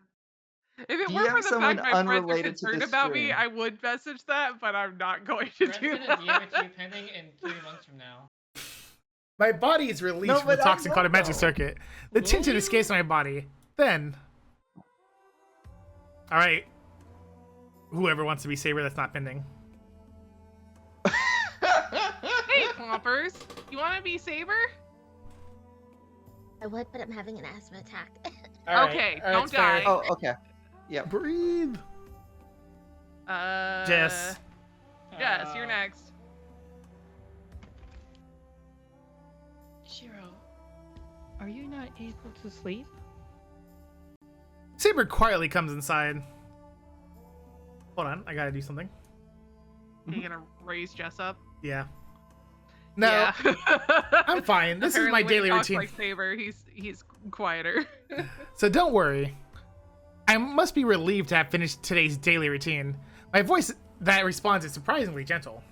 If it weren't for the fact my friends are concerned about me, I would message that, but I'm not going to do that. DM it to you pending in 3 months from now. My body is released from the toxin called a magic circuit. The tension escapes my body. Then, all right, whoever wants to be Saber, that's not pending. Hey, Plompers, you want to be Saber? I would, but I'm having an asthma attack. Okay, don't die. Oh, okay. Yeah. Breathe. Jess, you're next. Shiro, are you not able to sleep? Saber quietly comes inside. Hold on, I gotta do something. Are you gonna raise Jess up? Yeah. No, Yeah. I'm fine. This is my daily routine. Like Saber, he's quieter. So don't worry. I must be relieved to have finished today's daily routine. My voice that responds is surprisingly gentle.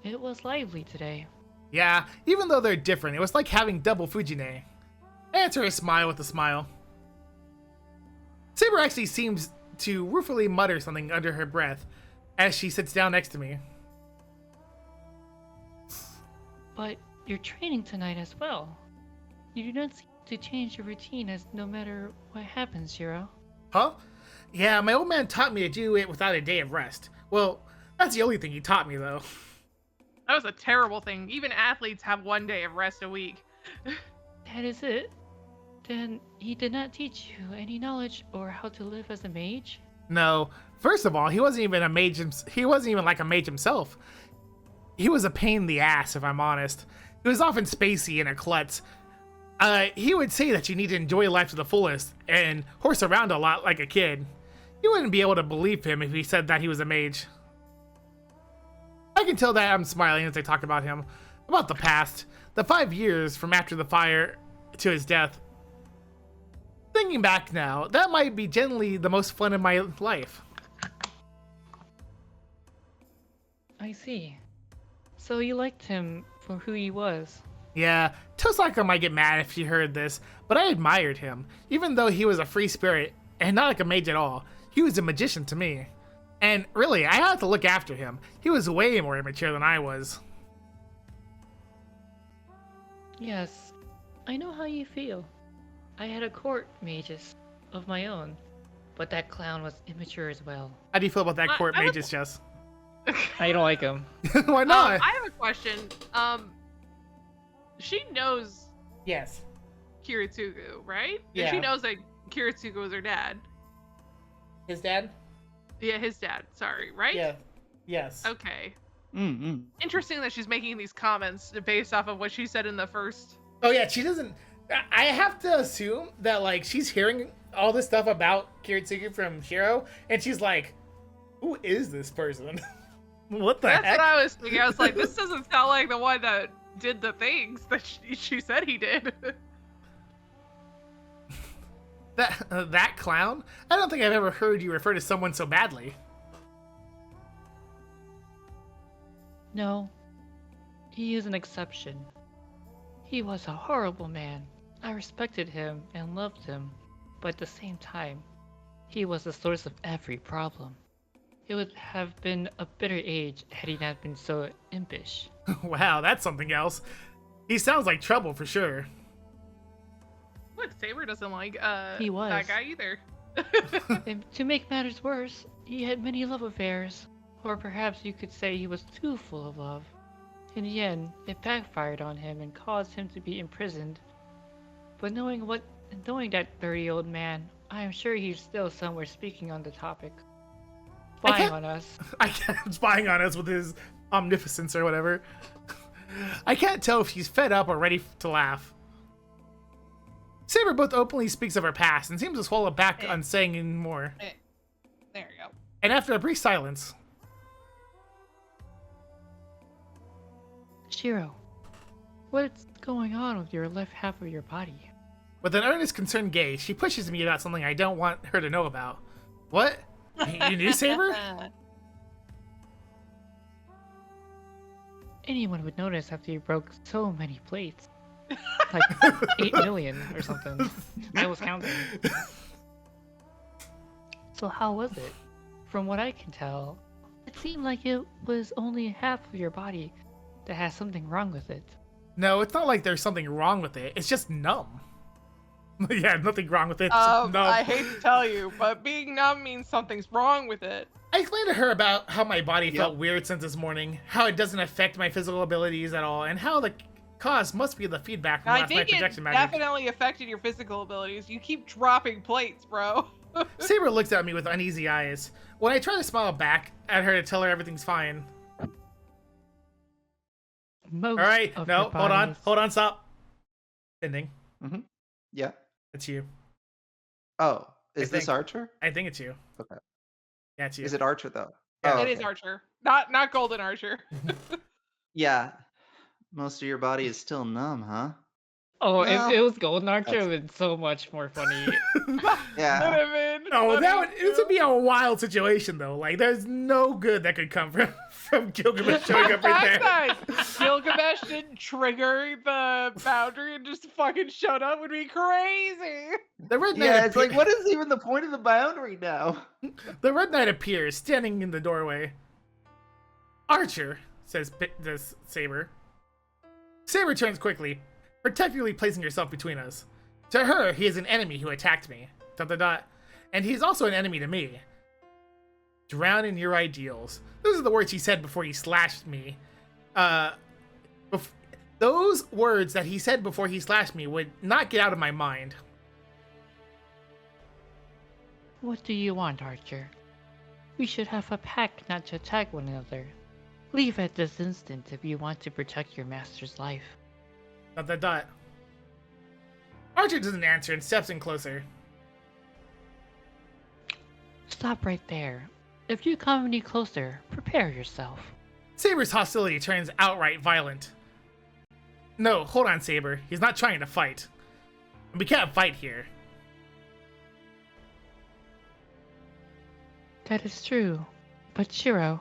It was lively today. Yeah, even though they're different, it was like having double Fujine. I answer a smile with a smile. Saber actually seems to ruefully mutter something under her breath as she sits down next to me. But you're training tonight as well. You do not seem to change your routine as no matter what happens, Shiro. Huh? Yeah, my old man taught me to do it without a day of rest. Well, that's the only thing he taught me, though. That was a terrible thing. Even athletes have 1 day of rest a week. That is it? Then he did not teach you any knowledge or how to live as a mage? No. First of all, he wasn't even a mage. He wasn't even like a mage himself. He was a pain in the ass, if I'm honest. He was often spacey and a klutz. He would say that you need to enjoy life to the fullest and horse around a lot like a kid. You wouldn't be able to believe him if he said that he was a mage. I can tell that I'm smiling as I talk about him, about the past, the 5 years from after the fire to his death. Thinking back now, that might be generally the most fun in my life. I see. So you liked him for who he was? Yeah, Tosaka might get mad if she heard this, but I admired him, even though he was a free spirit and not like a mage at all. He was a magician to me. And really, I had to look after him. He was way more immature than I was. Yes, I know how you feel. I had a court magus of my own, but that clown was immature as well. How do you feel about that court magus, Jess? I don't like him. Why not? I have a question. She knows Yes. Kiritsugu, right? Yeah. And she knows that Kiritsugu was her dad. His dad? Yeah, his dad. Sorry, right? Yeah. Yes. Okay. Mm-hmm. Interesting that she's making these comments based off of what she said in the first. Oh yeah, she doesn't. I have to assume that like she's hearing all this stuff about Kiritsugu from Shiro, and she's like, "Who is this person? What the heck?" That's what I was thinking. I was like, this doesn't sound like the one that did the things that she said he did. That clown? I don't think I've ever heard you refer to someone so badly. No, he is an exception. He was a horrible man. I respected him and loved him, but at the same time, He was the source of every problem. It would have been a bitter age had he not been so impish. Wow, that's something else. He sounds like trouble for sure. Look, Saber doesn't like He was. that guy either. And to make matters worse, he had many love affairs. Or perhaps you could say he was too full of love. In the end, it backfired on him and caused him to be imprisoned. But knowing that dirty old man, I am sure he's still somewhere speaking on the topic. Spying on us. I can't spying on us with his omnificence or whatever. I can't tell if he's fed up or ready to laugh. Saber both openly speaks of her past and seems to swallow back on saying any more. There you go. And after a brief silence, Shiro, what's going on with your left half of your body? with an earnest, concerned gaze, she pushes me about something I don't want her to know about. What? You knew Saber? Anyone would notice after you broke so many plates. Like 8 million or something. I was counting. So how was it? From what I can tell, it seemed like it was only half of your body that has something wrong with it. No, it's not like there's something wrong with it. It's just numb. Yeah, nothing wrong with it. It's just numb. I hate to tell you, but being numb means something's wrong with it. I explained to her about how my body felt weird since this morning, how it doesn't affect my physical abilities at all, and how the cause must be the feedback from I last think night's it projection magic. definitely affected your physical abilities. You keep dropping plates, bro. Saber looks at me with uneasy eyes. When I try to smile back at her to tell her everything's fine. Most All right, of no, your hold on, stop. Ending. Mm-hmm. Yeah. It's you. Oh, is I this think- Archer? I think it's you. Okay. Yeah, it's you. Is it Archer though? Yeah, Oh, It is okay. Archer, not Golden Archer. Yeah. Most of your body is still numb, huh? Oh, Well, if it was Golden Archer, it that's- would have been so much more funny. Yeah. No, this would be a wild situation though. Like, there's no good that could come from Gilgamesh showing The up right fact there. that Gilgamesh didn't trigger the boundary and just fucking showed up would be crazy. The Red Knight Yeah, it's like, what is even the point of the boundary now? The Red Knight appears, standing in the doorway. Archer, says Saber. Saber turns quickly, protectively placing herself between us. To her, he is an enemy who attacked me. ... And he's also an enemy to me. Drown in your ideals. Those are the words he said before he slashed me. Those words that he said before he slashed me would not get out of my mind. What do you want, Archer? We should have a pact not to attack one another. Leave at this instant if you want to protect your master's life. ... Archer doesn't answer and steps in closer. Stop right there. If you come any closer, prepare yourself. Saber's hostility turns outright violent. No, hold on, Saber. He's not trying to fight. We can't fight here. That is true. But Shiro,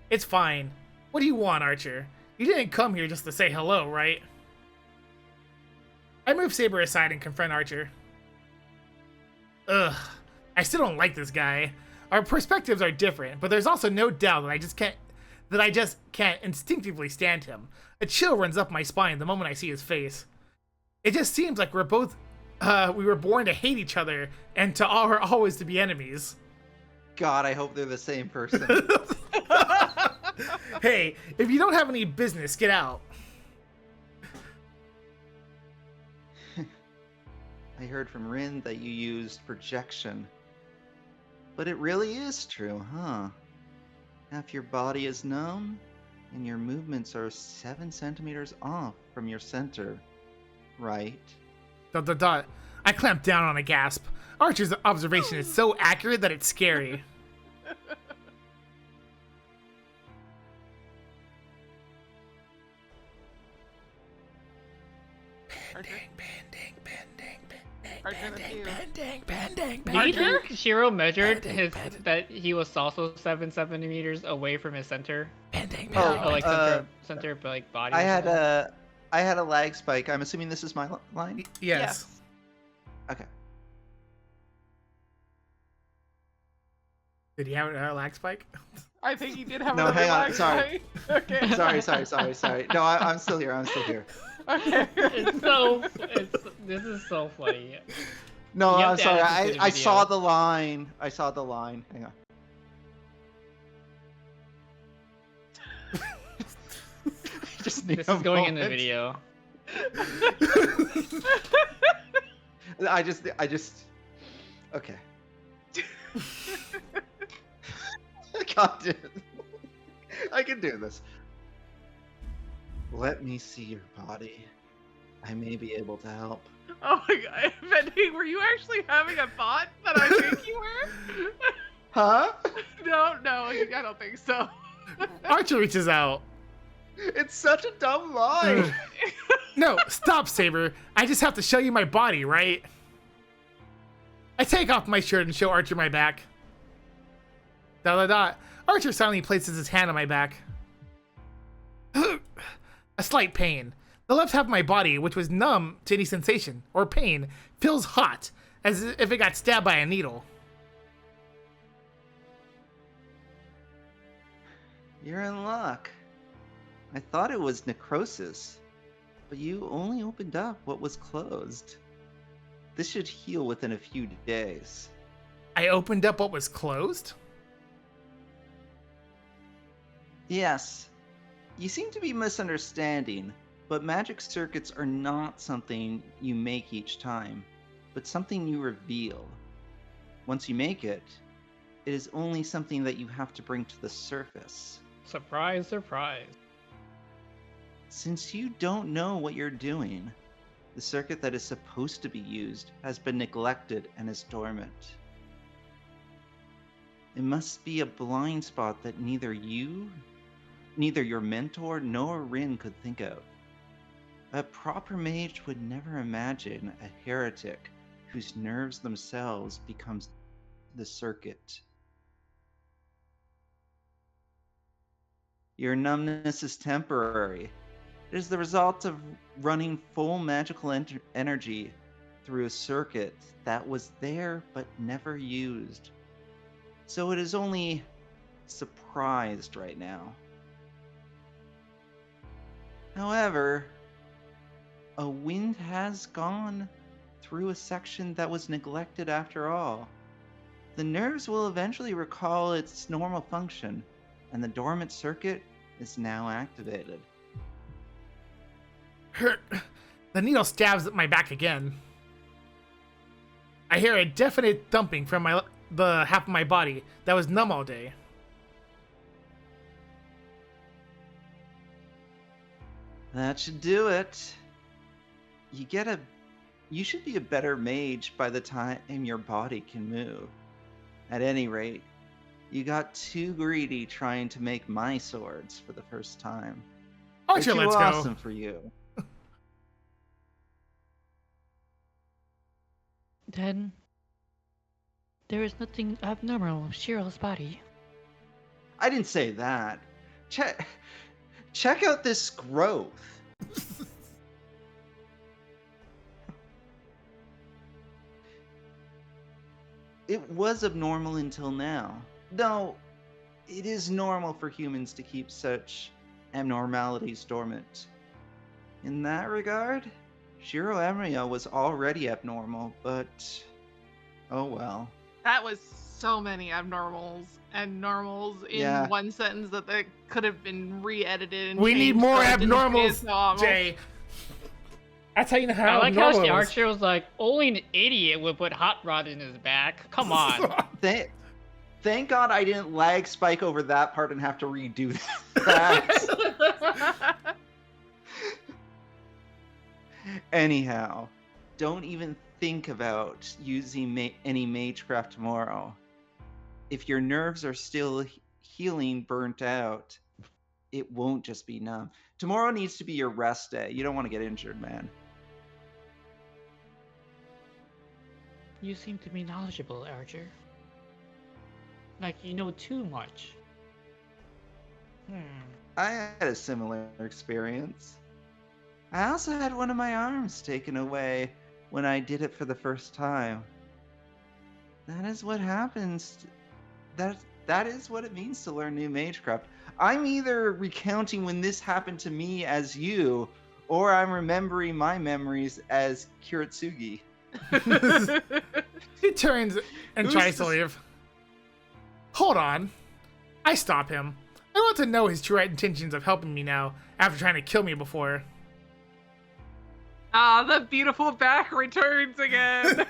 It's fine. What do you want, Archer? You didn't come here just to say hello, right? I move Saber aside and confront Archer. Ugh. I still don't like this guy. Our perspectives are different, but there's also no doubt that I just can't instinctively stand him. A chill runs up my spine the moment I see his face. It just seems like we were born to hate each other and always to be enemies. God, I hope they're the same person. Hey, if you don't have any business, get out. I heard from Rin that you used projection. But it really is true, huh? Half your body is numb, and your movements are 7 centimeters off from your center, right? ... I clamp down on a gasp. Archer's observation is so accurate that it's scary. do you think Shiro measured that he was also 7 centimeters away from his center? Center body. I had a lag spike. I'm assuming this is my line? Yes. Okay. Did he have a lag spike? I think he did have No, another hang on, lag sorry. spike. Okay. Sorry. No, I'm still here. Okay. This is so funny. No, You have I'm to sorry. add this to the I saw video. the line. Hang on. Just need This a is going in the moment. video. I just. Okay. I can do this. Let me see your body. I may be able to help. Oh my god, Pending, were you actually having a thought that I think you were? Huh? No, I don't think so. Archer reaches out. It's such a dumb line. No, stop, Saber. I just have to show you my body, right? I take off my shirt and show Archer my back. ... Archer suddenly places his hand on my back. A slight pain. The left half of my body, which was numb to any sensation or pain, feels hot, as if it got stabbed by a needle. You're in luck. I thought it was necrosis, but you only opened up what was closed. This should heal within a few days. I opened up what was closed? Yes. You seem to be misunderstanding, but magic circuits are not something you make each time, but something you reveal. Once you make it, it is only something that you have to bring to the surface. Surprise, surprise. Since you don't know what you're doing, the circuit that is supposed to be used has been neglected and is dormant. It must be a blind spot that neither your mentor nor Rin could think of. A proper mage would never imagine a heretic whose nerves themselves becomes the circuit. Your numbness is temporary. It is the result of running full magical energy through a circuit that was there but never used. So it is only surprised right now. However, a wind has gone through a section that was neglected after all. The nerves will eventually recall its normal function, and the dormant circuit is now activated. The needle stabs at my back again. I hear a definite thumping from the half of my body that was numb all day. That should do it. You should be a better mage by the time your body can move. At any rate, you got too greedy trying to make my swords for the first time. Archer, They're too let's awesome go. for you. Then there is nothing abnormal with Shiro's body. I didn't say that. Check out this growth. It was abnormal until now. No, it is normal for humans to keep such abnormalities dormant. In that regard, Shiro Emeria was already abnormal, but oh well. That was so many abnormals and normals in Yeah. one sentence that they could have been re-edited. And We need changed more so it didn't say abnormals, it's normal. Jay. That's how you know I how like how abnormal the it was. archer was like, only an idiot would put hot rod in his back. Come on. Thank God I didn't lag spike over that part and have to redo that. Anyhow, don't even think about using any magecraft tomorrow. If your nerves are still healing burnt out, it won't just be numb. Tomorrow needs to be your rest day. You don't want to get injured, man. You seem to be knowledgeable, Archer. Like you know too much. I had a similar experience. I also had one of my arms taken away when I did it for the first time. That is what happens. that is what it means to learn new magecraft. I'm either recounting when this happened to me as you, or I'm remembering my memories as Kiritsugi. He turns and Who's tries to this- leave. Hold on. I stop him. I want to know his true intentions of helping me now, after trying to kill me before. Ah, the beautiful back returns again.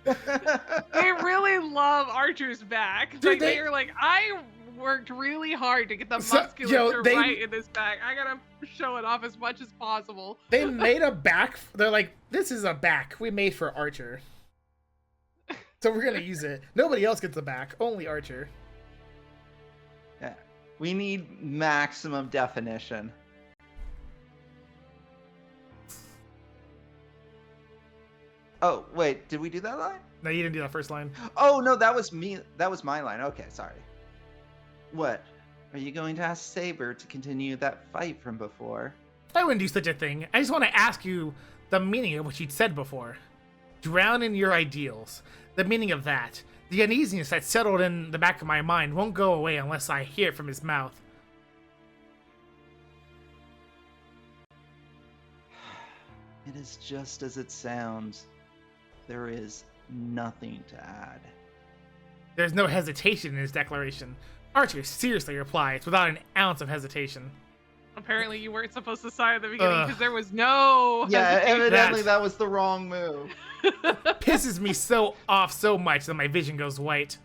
They really love Archer's back. Dude, They are like, I worked really hard to get the So, musculature they- right in this back. I gotta show it off as much as possible. They made a back. They're like, this is a back we made for Archer. So we're gonna use it. Nobody else gets a back. Only Archer. Yeah. We need maximum definition. Oh, wait, did we do that line? No, you didn't do that first line. Oh, no, that was me. That was my line. Okay, sorry. What? Are you going to ask Saber to continue that fight from before? I wouldn't do such a thing. I just want to ask you the meaning of what you'd said before. Drown in your ideals. The meaning of that. The uneasiness that settled in the back of my mind won't go away unless I hear it from his mouth. It is just as it sounds. There is nothing to add. There's no hesitation in his declaration. Archer seriously replies without an ounce of hesitation. Apparently, you weren't supposed to sigh at the beginning Ugh. because there was no. Yeah, hesitation. evidently that was the wrong move. Pisses me off so much that my vision goes white.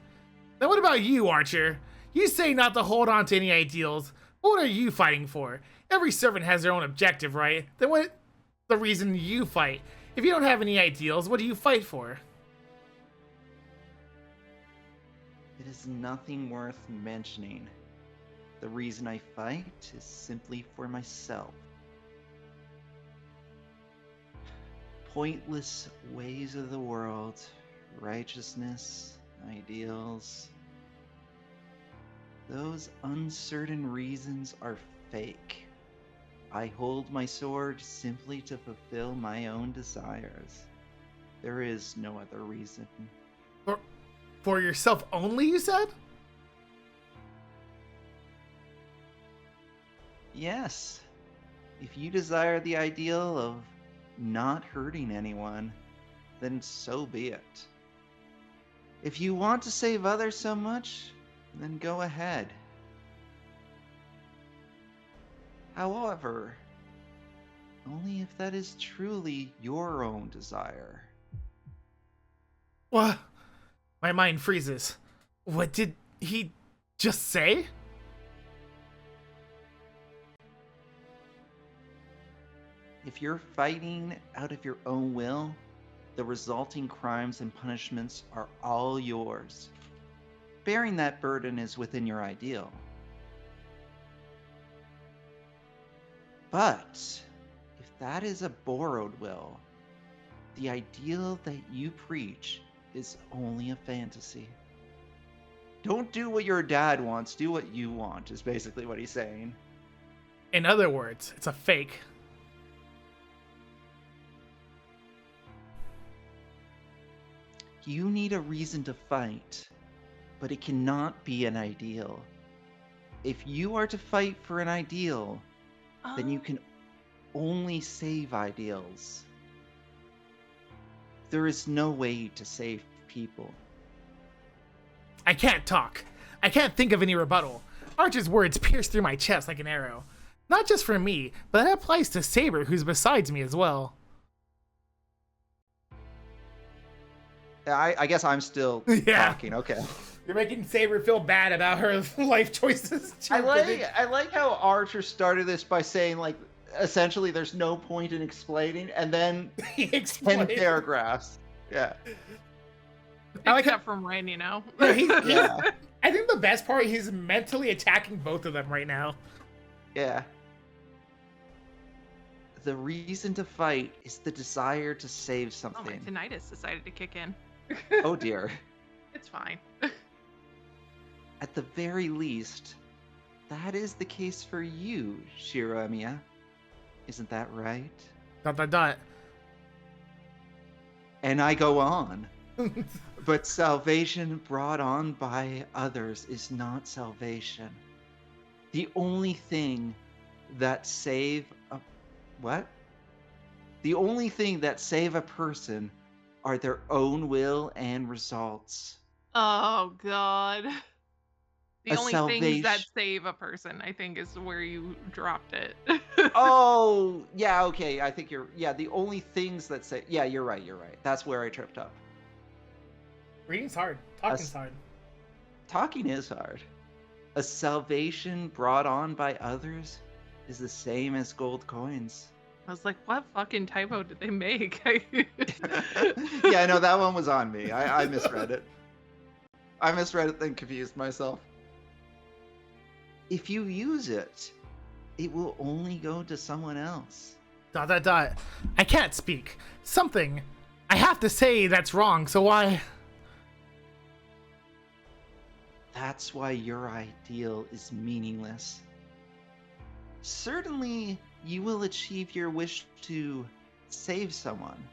Now what about you, Archer? You say not to hold on to any ideals. What are you fighting for? Every servant has their own objective, right? Then what's the reason you fight? If you don't have any ideals, what do you fight for? It is nothing worth mentioning. The reason I fight is simply for myself. Pointless ways of the world, righteousness, ideals. Those uncertain reasons are fake. I hold my sword simply to fulfill my own desires. There is no other reason. For yourself only, you said? Yes. If you desire the ideal of not hurting anyone, then so be it. If you want to save others so much, then go ahead. However, only if that is truly your own desire. What? My mind freezes. What did he just say? If you're fighting out of your own will, the resulting crimes and punishments are all yours. Bearing that burden is within your ideal. But if that is a borrowed will, the ideal that you preach is only a fantasy. Don't do what your dad wants, do what you want, is basically what he's saying. In other words, it's a fake. You need a reason to fight, but it cannot be an ideal. If you are to fight for an ideal, then you can only save ideals. There is no way to save people. I can't talk. I can't think of any rebuttal. Archer's words pierce through my chest like an arrow. Not just for me, but that applies to Saber, who's besides me as well. I guess I'm still Yeah. talking, okay. You're making Saber feel bad about her life choices. I like how Archer started this by saying, like, essentially there's no point in explaining, and then He 10 explained. paragraphs. Yeah. I like Picked how- up from Ren, you know. Yeah. I think the best part, he's mentally attacking both of them right now. Yeah. The reason to fight is the desire to save Oh, my something. tinnitus decided to kick in. Oh dear. It's fine. At the very least, that is the case for you, Shiro-emiya. Isn't that right? Dot dot dot. And I go on. But salvation brought on by others is not salvation. The only thing that save a what? The only thing that save a person are their own will and results. Oh God. The A only things that salvation. save a person, I think, is where you dropped it. Oh, yeah, okay. I think you're. Yeah, the only things that say. Yeah, you're right. You're right. That's where I tripped up. Reading's hard. Talking's hard. Talking is hard. A salvation brought on by others is the same as gold coins. I was like, what fucking typo did they make? Yeah, no, that one was on me. I misread it. I misread it and confused myself. If you use it, it will only go to someone else. ... I can't speak. Something. I have to say that's wrong, so why? That's why your ideal is meaningless. Certainly, you will achieve your wish to save someone,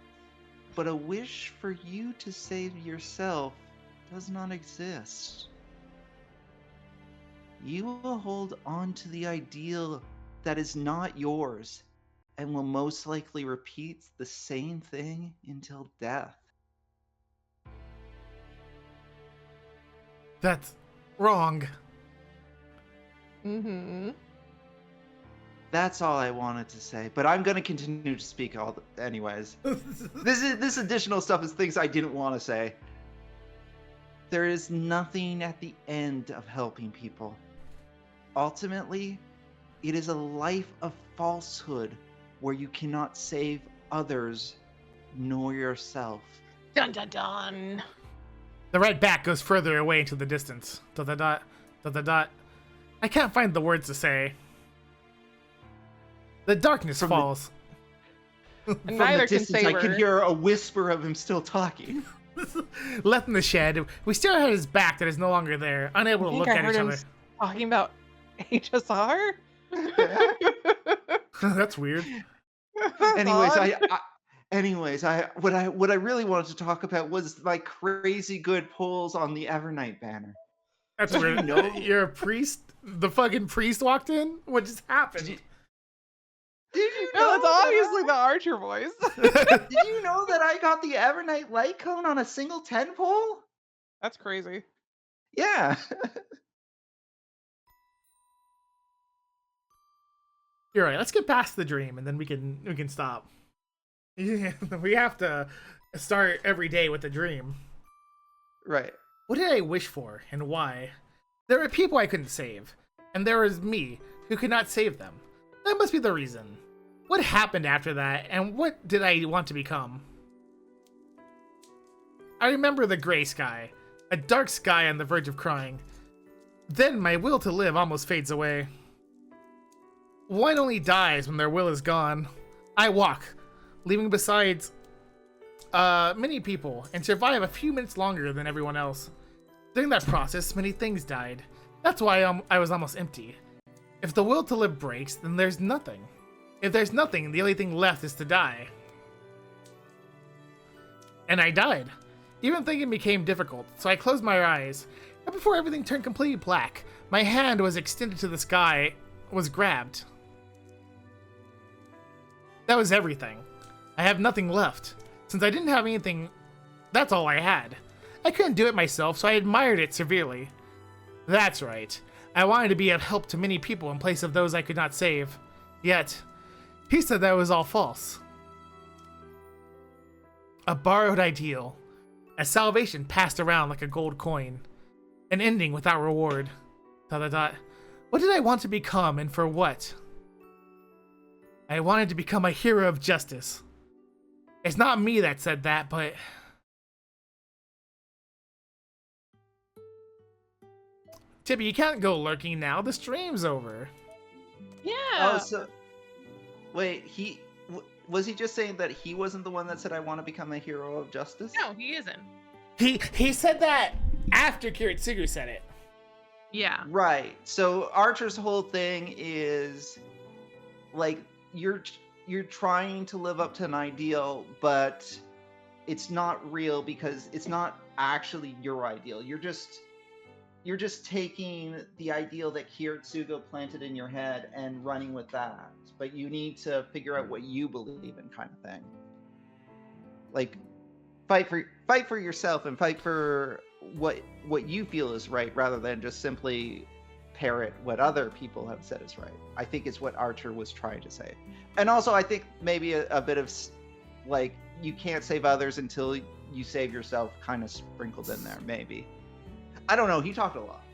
but a wish for you to save yourself does not exist. You will hold on to the ideal that is not yours and will most likely repeat the same thing until death. That's wrong. Mm-hmm. That's all I wanted to say, but I'm going to continue to speak anyways. This additional stuff is things I didn't want to say. There is nothing at the end of helping people. Ultimately, it is a life of falsehood where you cannot save others nor yourself. Dun dun dun. The red bat goes further away into the distance. ... I can't find the words to say. The darkness falls. From Neither the can distance, save I her. can hear a whisper of him still talking. Left in the shed, we still had his back that is no longer there, unable to look at each other. Talking about HSR? That's weird. Anyways, what I really wanted to talk about was my crazy good pulls on the Evernight banner. That's weird. know? You're a priest? The fucking priest walked in? What just happened? Did you No, know it's obviously the Archer voice. Did you know that I got the Evernight light cone on a single 10 pull? That's crazy. Yeah. You're right. Let's get past the dream, and then we can stop. We have to start every day with the dream. Right. What did I wish for, and why? There were people I couldn't save, and there was me who could not save them. That must be the reason. What happened after that, and what did I want to become? I remember the gray sky, a dark sky on the verge of crying. Then my will to live almost fades away. One only dies when their will is gone. I walk, leaving besides many people, and survive a few minutes longer than everyone else. During that process, many things died. That's why I was almost empty. If the will to live breaks, then there's nothing. If there's nothing, the only thing left is to die. And I died. Even thinking became difficult, so I closed my eyes. And before everything turned completely black, my hand was extended to the sky, was grabbed. That was everything. I have nothing left. Since I didn't have anything, that's all I had. I couldn't do it myself, so I admired it severely. That's right. I wanted to be of help to many people in place of those I could not save. Yet, he said that was all false. A borrowed ideal. A salvation passed around like a gold coin. An ending without reward. ... What did I want to become, and for what? I wanted to become a hero of justice. It's not me that said that, but... Tippy, you can't go lurking now. The stream's over. Yeah. Oh, so wait, was he just saying that he wasn't the one that said I want to become a hero of justice? No, he isn't. He said that after Kiritsugu said it. Yeah. Right. So Archer's whole thing is like you're trying to live up to an ideal, but it's not real because it's not actually your ideal. You're just taking the ideal that Kiritsugo planted in your head and running with that. But you need to figure out what you believe in, kind of thing. Like, fight for yourself and fight for what you feel is right, rather than just simply parrot what other people have said is right. I think it's what Archer was trying to say. And also, I think maybe a bit of like, you can't save others until you save yourself kind of sprinkled in there, maybe. I don't know. He talked a lot.